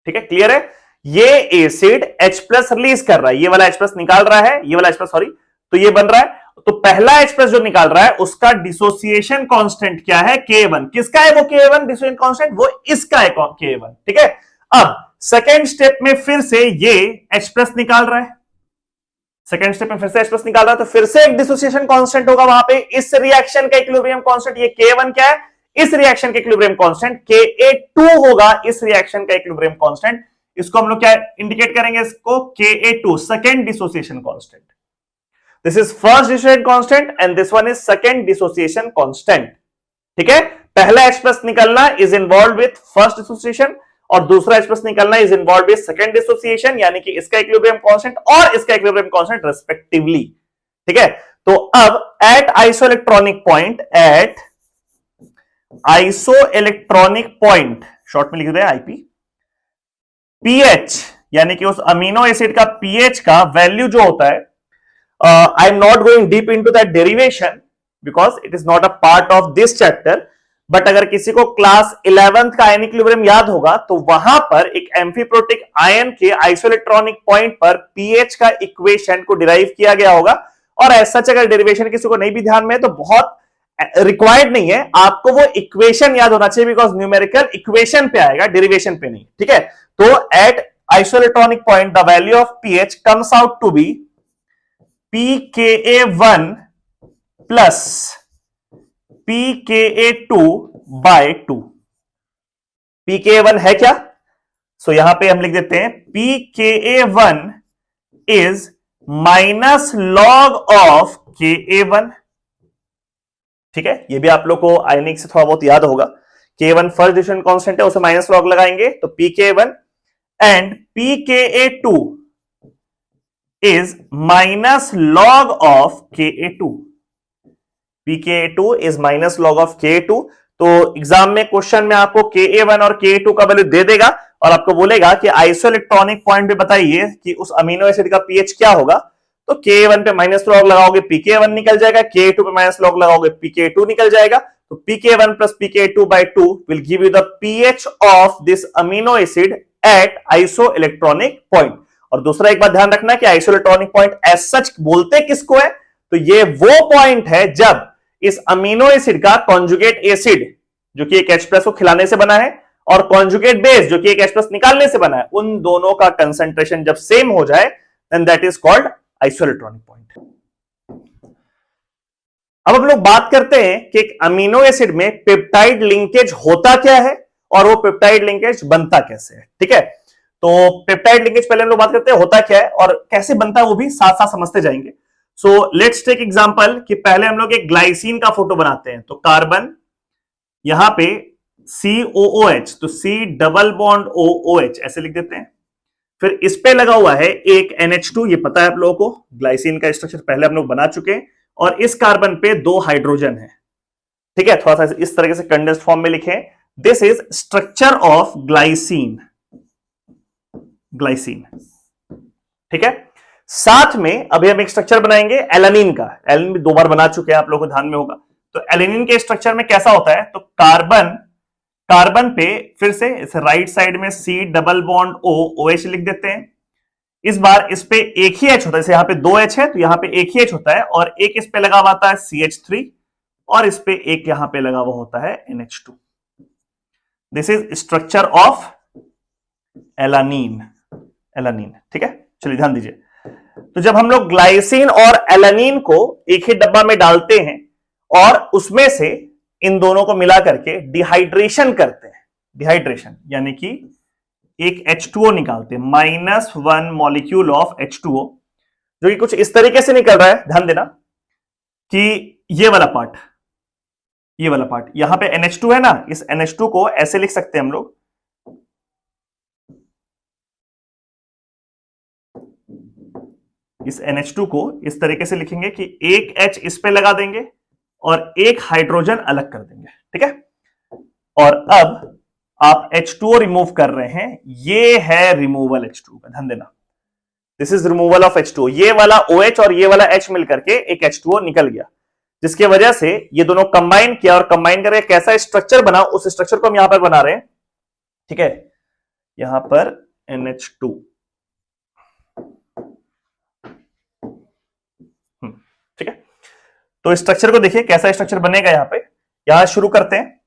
ठीक है, क्लियर है। ये एसिड H प्लस रिलीज कर रहा है, ये वाला H प्लस निकाल रहा है, ये वाला H प्लस सॉरी, तो ये बन रहा है, तो पहला H प्लस जो निकाल रहा है उसका डिसोसिएशन कांस्टेंट क्या है, K1। किसका है वो K1 डिसोसिएशन कांस्टेंट, वो इसका है K1, ठीक है। अब सेकेंड स्टेप में फिर से ये H प्लस निकाल रहा है, सेकेंड स्टेप में फिर से H प्लस निकाल रहा है, तो फिर से एक डिसोसिएशन कांस्टेंट होगा वहां पे, इस रिएक्शन का इक्विलिब्रियम कांस्टेंट, ये K1 क्या है, इस रिएक्शन का इक्विलिब्रियम कांस्टेंट, Ka2 होगा इस रिएक्शन का इक्विलिब्रियम कांस्टेंट, इसको हम लोग क्या इंडिकेट करेंगे, इसको Ka2, second dissociation constant. This is first dissociation constant and this one is second dissociation constant, ठीक है। पहला H प्लस निकलना is involve with first dissociation, और दूसरा H प्लस निकलना is involve with second dissociation, यानी कि इसका इक्विलिब्रियम कांस्टेंट और इसका इक्विलिब्रियम कांस्टेंट रिस्पेक्टिवली, ठीक है। तो अब at iso electronic point, at iso electronic point, short में लिख दे आईपी, पीएच यानी कि उस अमीनो एसिड का पीएच का वैल्यू जो होता है, I am not going deep into that derivation because it is not a part of this chapter, but अगर किसी को क्लास 11th का आयनिक इक्विलिब्रियम याद होगा तो वहां पर एक एम्फीप्रोटिक आयन के आइसोइलेक्ट्रॉनिक पॉइंट पर पीएच का इक्वेशन को डिराइव किया गया होगा, और ऐसा अगर डेरिवेशन किसी को नहीं भी ध्यान में तो बहुत रिक्वायर्ड नहीं है, आपको वो इक्वेशन याद होना चाहिए बिकॉज न्यूमेरिकल इक्वेशन पे आएगा, डेरिवेशन पे नहीं, ठीक है। तो at isoelectronic point the value of pH comes out to be pKa1 plus pKa2 by 2। pKa1 है क्या? सो यहां पे हम लिख देते हैं pKa1 is minus log of Ka1। ठीक है, ये भी आप लोग को आयनिक से थोड़ा बहुत याद होगा। K1 फर्स्ट डिविजन कांस्टेंट है, उसे माइनस लॉग लगाएंगे तो pK1 and pKa2 is minus log of Ka2। pKa2 is minus log of Ka2। तो एग्जाम में क्वेश्चन में आपको Ka1 और Ka2 का वैल्यू दे देगा और आपको बोलेगा कि आइसोइलेक्ट्रॉनिक पॉइंट पे बताइए कि उस अमीनो एसिड का पीएच क्या होगा। तो Ka1 पे माइनस लॉग लगाओगे pK1 निकल जाएगा, Ka2 पे माइनस लॉग लगाओगे pK2 निकल जाएगा। तो pK1 plus pK2 by 2 will give you the pH of this amino acid at isoelectronic point. और दूसरा एक बात ध्यान रखना कि आइसोइलेक्ट्रॉनिक पॉइंट एज सच बोलते किसको है, तो ये वो पॉइंट है जब इस अमीनो एसिड का कॉन्जुगेट एसिड जो कि एक H+ को खिलाने से बना है और कॉन्जुगेट बेस जो कि एक H+ निकालने से बना है, उन दोनों का कंसंट्रेशन जब सेम हो जाए then that is called isoelectronic point. अब हम लोग बात करते हैं कि एक अमीनो एसिड में पेप्टाइड लिंकेज होता क्या है और वो पेप्टाइड लिंकेज बनता कैसे है। ठीक है, तो पेप्टाइड लिंकेज पहले हम लोग बात करते हैं होता क्या है और कैसे बनता है, वो भी साथ साथ समझते जाएंगे। सो लेट्स टेक एग्जांपल कि पहले हम लोग एक ग्लाइसिन का फोटो बनाते हैं। तो कार्बन यहां पे COOH, तो C डबल बॉन्ड OOH ऐसे लिख देते हैं। फिर इस पे लगा हुआ है एक NH2, ये पता है आप लोगों को, ग्लाइसिन का स्ट्रक्चर पहले हम लोग बना चुके हैं। और इस कार्बन पे 2 हाइड्रोजन है। ठीक है, थोड़ा सा इस तरह से कंडेंस्ड फॉर्म में लिखें, this is structure of glycine. Glycine, ठीक है। साथ में अभी हम एक स्ट्रक्चर बनाएंगे एलानिन का। एलानिन भी 2 बार बना चुके हैं, आप लोगों को ध्यान में होगा। तो एलानिन के स्ट्रक्चर में कैसा होता है, तो कार्बन पे फिर से इस राइट साइड में C डबल बॉन्ड OH लिख देते हैं। इस बार इस पे एक ही H होता है, जैसे यहां पे 2 H है तो यहां पे एक ही H होता है और एक इस पे लगा हुआ होता है CH3 और इस पे एक यहां पे लगा हुआ होता है NH2। This is structure of alanine. ठीक है, चलिए ध्यान दीजिए। तो जब हम लोग ग्लाइसिन और एलानिन को एक ही डब्बा में डालते हैं और उसमें से इन दोनों को मिला करके डिहाइड्रेशन करते हैं, डिहाइड्रेशन यानी कि एक H2O निकालते हैं, -1 मॉलिक्यूल ऑफ H2O, जो कि कुछ इस तरीके से निकल रहा है। ध्यान देना कि ये वाला पार्ट यहां पे NH2 है ना, इस NH2 को ऐसे लिख सकते हैं हम लोग, इस NH2 को इस तरीके से लिखेंगे कि एक H इस पे लगा देंगे और एक हाइड्रोजन अलग कर देंगे। ठीक है, और अब आप H2O रिमूव कर रहे हैं, ये है रिमूवल H2O का, ध्यान देना, this is removal of H2O। ये वाला OH और ये वाला H मिलकर के एक H2O निकल गया, जिसकी वजह से ये दोनों कंबाइन किया और कंबाइन करके कैसा स्ट्रक्चर बना, उस स्ट्रक्चर को हम यहां पर बना रहे हैं। ठीक है, यहां पर NH2, ठीक है। तो स्ट्रक्चर को देखिए कैसा स्ट्रक्चर बनेगा। यहां पे यहां शुरू करते हैं,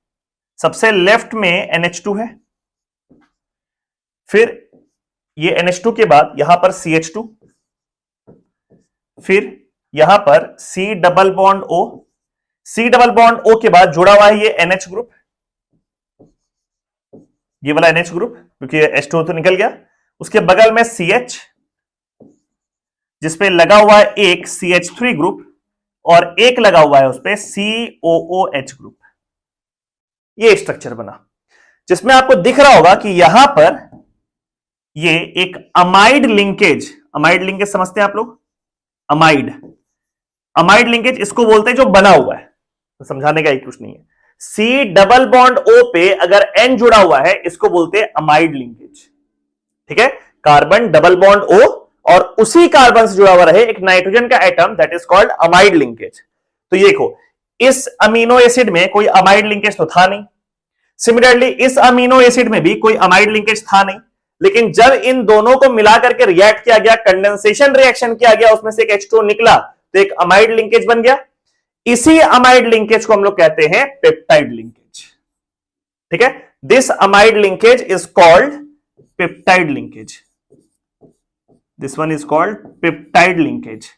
सबसे लेफ्ट में NH2 है, फिर ये NH2 के बाद यहां पर CH2, फिर यहां पर C double bond O, C double bond O के बाद जुड़ा हुआ है ये NH ग्रुप, ये वाला NH ग्रुप, क्योंकि H2O तो निकल गया। उसके बगल में CH, जिसपे लगा हुआ है एक CH3 ग्रुप और एक लगा हुआ है उस पे COOH ग्रुप। ये स्ट्रक्चर बना, जिसमें आपको दिख रहा होगा कि यहां पर ये एक अमाइड लिंकेज समझते हैं आप लोग, अमाइड लिंकेज इसको बोलते हैं जो बना हुआ है, तो समझाने का कुछ नहीं है। C डबल बॉन्ड O पे अगर N जुड़ा हुआ है, इसको बोलते हैं अमाइड लिंकेज। ठीक है, कार्बन डबल बॉन्ड O और उसी कार्बन से जुड़ा हुआ रहे एक नाइट्रोजन का atom, that is called amide linkage. तो ये देखो, इस अमीनो एसिड में कोई अमाइड लिंकेज तो था नहीं, सिमिलरली इस अमीनो एसिड में भी कोई अमाइड लिंकेज था नहीं, लेकिन जब इन दोनों को मिलाकर के रिएक्ट किया गया, कंडेंसेशन रिएक्शन किया गया, उसमें से एक H2O निकला तो एक अमाइड लिंकेज बन गया। इसी अमाइड लिंकेज को हम लोग कहते हैं पेप्टाइड लिंकेज। ठीक है, this amide linkage is called peptide linkage, this one is called peptide linkage.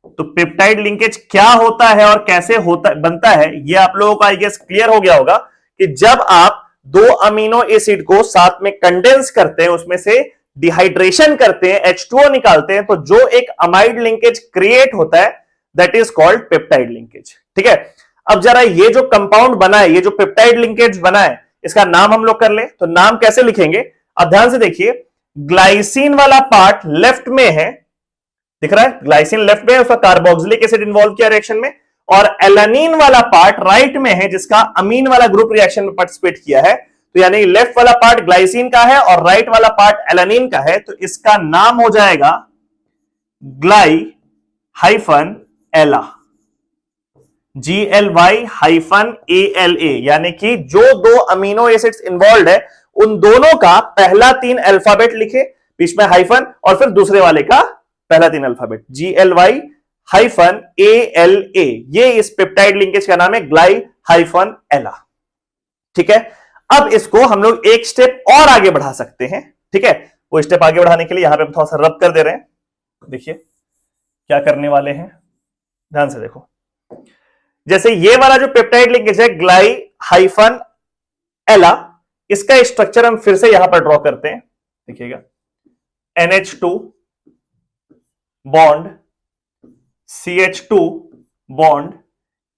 तो पेप्टाइड लिंकेज क्या होता है और कैसे होता बनता है, ये आप लोगों को आई गेस क्लियर हो गया होगा कि जब आप दो अमीनो एसिड को साथ में कंडेंस करते हैं, उसमें से डिहाइड्रेशन करते हैं, H2O निकालते हैं, तो जो एक अमाइड लिंकेज क्रिएट होता है that is called peptide linkage. ठीक है, अब जरा ये जो कंपाउंड बना है, ये जो पेप्टाइड लिंकेज बना है, इसका नाम हम लोग कर ले। तो नाम कैसे लिखेंगे, अब ध्यान से देखिए, ग्लाइसिन वाला पार्ट लेफ्ट में है, दिख रहा है, ग्लाइसिन लेफ्ट में है, उसका कार्बोक्सिलिक एसिड इन्वॉल्व किया रिएक्शन में, और एलानिन वाला पार्ट राइट में है, जिसका अमीन वाला ग्रुप रिएक्शन में पार्टिसिपेट किया है। तो यानी लेफ्ट वाला पार्ट ग्लाइसिन का है और राइट वाला पार्ट एलानिन का है, तो इसका नाम हो जाएगा ग्लाई हाइफन एला, GLY-ALA, यानी कि जो दो अमीनो एसिड्स इन्वॉल्व है उन दोनों का पहला 3 अल्फाबेट लिखे, बीच में हाइफन, और फिर दूसरे वाले का पहला 3 अल्फाबेट, GLY-ALA। ये इस पेप्टाइड लिंकेज का नाम है, ग्लाई हाइफन एला। ठीक है, अब इसको हम लोग एक स्टेप और आगे बढ़ा सकते हैं। ठीक है, वो स्टेप आगे बढ़ाने के लिए यहां पे थोड़ा सा रब कर दे रहे हैं। देखिए क्या करने वाले हैं, ध्यान से देखो। जैसे ये वाला जो पेप्टाइड लिंकेज है ग्लाई हाइफन एला, इसका स्ट्रक्चर हम फिर से यहां पर ड्रॉ करते हैं। देखिएगा, NH2 bond CH2 bond,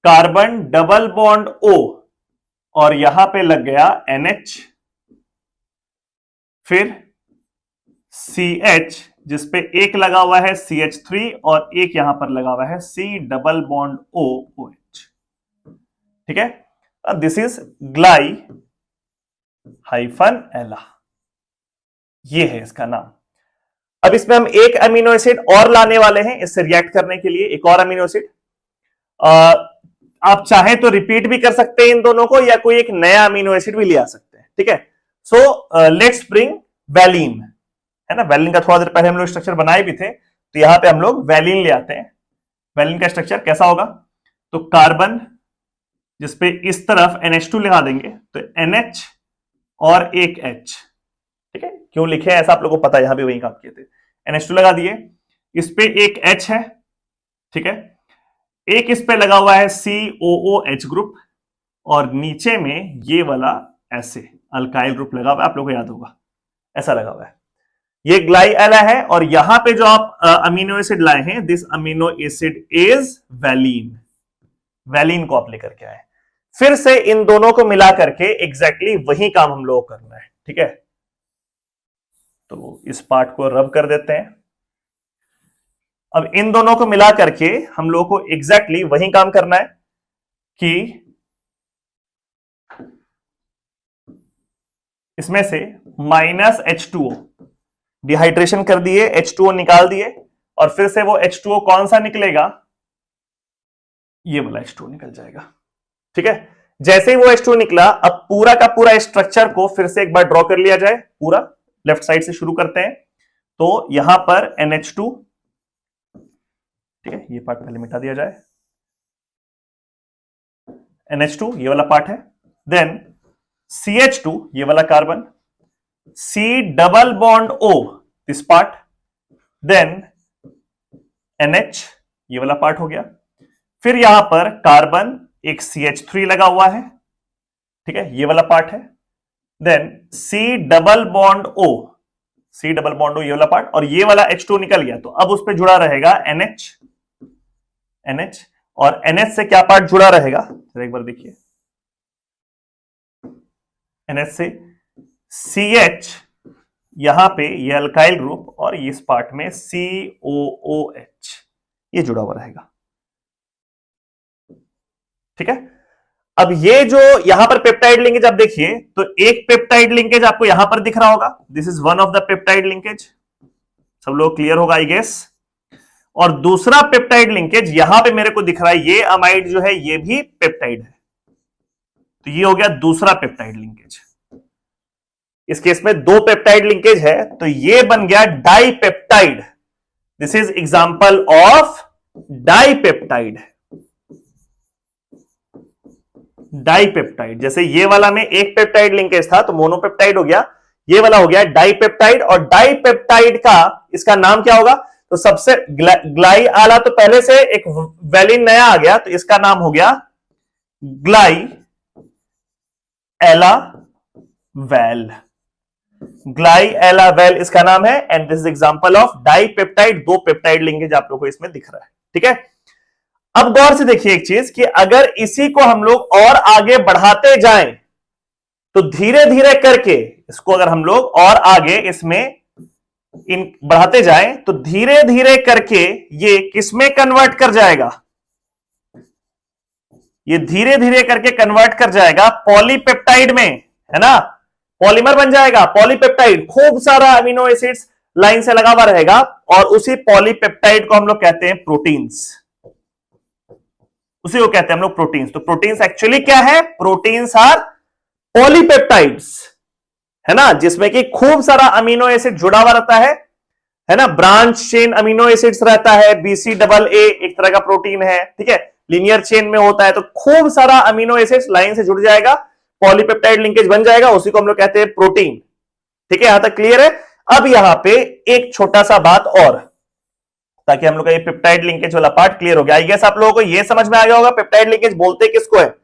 carbon double bond O, और यहां पे लग गया NH, फिर CH जिसपे एक लगा हुआ है CH3 और एक यहां पर लगा हुआ है C डबल बॉन्ड OH। ठीक है, दिस इज ग्लाई हाइफन एला, ये है इसका नाम। अब इसमें हम एक अमीनो एसिड और लाने वाले हैं इससे रिएक्ट करने के लिए, एक और अमीनो एसिड। आप चाहें तो रिपीट भी कर सकते हैं इन दोनों को, या कोई एक नया अमीनो एसिड भी ले आ सकते हैं। ठीक है, सो लेट्स ब्रिंग वैलिन, है ना, वैलिन का थोड़ा देर पहले हम लोग स्ट्रक्चर बनाए भी थे, तो यहां पे हम लोग वैलिन ले आते हैं। वैलिन का स्ट्रक्चर कैसा होगा, तो कार्बन जिसपे इस तरफ NH2 लगा देंगे, तो NH और एक H। ठीक है, क्यों लिखे हैं ऐसा आप लोगों को पता है, यहां भी वही काम किए थे। NH2 लगा दिए, इस पे एक H है, ठीक है, एक इस पे लगा हुआ है COOH ग्रुप, और नीचे में ये वाला ऐसे अल्काइल ग्रुप लगा हुआ है, आप लोगों को याद होगा ऐसा लगा हुआ है। ये ग्लाई एला है, और यहां पे जो आप अमीनो एसिड लाए हैं, this amino acid is valine, valine को आप लेकर के आए। फिर से इन दोनों को मिला करके एग्जैक्टली वही काम हम लोग करना है। ठीक है, तो इस पार्ट को रब कर देते हैं। अब इन दोनों को मिला करके हम लोग को एग्जैक्टली वही काम करना है कि इसमें से -H2O डिहाइड्रेशन कर दिए, H2O निकाल दिए, और फिर से वो H2O कौन सा निकलेगा, ये वाला H2O निकल जाएगा। ठीक है, जैसे ही वो H2O निकला, अब पूरा का पूरा स्ट्रक्चर को फिर से एक बार ड्रॉ कर लिया जाए, पूरा लेफ्ट साइड से शुरू करते हैं। तो यहां पर NH2, ठीक है, ये पार्ट पहले मिटा दिया जाए, NH2 ये वाला पार्ट है, देन CH2 ये वाला carbon, C double bond O this part, then NH ये वाला पार्ट हो गया। फिर यहां पर कार्बन एक CH3 लगा हुआ है, ठीक है, ये वाला पार्ट है, then C double bond O, C double bond O ये वाला पार्ट, और ये वाला H2 निकल गया। तो अब उस पर जुड़ा रहेगा NH, और NH से क्या पार्ट जुड़ा रहेगा, एक बार देखिए, NH से CH, यहां पे ये अल्काइल ग्रुप, और इस पार्ट में COOH ये जुड़ा हुआ रहेगा। ठीक है, अब ये जो यहां पर पेप्टाइड लिंकेज आप देखिए, तो एक पेप्टाइड लिंकेज आपको यहां पर दिख रहा होगा, this is one of the peptide linkage, सब लोग क्लियर होगा आई गेस। और दूसरा पेप्टाइड लिंकेज यहां पे मेरे को दिख रहा है, ये अमाइड जो है ये भी पेप्टाइड है, तो ये हो गया दूसरा पेप्टाइड लिंकेज। इस केस में दो पेप्टाइड लिंकेज है, तो ये बन गया dipeptide, this is example of dipeptide. Dipeptide, जैसे ये वाला में एक पेप्टाइड लिंकेज था तो मोनोपेप्टाइड हो गया, ये वाला हो गया डाइपेप्टाइड, और डाइपेप्टाइड का इसका नाम क्या होगा, तो सबसे ग्लाई आला तो पहले से एक वेलिन नया आ गया, तो इसका नाम हो गया ग्लाई एला वेल। ग्लाई एला वेल इसका नाम है, and this is example of dipeptide, दो पेप्टाइड लिंकेज आप लोगों को इसमें दिख रहा है। ठीक है, अब गौर से देखिए एक चीज कि अगर इसी को हम लोग और आगे बढ़ाते जाएं तो धीरे धीरे करके इसको अगर हम लोग और आगे इसमें बढ़ाते जाएं तो धीरे धीरे करके ये किसमें कन्वर्ट कर जाएगा, ये धीरे धीरे करके कन्वर्ट कर जाएगा पॉलीपेप्टाइड में, है ना, पॉलीमर बन जाएगा पॉलीपेप्टाइड। खूब सारा अमीनो एसिड्स लाइन से लगा हुआ रहेगा और उसी पॉलीपेप्टाइड को हम लोग कहते हैं प्रोटीन्स, उसी को कहते हैं हम लोग प्रोटीन्स। तो प्रोटीन्स एक्चुअली क्या है, प्रोटीन्स आर पॉलीपेप्टाइड्स, है ना, जिसमें कि खूब सारा अमीनो एसिड जुड़ा हुआ रहता है ना, ब्रांच चेन अमीनो एसिड्स रहता है, BCAA एक तरह का प्रोटीन है, ठीक है, लीनियर चेन में होता है, तो खूब सारा अमीनो एसिड्स लाइन से जुड़ जाएगा, पॉलीपेप्टाइड लिंकेज बन जाएगा, उसी को हम लोग कहते हैं प्रोटीन। ठीक है, यहां तक क्लियर है। अब यहां पे एक छोटा सा बात और, ताकि हम लोग का ये पेप्टाइड लिंकेज वाला पार्ट क्लियर हो गया। आई गेस आप लोगों को ये समझ में आ गया होगा पेप्टाइड लिंकेज बोलते किसको है।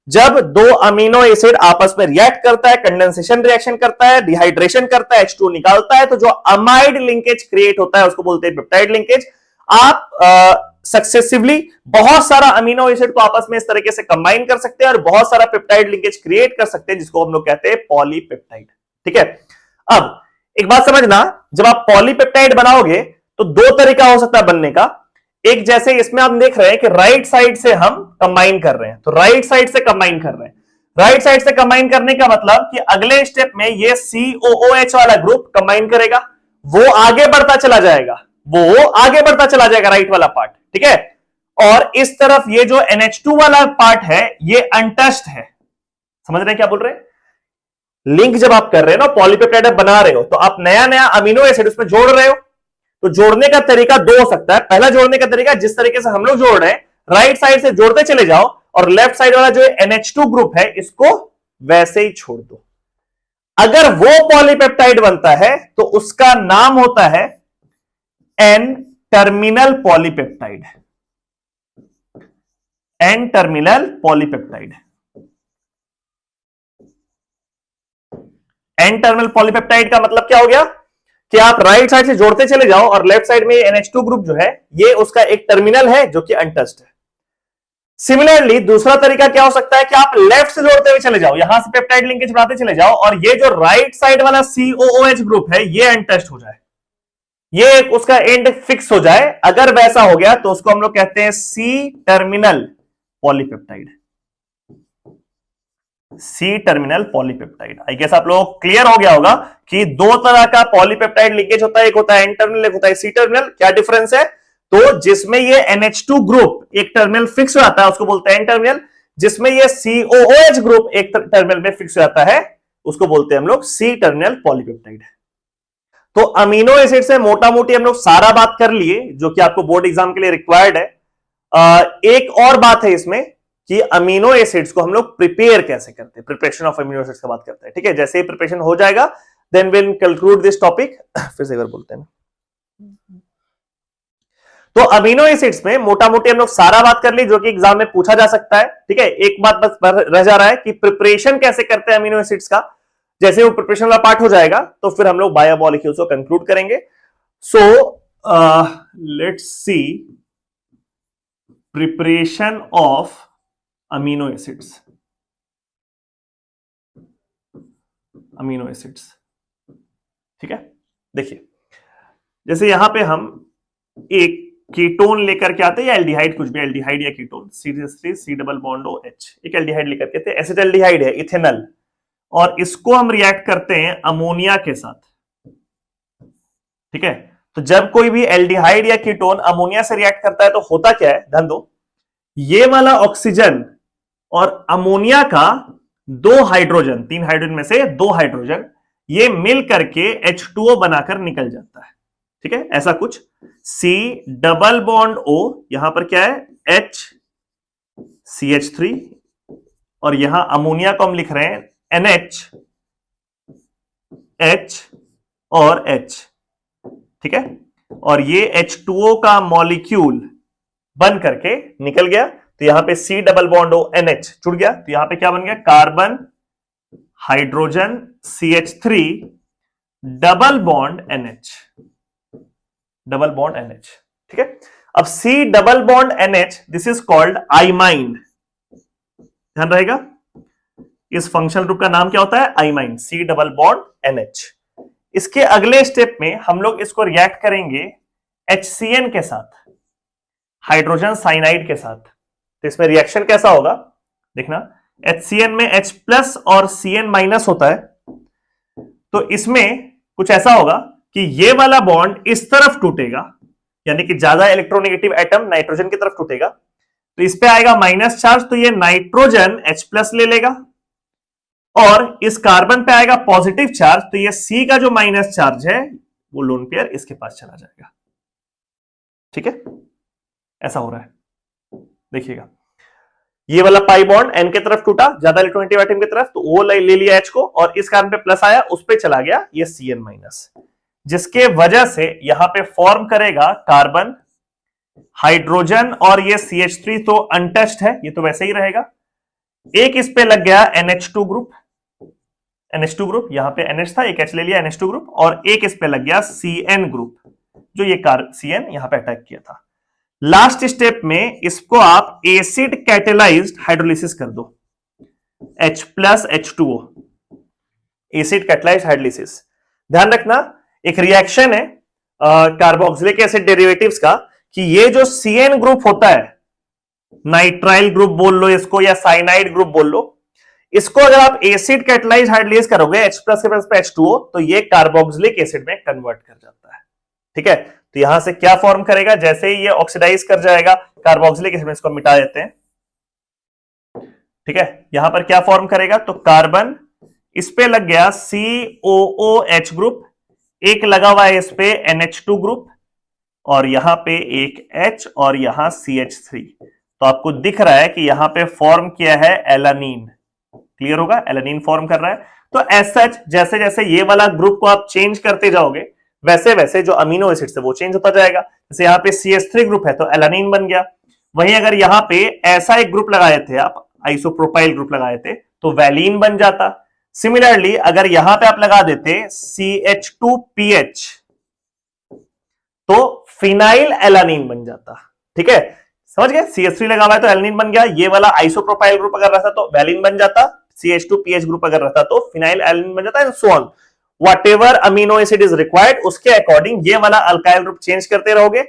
जब दो अमीनो एसिड आपस में रिएक्ट करता है, कंडेंसेशन रिएक्शन करता है, डिहाइड्रेशन करता है, H2 निकालता है, तो जो अमाइड लिंकेज क्रिएट होता है उसको बोलते हैं पेप्टाइड लिंकेज। आप सक्सेसिवली बहुत सारा अमीनो एसिड को आपस में इस तरीके से कंबाइन कर सकते हैं और बहुत सारा पेप्टाइड लिंकेज क्रिएट कर सकते हैं, जिसको हम लोग कहते हैं पॉलीपेप्टाइड। ठीक है, अब एक बात समझना, जब आप पॉलीपेप्टाइड बनाओगे तो दो तरीका हो सकता है बनने का। एक, जैसे इसमें आप देख रहे हैं कि राइट साइड से हम कंबाइन कर रहे हैं, तो राइट साइड से कंबाइन कर रहे हैं। राइट साइड से कंबाइन करने का मतलब कि अगले स्टेप में ये COOH वाला ग्रुप कंबाइन करेगा, वो आगे बढ़ता चला जाएगा, वो आगे बढ़ता चला जाएगा राइट वाला पार्ट। ठीक है, और इस तरफ ये जो NH2 वाला पार्ट है ये अनटच्ड है। समझ रहे हैं क्या बोल रहे हैं? लिंक जब आप कर रहे हो ना, पॉलीपेप्टाइड बना रहे हो, तो आप नया नया अमीनो एसिड उसमें जोड़ रहे हो, तो जोड़ने का तरीका दो हो सकता है। पहला जोड़ने का तरीका जिस तरीके से हम लोग जोड़ रहे हैं, राइट साइड से जोड़ते चले जाओ और लेफ्ट साइड वाला जो NH2 ग्रुप है इसको वैसे ही छोड़ दो। अगर वो पॉलीपेप्टाइड बनता है तो उसका नाम होता है N terminal polypeptide. N terminal polypeptide. N terminal polypeptide का मतलब क्या हो गया कि आप राइट साइड से जोड़ते चले जाओ और लेफ्ट साइड में NH2 ग्रुप जो है ये उसका एक टर्मिनल है जो कि अनटच्ड है। सिमिलरली दूसरा तरीका क्या हो सकता है कि आप लेफ्ट से जोड़ते हुए चले जाओ, यहां से पेप्टाइड लिंकेज बनाते चले जाओ और ये जो राइट साइड वाला COOH ग्रुप है ये अनटच्ड हो जाए, ये उसका एंड फिक्स हो जाए। अगर वैसा हो गया तो उसको हम लोग कहते हैं C terminal polypeptide. C terminal polypeptide. I guess आप लोग क्लियर हो गया होगा कि दो तरह का पॉलीपेप्टाइड लिंकेज होता है, एक होता है एन टर्मिनल, एक होता है C टर्मिनल। क्या डिफरेंस है? तो जिसमें ये NH2 ग्रुप एक टर्मिनल फिक्स हो जाता है उसको बोलते हैं एन टर्मिनल, जिसमें ये COOH ग्रुप एक टर्मिनल में फिक्स हो जाता है उसको बोलते हैं हम लोग C टर्मिनल पॉलीपेप्टाइड। तो अमीनो एसिड से मोटा मोटी हम लोग सारा बात कर लिए जो कि आपको बोर्ड एग्जाम के लिए रिक्वायर्ड है। एक और बात है इसमें कि अमीनो एसिड्स को हम लोग प्रिपेयर कैसे करते हैं, प्रिपरेशन ऑफ अमीनो एसिड्स की बात करते हैं। ठीक है, जैसे ही प्रिपरेशन हो जाएगा then will conclude this topic. फिर से एक बार बोलते हैं, तो अमीनो एसिड्स में मोटा मोटी हम लोग सारा बात कर ली जो कि एग्जाम में पूछा जा सकता है। ठीक है, एक बात बस रह जा रहा है कि प्रिपरेशन कैसे करते हैं अमीनो एसिड्स का। जैसे वो प्रिपरेशन वाला पार्ट हो जाएगा तो फिर हम लोग बायोमॉलिक्यूल्स को कंक्लूड करेंगे। So let's see preparation of amino acids. Amino acids, ठीक है, देखिए जैसे यहां पे हम एक कीटोन लेकर के आते हैं या एल्डिहाइड, कुछ भी एल्डिहाइड या ketone, C double bond OH, एक एल्डिहाइड लेकर के आते हैं, एसिटाल्डिहाइड है इथेनॉल, और इसको हम रिएक्ट करते हैं अमोनिया के साथ। ठीक है, तो जब कोई भी एल्डिहाइड या कीटोन अमोनिया से रिएक्ट करता है तो होता क्या है, ध्यान दो, ये वाला ऑक्सीजन और अमोनिया का दो हाइड्रोजन, तीन हाइड्रोजन में से दो हाइड्रोजन ये मिल करके H2O बनाकर निकल जाता है। ठीक है, ऐसा कुछ C डबल बॉन्ड O, यहां पर क्या है HCH3, और यहां अमोनिया को हम लिख रहे हैं NH, H और H। ठीक है, और ये H2O का मॉलिक्यूल बन करके निकल गया, तो यहां पे C double bond O NH जुड़ गया, तो यहां पे क्या बन गया, carbon hydrogen CH3 double bond NH, double bond NH। ठीक है, अब C double bond NH, this is called imine. ध्यान रहेगा, इस फंक्शनल ग्रुप का नाम क्या होता है, आइमाइन, C डबल बॉन्ड NH। इसके अगले स्टेप में हम लोग इसको रिएक्ट करेंगे HCN के साथ, हाइड्रोजन साइनाइड के साथ। तो इसमें रिएक्शन कैसा होगा देखना, HCN में H प्लस और Cn माइनस होता है, तो इसमें कुछ ऐसा होगा कि ये वाला बॉन्ड इस तरफ टूटेगा, यानी कि ज्यादा इलेक्ट्रोनेगेटिव एटम नाइट्रोजन की तरफ टूटेगा, तो इस पे आएगा माइनस चार्ज, तो ये नाइट्रोजन H प्लस ले लेगा, और इस कार्बन पे आएगा पॉजिटिव चार्ज, तो ये C का जो माइनस चार्ज है वो लोन पेयर इसके पास चला जाएगा। ठीक है, ऐसा हो रहा है, देखिएगा ये वाला पाई बॉन्ड N की तरफ टूटा ज्यादा इलेक्ट्रोनेगेटिव एटम की तरफ, तो वो ले लिया H को, और इस कार्बन पे प्लस आया, उस पे चला गया ये Cn माइनस, जिसके वजह से यहां पे फॉर्म करेगा कार्बन हाइड्रोजन, और ये CH3 तो अनटच्ड है, ये तो वैसे ही रहेगा। एक इस पे लग गया NH2 ग्रुप, NH2 ग्रुप, यहां पे NH था, एक H ले लिया NH2 ग्रुप, और एक इस पे लग गया Cn ग्रुप, जो ये Cn यहां पे अटैक किया था। लास्ट स्टेप में इसको आप एसिड कैटेलाइज्ड हाइड्रोलिसिस कर दो, H plus H2O, acid catalysed hydrolysis. ध्यान रखना, एक रिएक्शन है कार्बोक्सिलिक एसिड डेरिवेटिव्स का, कि ये जो Cn ग्रुप होता है, नाइट्राइल ग्रुप बोल लो इसको या साइनाइड ग्रुप बोल लो, इसको अगर आप एसिड कैटेलाइज्ड हाइड्रोलिसिस करोगे H प्लस के पास पे H2O, तो ये कार्बोक्सिलिक एसिड में कन्वर्ट कर जाता है। ठीक है, तो यहां से क्या फॉर्म करेगा, जैसे ही ये ऑक्सीडाइज कर जाएगा कार्बोक्सिलिक एसिड में, इसको मिटा देते हैं। ठीक है, यहां पर क्या फॉर्म करेगा, तो कार्बन, इस पे लग गया COOH ग्रुप, एक लगा हुआ है इस पे NH2 ग्रुप, और यहां पे एक H और यहां CH3, तो आपको दिख रहा है कि यहां पे फॉर्म किया है एलानीन। क्लियर होगा, एलानीन फॉर्म कर रहा है। तो एज सच जैसे जैसे ये वाला ग्रुप को आप चेंज करते जाओगे, वैसे वैसे जो अमीनो एसिड है वो चेंज होता जाएगा। जैसे यहाँ पे CH3 ग्रुप है तो एलानीन बन गया, वहीं अगर यहाँ पे ऐसा एक ग्रुप लगाए थे आप, आइसोप्रोपाइल ग्रुप लगाए थे, तो वैलीन बन जाता। सिमिलरली अगर यहां पे आप लगा देते CH2PH, तो फिनाइल एलानीन बन जाता। ठीक है, समझ गए, CH3 लगा हुआ है तो एलानीन बन गया, ये वाला आइसोप्रोपाइल ग्रुप अगर रहता तो वैलीन बन जाता, CH2PH ग्रुप अगर रहता तो फिनाइल एलानीन बन जाता, and so on. Whatever amino acid is required, उसके अकॉर्डिंग ये वाला अल्काइल ग्रुप चेंज करते रहोगे।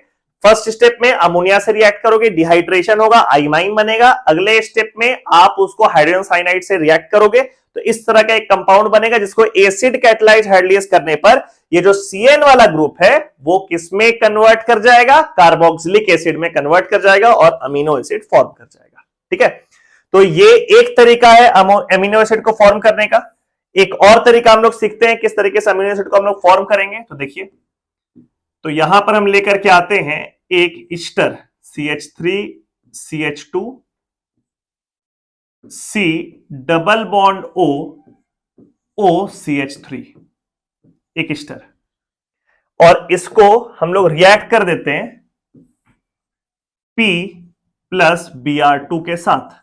फर्स्ट स्टेप में अमोनिया से रिएक्ट करोगे, डिहाइड्रेशन होगा, आइमाइन बनेगा। अगले स्टेप में आप उसको हाइड्रोजन साइनाइड से रिएक्ट करोगे, तो इस तरह का एक कंपाउंड बनेगा, जिसको एसिड कैटेलाइज्ड हाइड्रोलिसिस करने पर ये जो Cn वाला ग्रुप है वो किसमें कन्वर्ट कर जाएगा, कार्बोक्सिलिक एसिड में कन्वर्ट कर जाएगा, और अमीनो एसिड फॉर्म कर जाएगा। ठीक है, तो ये एक तरीका है अमीनो एसिड को फॉर्म करने का। एक और तरीका हम लोग सीखते हैं किस तरीके से अमीनो एसिड को हम लोग फॉर्म करेंगे। तो देखिए, तो यहां पर हम लेकर के आते हैं एक Easter CH3 CH2 C double bond O O CH3, एक ईस्टर, और इसको हम लोग रिएक्ट कर देते हैं P प्लस Br2 के साथ,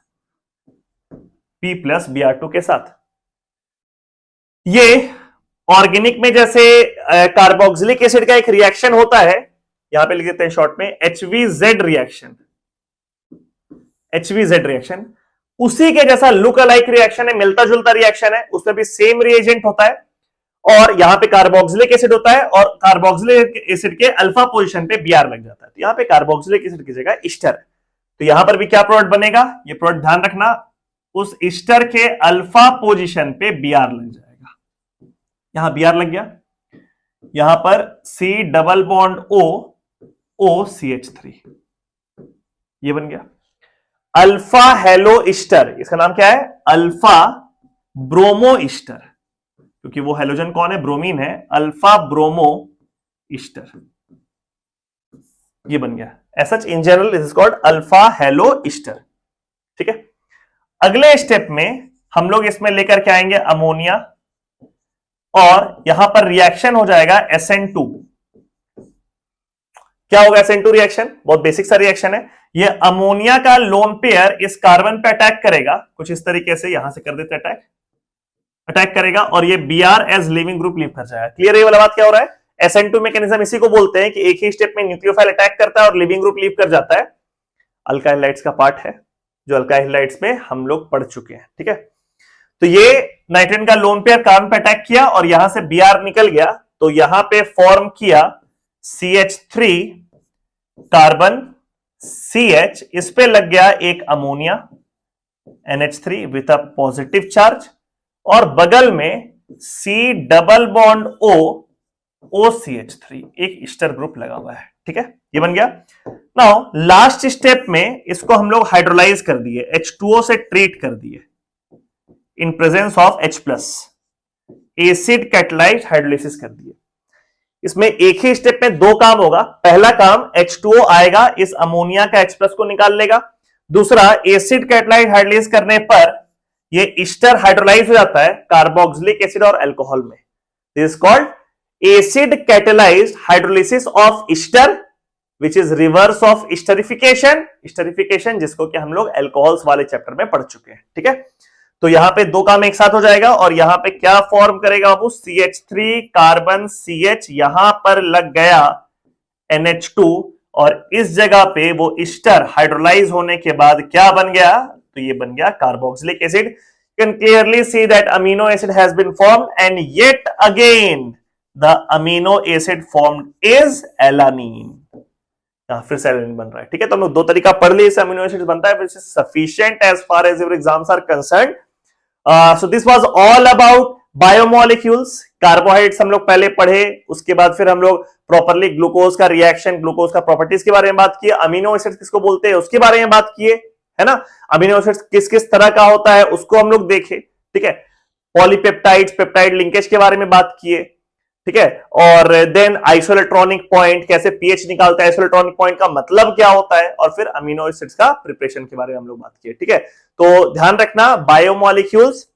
P प्लस Br2 के साथ। ये ऑर्गेनिक में जैसे कार्बोक्सिलिक एसिड का एक रिएक्शन होता है, यहां पे लिख देते हैं शॉर्ट में HVZ रिएक्शन, HVZ रिएक्शन, उसी के जैसा लुक अलाइक रिएक्शन है, मिलता जुलता रिएक्शन है, उसमें भी सेम रिएजेंट होता है, और यहां पे कार्बोक्सिलिक एसिड होता है, और कार्बोक्सिलिक एसिड के अल्फा पोजीशन पे Br लग जाता है, तो यहां पे कार्बोक्सिलिक एसिड की जगह ईस्टर है। तो यहां पर भी क्या प्रोडक्ट बनेगा, ये प्रोडक्ट ध्यान रखना, उस ईस्टर के अल्फा पोजीशन पे Br लग जाएगा। यहां Br लग गया, यहां पर C double bond O O CH3, ये बन गया अल्फा हेलो ईस्टर। इसका नाम क्या है, अल्फा ब्रोमो ईस्टर, क्योंकि वो हेलोजन कौन है, ब्रोमीन है, अल्फा ब्रोमो ईस्टर, ये बन गया। As such in general this is called alpha halo ester. ठीक है, अगले स्टेप में हम लोग इसमें लेकर के आएंगे अमोनिया, और यहां पर रिएक्शन हो जाएगा SN2, क्या होगा SN2 रिएक्शन? बहुत बेसिक सा रिएक्शन है। ये अमोनिया का लोन पेयर इस कार्बन पे अटैक करेगा कुछ इस तरीके से, यहां से कर देते अटैक करेगा और ये Br as leaving group leave कर जाएगा। क्लियर है ये वाला बात क्या हो रहा है? SN2 मैकेनिज्म इसी को बोलते हैं कि एक ही स्टेप में न्यूक्लियोफाइल अटैक करता है और लिविंग ग्रुप लीव कर जाता है। अल्काइल हाइड्राइड्स का पार्ट है जो अल्काइल हाइड्राइड्स में हम लोग पढ़ चुके हैं। ठीक है, तो ये नाइट्रोजन का लोन पेयर कार्बन पे अटैक किया और यहां से Br निकल गया, तो यहां पे फॉर्म किया CH3 कार्बन CH, इस पे लग गया एक ammonia NH3 with a positive charge और बगल में C double bond O OCH3 एक ईस्टर ग्रुप लगा हुआ है। ठीक है, ये बन गया। नाउ लास्ट स्टेप में इसको हम लोग हाइड्रोलाइज कर दिए, H2O से ट्रीट कर दिए in presence of H+, acid catalysed hydrolysis कर दिए। इसमें एक ही स्टेप में दो काम होगा। पहला काम H2O आएगा, इस अमोनिया का H+ को निकाल लेगा। दूसरा, एसिड कैटालाइज्ड हाइड्रोलिसिस करने पर ये ईस्टर हाइड्रोलाइज हो जाता है कार्बोक्सिलिक एसिड और अल्कोहल में। This is called acid catalysed hydrolysis of ester which is reverse of esterification, जिसको कि हम लोग अल्कोहल्स वाले चैप्टर में पढ़ चुके हैं। ठीक है, तो यहां पे दो काम एक साथ हो जाएगा और यहां पे क्या फॉर्म करेगा वो CH3 कार्बन CH, यहां पर लग गया NH2 और इस जगह पे वो ईस्टर हाइड्रोलाइज होने के बाद क्या बन गया? तो ये बन गया carboxylic acid. You can clearly see that amino acid has been formed and yet again the amino acid formed is alanine. फिर से एलानीन बन रहा है। ठीक है, तो हम लोग दो तरीका पढ़ लिए इससे अमीनो एसिड बनता है, which is sufficient as far as your exams are concerned. So this was all about biomolecules. Carbohydrates हम लोग पहले पढ़े, उसके बाद फिर हम लोग प्रॉपर्ली ग्लूकोज का रिएक्शन, ग्लूकोज का प्रॉपर्टीज के बारे में बात किए, अमीनो एसिड्स किसको बोलते हैं उसके बारे में बात किए, है ना। अमीनो एसिड्स किस किस तरह का होता है उसको हम लोग देखे। ठीक है, पॉलीपेप्टाइड्स, पेप्टाइड लिंकेज के बारे में बात किए। ठीक है, और देन आइसोइलेक्ट्रॉनिक पॉइंट, कैसे पीएच निकालता है, आइसोइलेक्ट्रॉनिक पॉइंट का मतलब क्या होता है, और फिर अमीनो एसिड्स का प्रिपरेशन के बारे में हम लोग बात किए। ठीक है, तो ध्यान रखना बायोमोलिक्यूल्स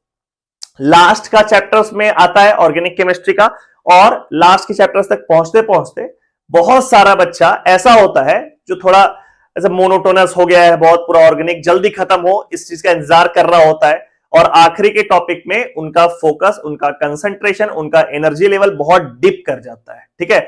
लास्ट का चैप्टर्स में आता है ऑर्गेनिक केमिस्ट्री का, और लास्ट के चैप्टर्स तक पहुंचते पहुंचते बहुत सारा बच्चा ऐसा होता है जो थोड़ा ऐसा मोनोटोनस हो गया है, बहुत पूरा ऑर्गेनिक जल्दी खत्म हो इस चीज का इंतजार कर रहा होता है, और आखिरी के टॉपिक में उनका फोकस, उनका कंसंट्रेशन, उनका एनर्जी लेवल बहुत डिप कर जाता है। ठीक है,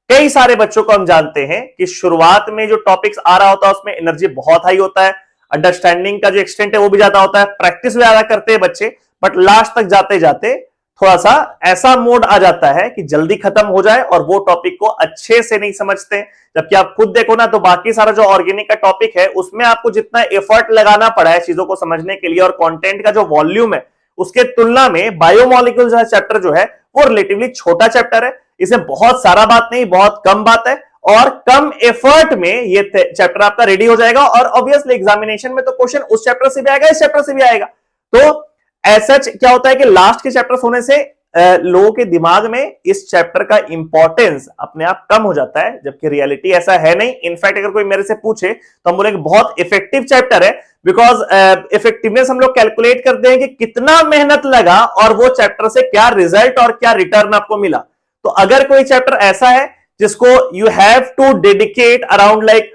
कई सारे बच्चों को हम जानते हैं कि शुरुआत में जो टॉपिक्स आ रहा होता है उसमें एनर्जी बहुत हाई होता है, अंडरस्टैंडिंग का जो एक्सटेंट है वो भी ज्यादा होता है, प्रैक्टिस भी ज्यादा करते हैं बच्चे, बट लास्ट तक जाते जाते थोड़ा सा ऐसा मोड आ जाता है कि जल्दी खत्म हो जाए और वो टॉपिक को अच्छे से नहीं समझते। जबकि आप खुद देखो ना, तो बाकी सारा जो ऑर्गेनिक का टॉपिक है उसमें आपको जितना एफर्ट लगाना पड़ा है चीजों को समझने के लिए और कंटेंट का जो वॉल्यूम है उसके तुलना में बायोमोलिक्यूल्स का चैप्टर जो है वो रिलेटिवली छोटा चैप्टर है। इसमें बहुत सारा बात नहीं, बहुत कम बात है, और कम एफर्ट में ये चैप्टर आपका रेडी हो जाएगा, और ऑब्वियसली एग्जामिनेशन में तो क्वेश्चन उस चैप्टर से भी आएगा, इस चैप्टर से भी आएगा। तो ऐसा क्या होता है कि लास्ट के चैप्टर्स होने से लोगों के दिमाग में इस चैप्टर का इंपॉर्टेंस अपने आप कम हो जाता है, जबकि रियलिटी ऐसा है नहीं। इनफैक्ट अगर कोई मेरे से पूछे तो हम बोलेंगे बहुत इफेक्टिव चैप्टर है, बिकॉज इफेक्टिवनेस हम लोग कैलकुलेट करते हैं कि कितना मेहनत लगा और वो चैप्टर से क्या रिजल्ट और क्या रिटर्न आपको मिला। तो अगर कोई चैप्टर ऐसा है जिसको you have to dedicate around like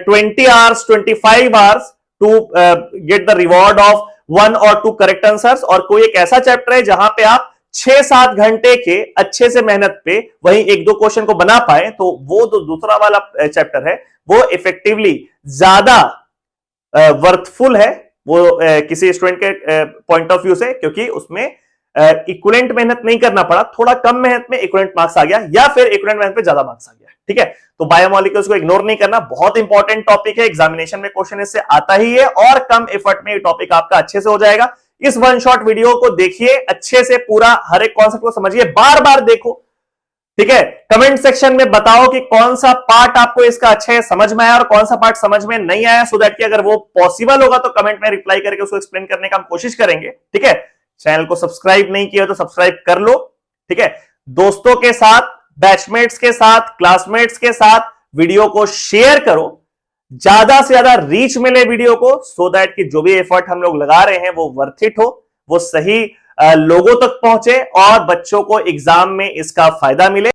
20 hours 25 hours to get the reward of 1 or 2 correct answers, और कोई एक ऐसा चैप्टर है जहां पे आप 6-7 घंटे के अच्छे से मेहनत पे वही 1-2 क्वेश्चन को बना पाए, तो वो जो दूसरा वाला चैप्टर है वो इफेक्टिवली ज्यादा वर्थफुल है वो किसी स्टूडेंट के पॉइंट ऑफ व्यू से, क्योंकि उसमें इक्विवेलेंट मेहनत नहीं करना पड़ा, थोड़ा कम मेहनत में इक्विवेलेंट मार्क्स आ गया, या फिर इक्विवेलेंट मेहनत पे ज्यादा मार्क्स आ गया। ठीक है, तो बायोमोलिक्यूल्स को इग्नोर नहीं करना, बहुत इंपॉर्टेंट टॉपिक है, एग्जामिनेशन में क्वेश्चन इससे आता ही है, और कम एफर्ट में ये टॉपिक आपका अच्छे से हो जाएगा। इस वन शॉट वीडियो को देखिए अच्छे से, पूरा हर एक कॉन्सेप्ट को समझिए, बार बार देखो। ठीक है, कमेंट सेक्शन में बताओ कि कौन सा पार्ट आपको इसका अच्छे समझ में आया और कौन सा पार्ट समझ में नहीं आया, सो दैट कि अगर वो पॉसिबल होगा तो कमेंट में रिप्लाई करके उसको एक्सप्लेन करने का हम कोशिश करेंगे। ठीक है, चैनल को सब्सक्राइब नहीं किया तो सब्सक्राइब कर लो। ठीक है, दोस्तों के साथ, बैचमेट्स के साथ, क्लासमेट्स के साथ वीडियो को शेयर करो, ज्यादा से ज्यादा रीच मिले वीडियो को, सो दैट कि जो भी एफर्ट हम लोग लगा रहे हैं वो वर्थ इट हो, वो सही लोगों तक पहुंचे और बच्चों को एग्जाम में इसका फायदा मिले।